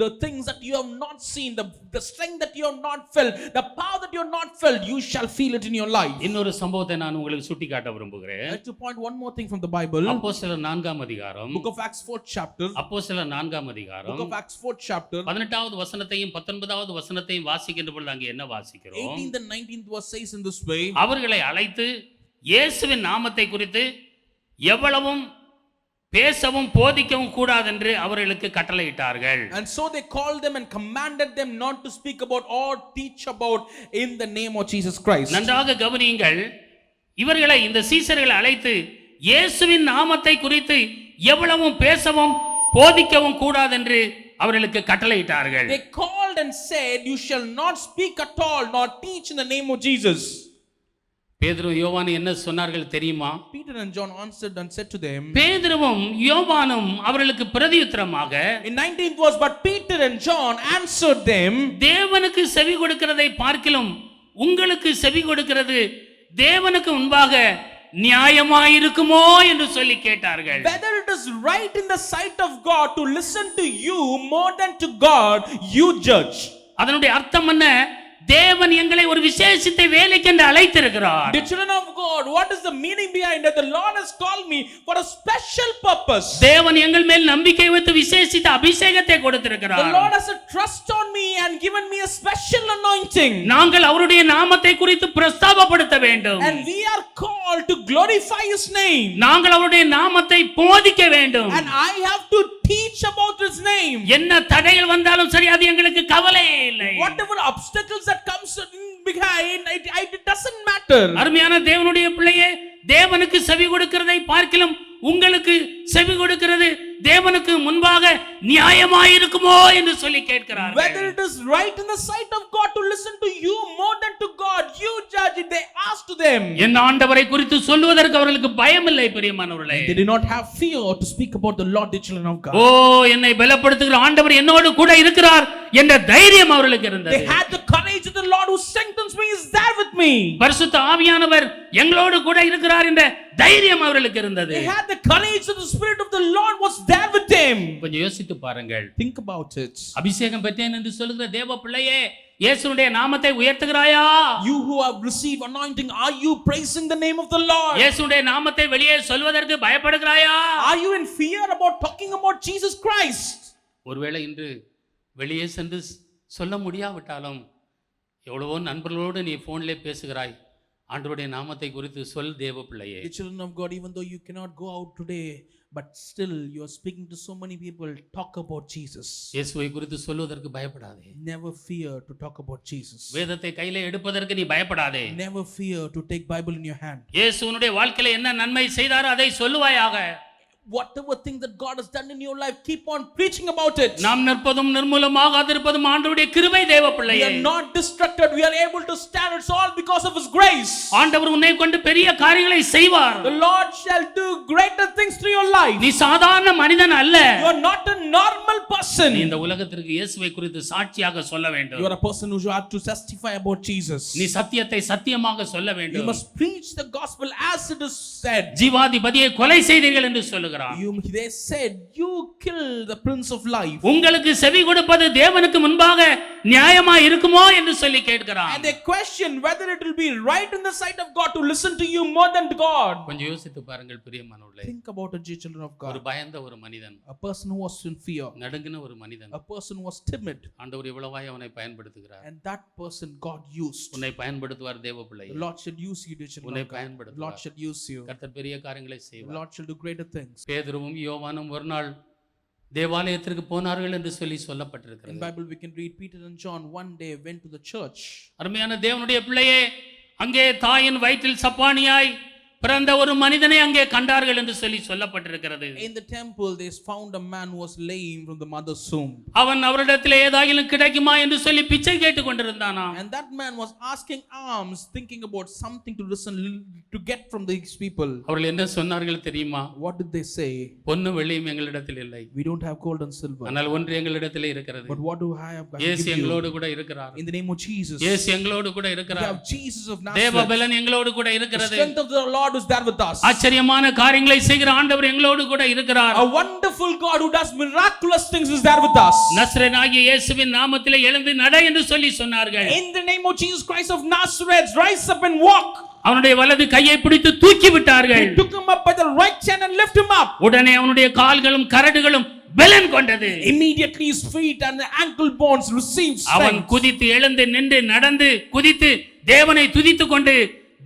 the things that you have not seen, the strength that you have not felt, the power that you have not felt, you shall feel it in your life. இன்னொரு சம்பவத்தை நான் உங்களுக்கு சுட்டிக்காட்ட விரும்புகிறேன். I'd like to point one more thing from the Bible. அப்போஸ்தலர் 4ஆம் அதிகாரம். Book of Acts 4th chapter. அப்போஸ்தலர் 4ஆம் அதிகாரம். Book of Acts 4th chapter. 18வது வசனத்தையும் 19வது வசனத்தையும் வாசிக்கின்ற பொழுது அங்கே என்ன வாசிக்கிறோம்? 18th and 19th verse says in this way. அவர்களை அழைத்து இயேசுவின் நாமத்தை குறித்து எவ்வளவும் பேசவும் போதிக்கவும் கூடாதென்று அவர்களுக்கு கட்டளையிட்டார்கள். And so they called them and commanded them not to speak about or teach about in the name of Jesus Christ. நன்றாக கவனியுங்கள். இவர்களை, இந்த சீசர்களை அழைத்து இயேசுவின் நாமத்தை குறித்து எவ்வளவும் பேசவும் போதிக்கவும் கூடாதென்று அவர்களுக்கு கட்டளையிட்டார்கள். They called and said, you shall not speak at all nor teach in the name of Jesus. பேதுரு யோவான் என்ன சொன்னார்கள் தெரியுமா? Peter and John answered and said to them, பேதுருவும் யோவானும் அவர்களுக்கு பிரதியுத்தரமாக, in 19th verse, but Peter and John answered them, தேவனுக்கு செவி கொடுக்கிறதை பார்க்கிலும் உங்களுக்கு செவி கொடுக்கிறது தேவனுக்கு முன்பாக நியாயமாயிருக்குமோ என்று சொல்லி கேட்டார்கள். whether it is right in the sight of God to listen to you more than to God, you judge. அதனுடைய அர்த்தம் என்ன? தேவன் எங்களை ஒரு விசேஷித்த வேலைக்கென்று அழைத்திருக்கிறார். The children of God, what is the meaning behind that? The Lord has called me for a special purpose. தேவன் எங்கள் மேல் நம்பிக்கை வைத்து விசேஷித்த அபிஷேகத்தை கொடுத்திருக்கிறார். The Lord has a trust on me and given me a special anointing. நாங்கள் அவருடைய நாமத்தை குறித்து பிரஸ்தாபப்படுத்த வேண்டும். And we are called to glorify His name. நாங்கள் அவருடைய நாமத்தை போதிக்க வேண்டும். And I have to teach about His name. என்ன தடைகள் வந்தாலும் சரி, அது எங்களுக்கு கவலையே இல்லை. Whatever obstacles that comes behind, it doesn't matter. அருமையான தேவனுடைய பிள்ளையே, தேவனுக்கு செவி கொடுக்கிறதை பார்க்கிலும் உங்களுக்கு செவி கொடுக்கிறது தேவனுக்கு முன்பாக நியாயமாயிருக்குமோ என்று சொல்லி கேட்கிறார். Whether it is right in the sight of God to listen to you more than to God, you judge it. They asked to them. என் ஆண்டவரை குறித்து சொல்வதற்கு அவர்களுக்கு பயமில்லை பிரியமானவர்களே. They did not have fear to speak about the Lord, the children of God. ஓ, என்னை பலப்படுத்துகிற ஆண்டவர் என்னோடு கூட இருக்கிறார் என்ற தைரியம் அவர்களுக்கு இருந்தது. They had the courage of the Lord who strengthens me is there with me. பரிசுத்த ஆவியானவர் எங்களோடு கூட இருக்கிறார் என்ற தைரியம் அவர்களுக்கு இருந்தது. They had the courage of the Spirit of the Lord was there with them. கொஞ்சம் யோசித்து பாருங்கள். Think about it. அபிஷேகம் பெற்றேன் என்று சொல்லுகிற தேவ பிள்ளையே, இயேசுவுடைய நாமத்தை உயர்த்துகிறாயா? You who have received anointing, are you praising the name of the Lord? இயேசுவுடைய நாமத்தை வெளியே சொல்வதற்கு பயப்படுகிறாயா? Are you in fear about talking about Jesus Christ? ஒருவேளை இன்று வெளியே சென்று சொல்ல முடியாவிட்டாலும் எவ்வளவோ நண்பர்களோடு நீ போன்ல பேசுகிறாய். ஆண்டவருடைய நாமத்தை குறித்து சொல் தேவ பிள்ளையே. The children of God, even though you cannot go out today, but still you are speaking to so many people, talk about Jesus. இயேசுவை குறித்து சொல்வதற்கு பயப்படாதே. Never fear to talk about Jesus. வேதத்தை கையில எடுப்பதற்கு நீ பயப்படாதே. Never fear to take Bible in your hand. இயேசுவினுடைய வாழ்க்கையில என்ன நன்மை செய்தாரோ அதை சொல்லுவாயாக. Whatever thing that God has done in your life, keep on preaching about it. நாம் நிற்பதும் நிர்மூலமாகாதிருப்பதும் ஆண்டவருடைய கிருபை தேவ பிள்ளையே. We are not distracted, we are able to stand. It's all because of His grace. ஆண்டவர் உன்னை கொண்டு பெரிய காரியங்களை செய்வார். The Lord shall do greater things through your life. நீ சாதாரண மனிதன் அல்ல. You are not a normal person. நீ இந்த உலகத்திற்கு இயேசுவை குறித்து சாட்சியாக சொல்ல வேண்டும். You are a person who have to testify about Jesus. நீ சத்தியத்தை சத்தியமாக சொல்ல வேண்டும். You must preach the gospel as it is said. ஜீவாதிபதியை கொலை செய்தீர்கள் என்று சொல்லுகிறார். They said you killed the prince of life. உங்களுக்கு செவி கொடுப்பது தேவனுக்கு முன்பாக நியாயமா இருக்குமோ என்று சொல்லி கேட்கிறார். And they question whether it will be right in the sight of God to listen to you more than to God. கொஞ்சம் யோசித்து பாருங்கள் பிரியமானவர்களே. Think about it, children of God. ஒரு பயந்த ஒரு மனிதன், a person who was in fear, நடுங்கின ஒரு மனிதன், a person who was timid, ஆண்டவர் இவ்வளவாய் அவனை பயன்படுத்துகிறார். and that person God used. உன்னை பயன்படுத்துவார் தேவ பிள்ளையே. The Lord should use you, children உன்னை of God. பயன்படுத்துவார். The Lord should use you. கர்த்தர் பெரிய காரியங்களை The செய்வார். Lord shall do greater things. பேதுருவும் யோவானும் ஒரு நாள் தேவாலயத்திற்கு போனார்கள் என்று சொல்லி In சொல்லப்பட்டிருக்கிறது. Bible we can read Peter and John one day went to the church. அருமையான தேவனுடைய பிள்ளையே, அங்கே தாயின் வயிற்றில் சப்பானியாய் பிறந்த ஒரு மனிதனை அங்கே கண்டார்கள் என்று சொல்லி சொல்லப்பட்டிருக்கிறது. In the temple they found a man who was lame from the mother's womb. அவன் அவரிடத்தில் ஏதாயிலும் கிடைக்குமா என்று சொல்லி பிச்சை கேட்டுக் கொண்டிருந்தானா. And that man was asking alms, thinking about something to listen to get from these people. அவர்கள் என்ன சொன்னார்கள் தெரியுமா? What did they say? பொன்னு வெள்ளியும் எங்களிடத்தில் இல்லை, We don't have gold and silver. ஆனால் ஒன்று எங்களிடத்தில் இருக்கிறது. But what do I have? இயேசு எங்களோடு கூட இருக்கிறார். In the name of Jesus. இயேசு எங்களோடு கூட We இருக்கிறார். have Jesus of தேவ Nazareth. பலன் எங்களோடு கூட The இருக்கிறது. strength of the Lord is there with us. ஆச்சரியமான காரியங்களை செய்கிற ஆண்டவர் எங்களோடு கூட இருக்கிறார். A wonderful God who does miraculous things is there with us. நசரேயனாகிய இயேசுவின் நாமத்திலே எழுந்து நட என்று சொல்லி சொன்னார்கள். In the name of Jesus Christ of Nazareth, rise up and walk. அவனுடைய வலது கையை பிடித்து தூக்கி விட்டார்கள். They took him up by the right hand and lift him up. உடனே அவனுடைய கால்களும் கரடுகளும் பலன் கொண்டது. Immediately his feet and the ankle bones received அவன் strength. குதித்து எழுந்து நின்று நடந்து குதித்து தேவனை துதித்துக் கொண்டு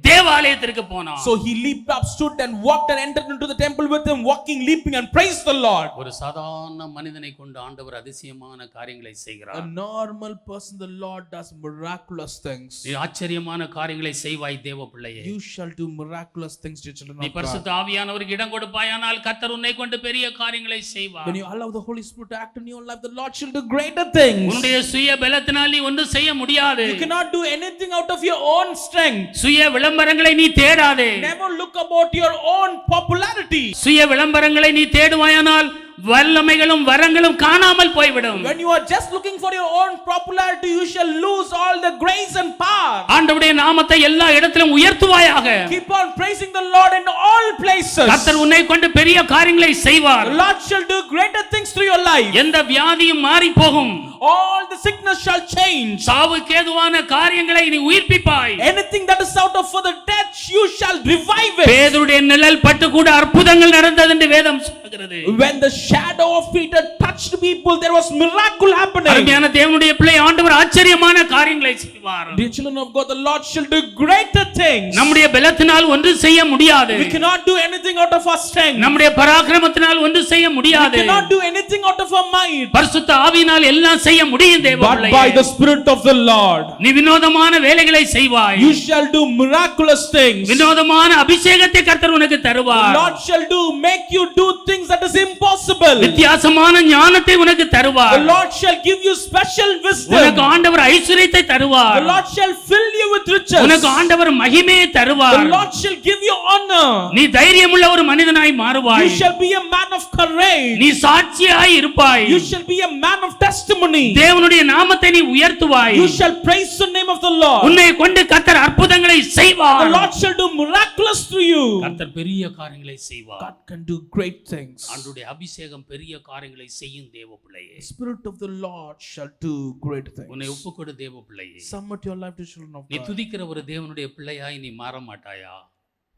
தேவாலயத்திற்கு போனான். So he leaped up, stood and walked and entered into the temple with him, walking, leaping and praised the Lord. ஒரு சாதாரண மனிதனை கொண்டு ஆண்டவர் அதிசயமான காரியங்களை செய்கிறார். A normal person, the Lord does miraculous things. நீ ஆச்சரியமான காரியங்களை செய்வாய் தேவ பிள்ளையே. You shall do miraculous things, dear children நீ of God. பரிசுத்த ஆவியானவருக்கு இடம் கொடுப்பாயானால் கர்த்தர் உன்னை கொண்டு பெரிய காரியங்களை செய்வார். When you allow the Holy Spirit to act in your life, the Lord shall do greater things. உன்னுடைய சுய பலத்தினால் நீ ஒன்றும் செய்ய முடியாது. You cannot do anything out of your own strength. சுய விளம்பர விளம்பரங்களை நீ தேடாதே. Never look about your own popularity. சுய விளம்பரங்களை நீ தேடுவாயானால் வல்லமைகளும் வரங்களும் காணாமல் போய்விடும். When you are just looking for your own popularity, you shall lose all the grace and power. ஆண்டவருடைய நாமத்தை எல்லா இடத்திலும் உயர்த்துவாயாக. Keep on praising the Lord in all places. கர்த்தர் உன்னை கொண்டு பெரிய காரியங்களை செய்வார். The Lord shall do greater things through your life. எந்த வியாதியும் மாறி போகும். All the sickness shall change. சாவுக்கு ஏதுவான காரியங்களை நீ உயிர்ப்பிப்பாய். Anything that is out of for the death, you shall revive it. பேதுருடைய நிழல் பட்டு கூட அற்புதங்கள் நடந்தது என்று வேதம் சொல்கிறது. When the shadow of Peter touched people, there was miracle happening. அருமையான தேவனுடைய பிள்ளை, ஆண்டவர் ஆச்சரியமான காரியங்களை செய்வார். Dear children of God, the Lord shall do greater things. நம்முடைய பலத்தினால் ஒன்றும் செய்ய முடியாது. We cannot do anything out of our strength. நம்முடைய பராக்கிரமத்தினால் ஒன்றும் செய்ய முடியாது. We cannot do anything out of our might. பரிசுத்த ஆவியினால் எல்லாம் செய்ய முடியும் தேவ But பிள்ளையே. by the Spirit of the Lord, நீ வினோதமான வேலைகளை செய்வாய். you shall do miraculous things. வினோதமான அபிஷேகத்தை கர்த்தர் உனக்கு தருவார். The Lord shall make you do things that is impossible. வித்தியாசமான ஞானத்தை உனக்கு தருவார். The Lord shall give you special wisdom. உனக்கு ஆண்டவர் ஐஸ்வரியத்தை தருவார். The Lord shall fill you with riches. உனக்கு ஆண்டவர் மகிமையை தருவார். The Lord shall give you honor. நீ தைரியமுள்ள ஒரு மனிதனாய் மாறுவாய். You shall be a man of courage. நீ சாட்சியாய் இருப்பாய். You shall be a man of testimony. தேவனுடைய நாமத்தை நீ உயர்த்துவாய். You shall praise the name of the Lord. உன்னை கொண்டு கர்த்தர் அற்புதங்களை செய்வார். The Lord shall do miraculous through you. கர்த்தர் பெரிய காரியங்களை செய்வார். God can do great things. ஆண்டவருடைய அபிஷேகம் பெரிய காரியங்களை செய்யும் தேவ பிள்ளையே. Spirit of the Lord shall do great things. உன்னை ஒப்புக்கொடு தேவ பிள்ளையே. Submit your life to children of நீ God. துதிக்கிற ஒரு தேவனுடைய பிள்ளையாய் நீ மாற மாட்டாயா?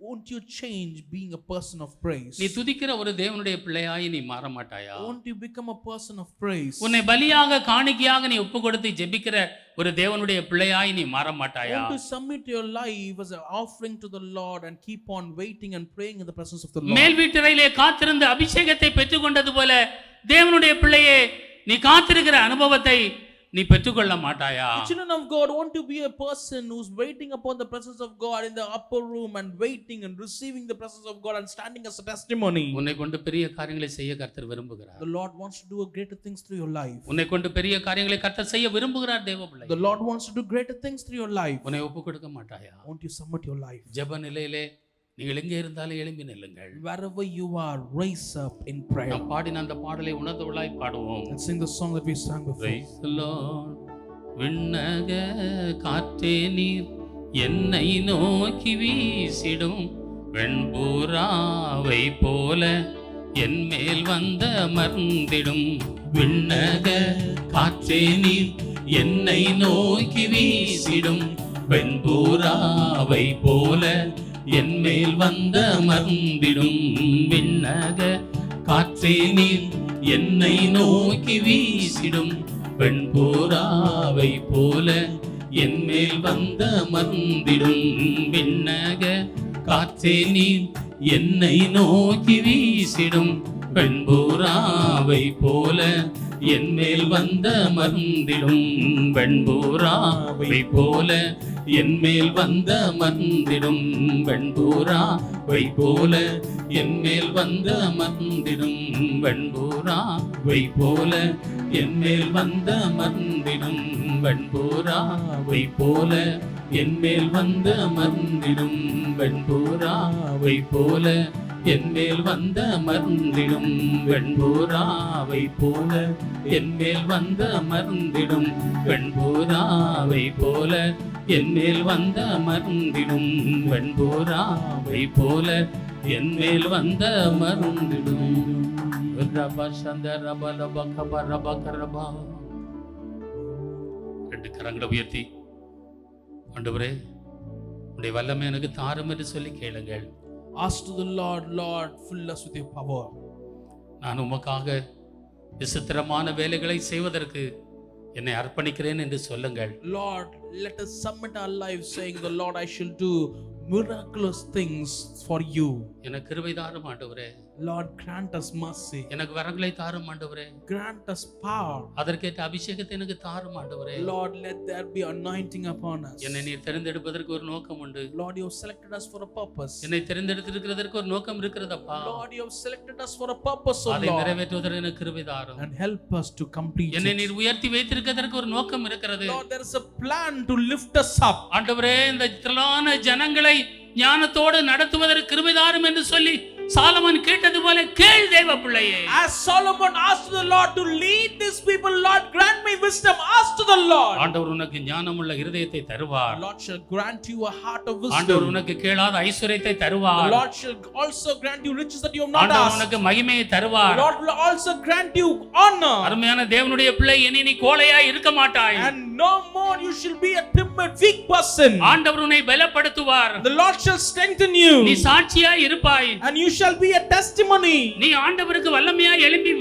Won't you change being a person of praise? நீ துதிக்கிற ஒரு தேவனுடைய பிள்ளையாய் நீ மாற மாட்டாயா? Won't you become a person of praise? உன்னை பலியாக காணிக்கையாக நீ ஒப்புக்கொடுத்து ஜெபிக்கிற ஒரு தேவனுடைய பிள்ளையாய் நீ மாற மாட்டாயா? Won't you submit your life as an offering to the Lord and keep on waiting and praying in the presence of the Lord? மேல் வீட்டறையிலே காத்திருந்த அபிஷேகத்தை பெற்றுக்கொண்டது போல தேவனுடைய பிள்ளையே நீ காத்திருக்கிற அனுபவத்தை நீ பெற்றுக்கொள்ள மாட்டாயா? Children of God, want to be a person who's waiting upon the presence of God in the upper room and waiting and receiving the presence of God and standing as a testimony. உன்னை கொண்டு பெரிய காரியங்களை செய்ய கர்த்தர் விரும்புகிறார். The Lord wants to do greater things through your life. உன்னை கொண்டு பெரிய காரியங்களை கர்த்தர் செய்ய விரும்புகிறார் தேவ பிள்ளை. The Lord wants to do greater things through your life. உன்னை ஒப்புக்கொடுக்க மாட்டாயா? Won't you submit your life? ஜெப நிலையிலே நீங்கள் எங்கே இருந்தாலும் எழும்பி நில்லுங்கள். Wherever you are, raise up in prayer. நாம் பாடின அந்த பாடலை உணர்ந்தவளாய் பாடுவோம். Let's sing the song that we sang before. Praise the Lord. விண்ணக காற்றே நீர் என்னை நோக்கி வீசிடும் வெண்பூராவை போல என் மேல் வந்த மர்ந்திடும். விண்ணக காற்றே நீர் என்னை நோக்கி வீசிடும் வெண்பூராவை போல என் மேல் வந்த மர்ந்திடும். விண்ணக காற்றே நீர் என்னை நோக்கி வீசிடும் வெண்பூராவை போல என் மேல் வந்த மர்ந்திடும். விண்ணக காற்றே நீர் என்னை நோக்கி வீசிடும் வெண்பூராவை போல என் மேல் வந்த மர்ந்திடும். வெண்பூராவை போல என் மேல் வந்த மர்ந்திடும். வெண்பூராவை போல என் மேல் வந்த மர்ந்திடும். வெண்பூராவை போல என் மேல் வந்த மர்ந்திடும். வெண்பூராவை போல என் மேல் வந்த மர்ந்திடும். வெண்பூராவை போல என் மேல் வந்த மர்ந்திடும். வெண்பூராவை போல என் மேல் வந்த மர்ந்திடும். வெண்பூராவை போல என் மேல் வந்த மர்ந்திடும். வெண்பூராவை போல என் மேல் வந்த மர்ந்திடும். ரெண்டு கரங்களை உயர்த்தி ஆண்டவரே உடைய வல்லமை எனக்கு தாரும் என்று சொல்லி கேளுங்கள். Ask to the Lord, Lord, fill us with your power. நான் உமக்காக விசித்திரமான வேலைகளை செய்வதற்கு என்னை அர்ப்பணிக்கிறேன் என்று சொல்லுங்கள். Lord, let us submit our lives saying, the Lord, I shall do miraculous things for you. எனக்கு கிருபை தாரும் ஆண்டவரே. Lord, grant us mercy. எனக்கு வரங்களை தாரும் ஆண்டவரே. Grant us power. அதற்கேற்ற அபிஷேகத்தை எனக்கு தாரும் ஆண்டவரே. Lord, let there be anointing upon us. என்னை நீர் தெரிந்தெடுப்பதற்கு ஒரு நோக்கம் உண்டு. Lord, you have selected us for a purpose. என்னை தெரிந்தெடுத்திருக்கிறதற்கு ஒரு நோக்கம் இருக்கிறதப்பா. Lord, you have selected us for a purpose, O அதை Lord. நிறைவேற்றுவதற்கு எனக்கு கிருபை தாரும். And help us to complete என்னை it. நீர் உயர்த்தி வைத்திருக்கிறதற்கு ஒரு நோக்கம் இருக்கிறது. Lord, there is a plan to lift us up. ஆண்டவரே, இந்த திரளான ஜனங்களை ஞானத்தோடு நடத்துவதற்கு கிருபை தாரும் என்று சொல்லி சாலமன் கேட்டது போல கேள் தேவ பிள்ளையே. As Solomon asked the Lord to lead these people, Lord, grant me wisdom. Ask to the Lord. ஆண்டவர் உனக்கு ஞானமுள்ள இருதயத்தை தருவார். The Lord shall grant you a heart of wisdom. ஆண்டவர் உனக்கு கேளாத ஐஸ்வரியத்தை தருவார். The Lord shall also grant you riches that you have not ஆண்டவர் asked. உனக்கு மகிமையை தருவார். The Lord will also grant you honor. அருமையான தேவனுடைய பிள்ளை, இனி நீ கோழையா இருக்க மாட்டாய். And no more you shall be a timid, weak person. ஆண்டவர் உன்னை பலப்படுத்துவார். The Lord shall strengthen you. நீ சாட்சியா இருப்பாய். And you shall be a testimony. நீ ஆண்டவருக்கு வல்லமையா எழும்பி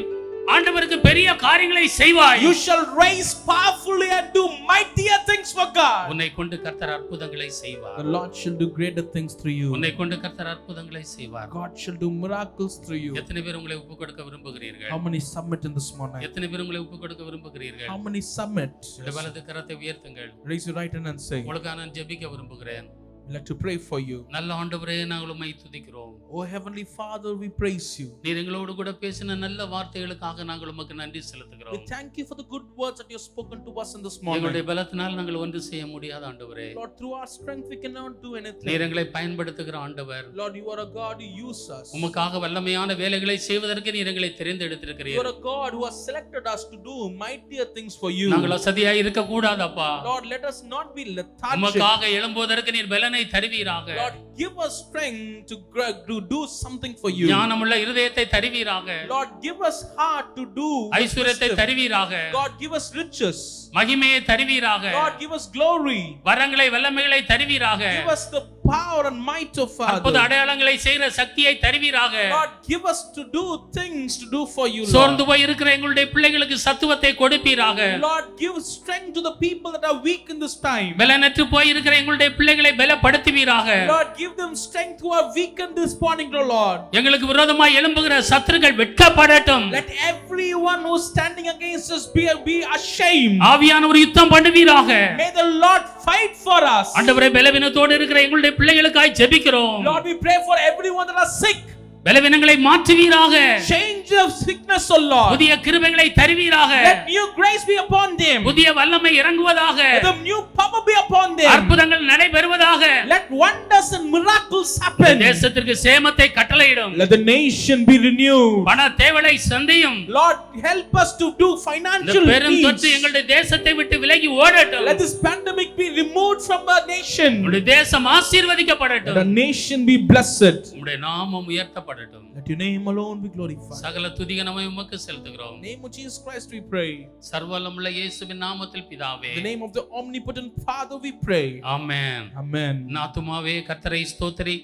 ஆண்டவருக்கு பெரிய காரியங்களை செய்வாய். You shall rise powerfully and do mightier things for God. உன்னை கொண்டு கர்த்தர் அற்புதங்களை செய்வார். The Lord shall do greater things through you. உன்னை கொண்டு கர்த்தர் அற்புதங்களை செய்வார். God shall do miracles through you. எத்தனை பேர் உங்களை ஒப்பு கொடுக்க விரும்புகிறீர்கள்? How many submit in this morning? எத்தனை பேர் உங்களை ஒப்பு கொடுக்க விரும்புகிறீர்கள்? How many submit? உங்களுடைய வலது கரத்தை உயர்த்துங்கள். Raise your right hand and say, உங்களுக்காக நான் ஜெபிக்க விரும்புகிறேன். I'd like to pray for you. நல்ல ஆண்டவரே, நாங்கள் உம்மை துதிக்கிறோம். Oh heavenly Father, we praise you. நீர் எங்களோடு கூட பேசின நல்ல வார்த்தைகளுக்காக நாங்கள் உமக்கு நன்றி We செலுத்துகிறோம். thank you for the good words that you have spoken to us in this morning. எங்களுடைய பலத்தினால் நாங்கள் ஒன்று செய்ய முடியாத ஆண்டவரே. Lord, through our strength we cannot do anything. நீர் எங்களை பயன்படுத்துகிற ஆண்டவர். Lord, you are a God who uses us. உமக்காக வல்லமையான வேலைகளை செய்வதற்கு நீர் எங்களை You தெரிந்தெடுத்திருக்கிறீர். are a God who has selected us to do mightier things for you. நாங்கள் அசதியாய் இருக்க கூடாதப்பா. Lord, let us not be lethargic. உமக்காக எழும்புவதற்கு நீர் பலனை தருவீராக. Lord, give us strength to do something for you. ஞானமுள்ள இருதயத்தை தருவீராக. Lord, give us heart to do. ஐஸ்வரியத்தை தருவீராக. God, give us riches. மகிமையை தருவீராக. God, give us glory. வரங்களை வல்லமைகளை தருவீராக. Give us the power and might of அற்புத Father. அடையாளங்களை செய்கிற சக்தியை தருவீராக. Lord, give us to do things to do for you, சோர்ந்து Lord. போய் இருக்கிற எங்களுடைய பிள்ளைகளுக்கு சத்துவத்தை கொடுப்பீராக. Lord, give strength to the people that are weak in this time. பலனற்று போய் இருக்கிற எங்களுடைய பிள்ளைகளை பலப்படுத்துவீராக. Lord, give them strength who are weak in this morning, Lord. எங்களுக்கு விரோதமாய் எழும்புகிற சத்துருக்கள் வெட்கப்படட்டும். Let everyone who is standing against us be ashamed. ஆவியானவர் யுத்தம் பண்ணுவீராக. May the Lord fight for us. ஆண்டவரே, பலவீனத்தோடு இருக்கிற எங்களுடைய பிள்ளைகளுக்காய் ஜெபிக்கிறோம். Lord, we pray for everyone that are sick. பலவீனங்களை மாற்றுவீராக. Change of sickness, O Lord. புதிய கிருபைகளை தருவீராக. Let new grace be upon them. புதிய வல்லமை இறங்குவதாக. Let the new power be upon them. அற்புதங்கள் நடைபெறுவதாக. Let wonders and miracles happen. தேசத்திற்கு சேமத்தை கட்டளையிடும். Let the nation be renewed. பண தேவலை சந்தியும். Lord, help us to do financial இந்த பெரும் needs. தொற்று எங்களுடைய தேசத்தை விட்டு விலகி ஓடட்டும். Let this pandemic be removed from our nation. உம்முடைய தேசம் ஆசீர்வதிக்கப்படட்டும். Let our nation be blessed. உம்முடைய நாமம் உயர்த்தப்படட்டும். Let your name alone be glorified. சகல துதிகனமை உமக்கு செலுத்துகிறோம். In the name of Jesus Christ we pray. சர்வவல்லமையுள்ள இயேசுவின் நாமத்தில் பிதாவே. In the name of the omnipotent Father we pray. Amen. Amen. நாத்துமாவே கர்த்தரை ஸ்தோத்திரி,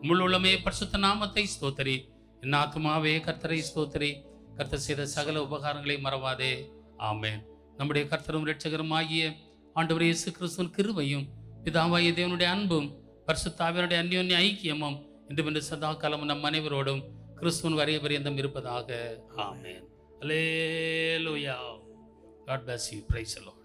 முழுவலுமே பரிசுத்த நாமத்தை ஸ்தோத்திரி. நாத்துமாவே கர்த்தரை ஸ்தோத்திரி, கர்த்தர் செய்த சகல உபகாரங்களை மறவாதே. ஆமென். நம்முடைய கர்த்தரும் இரட்சகருமாகிய ஆண்டவர் இயேசு கிறிஸ்துவின் கிருபையும் பிதாவாகிய தேவனுடைய அன்பும் பரிசுத்த ஆவியானவருடைய அந்யோன்ய ஐக்கியமும் இன்று சதா காலமும் நம் அனைவரோடும் கிறிஸ்துவின் வரைய பரியந்தம் இருப்பதாக. ஆமென். அல்லேலூயா. God bless you. Praise the Lord.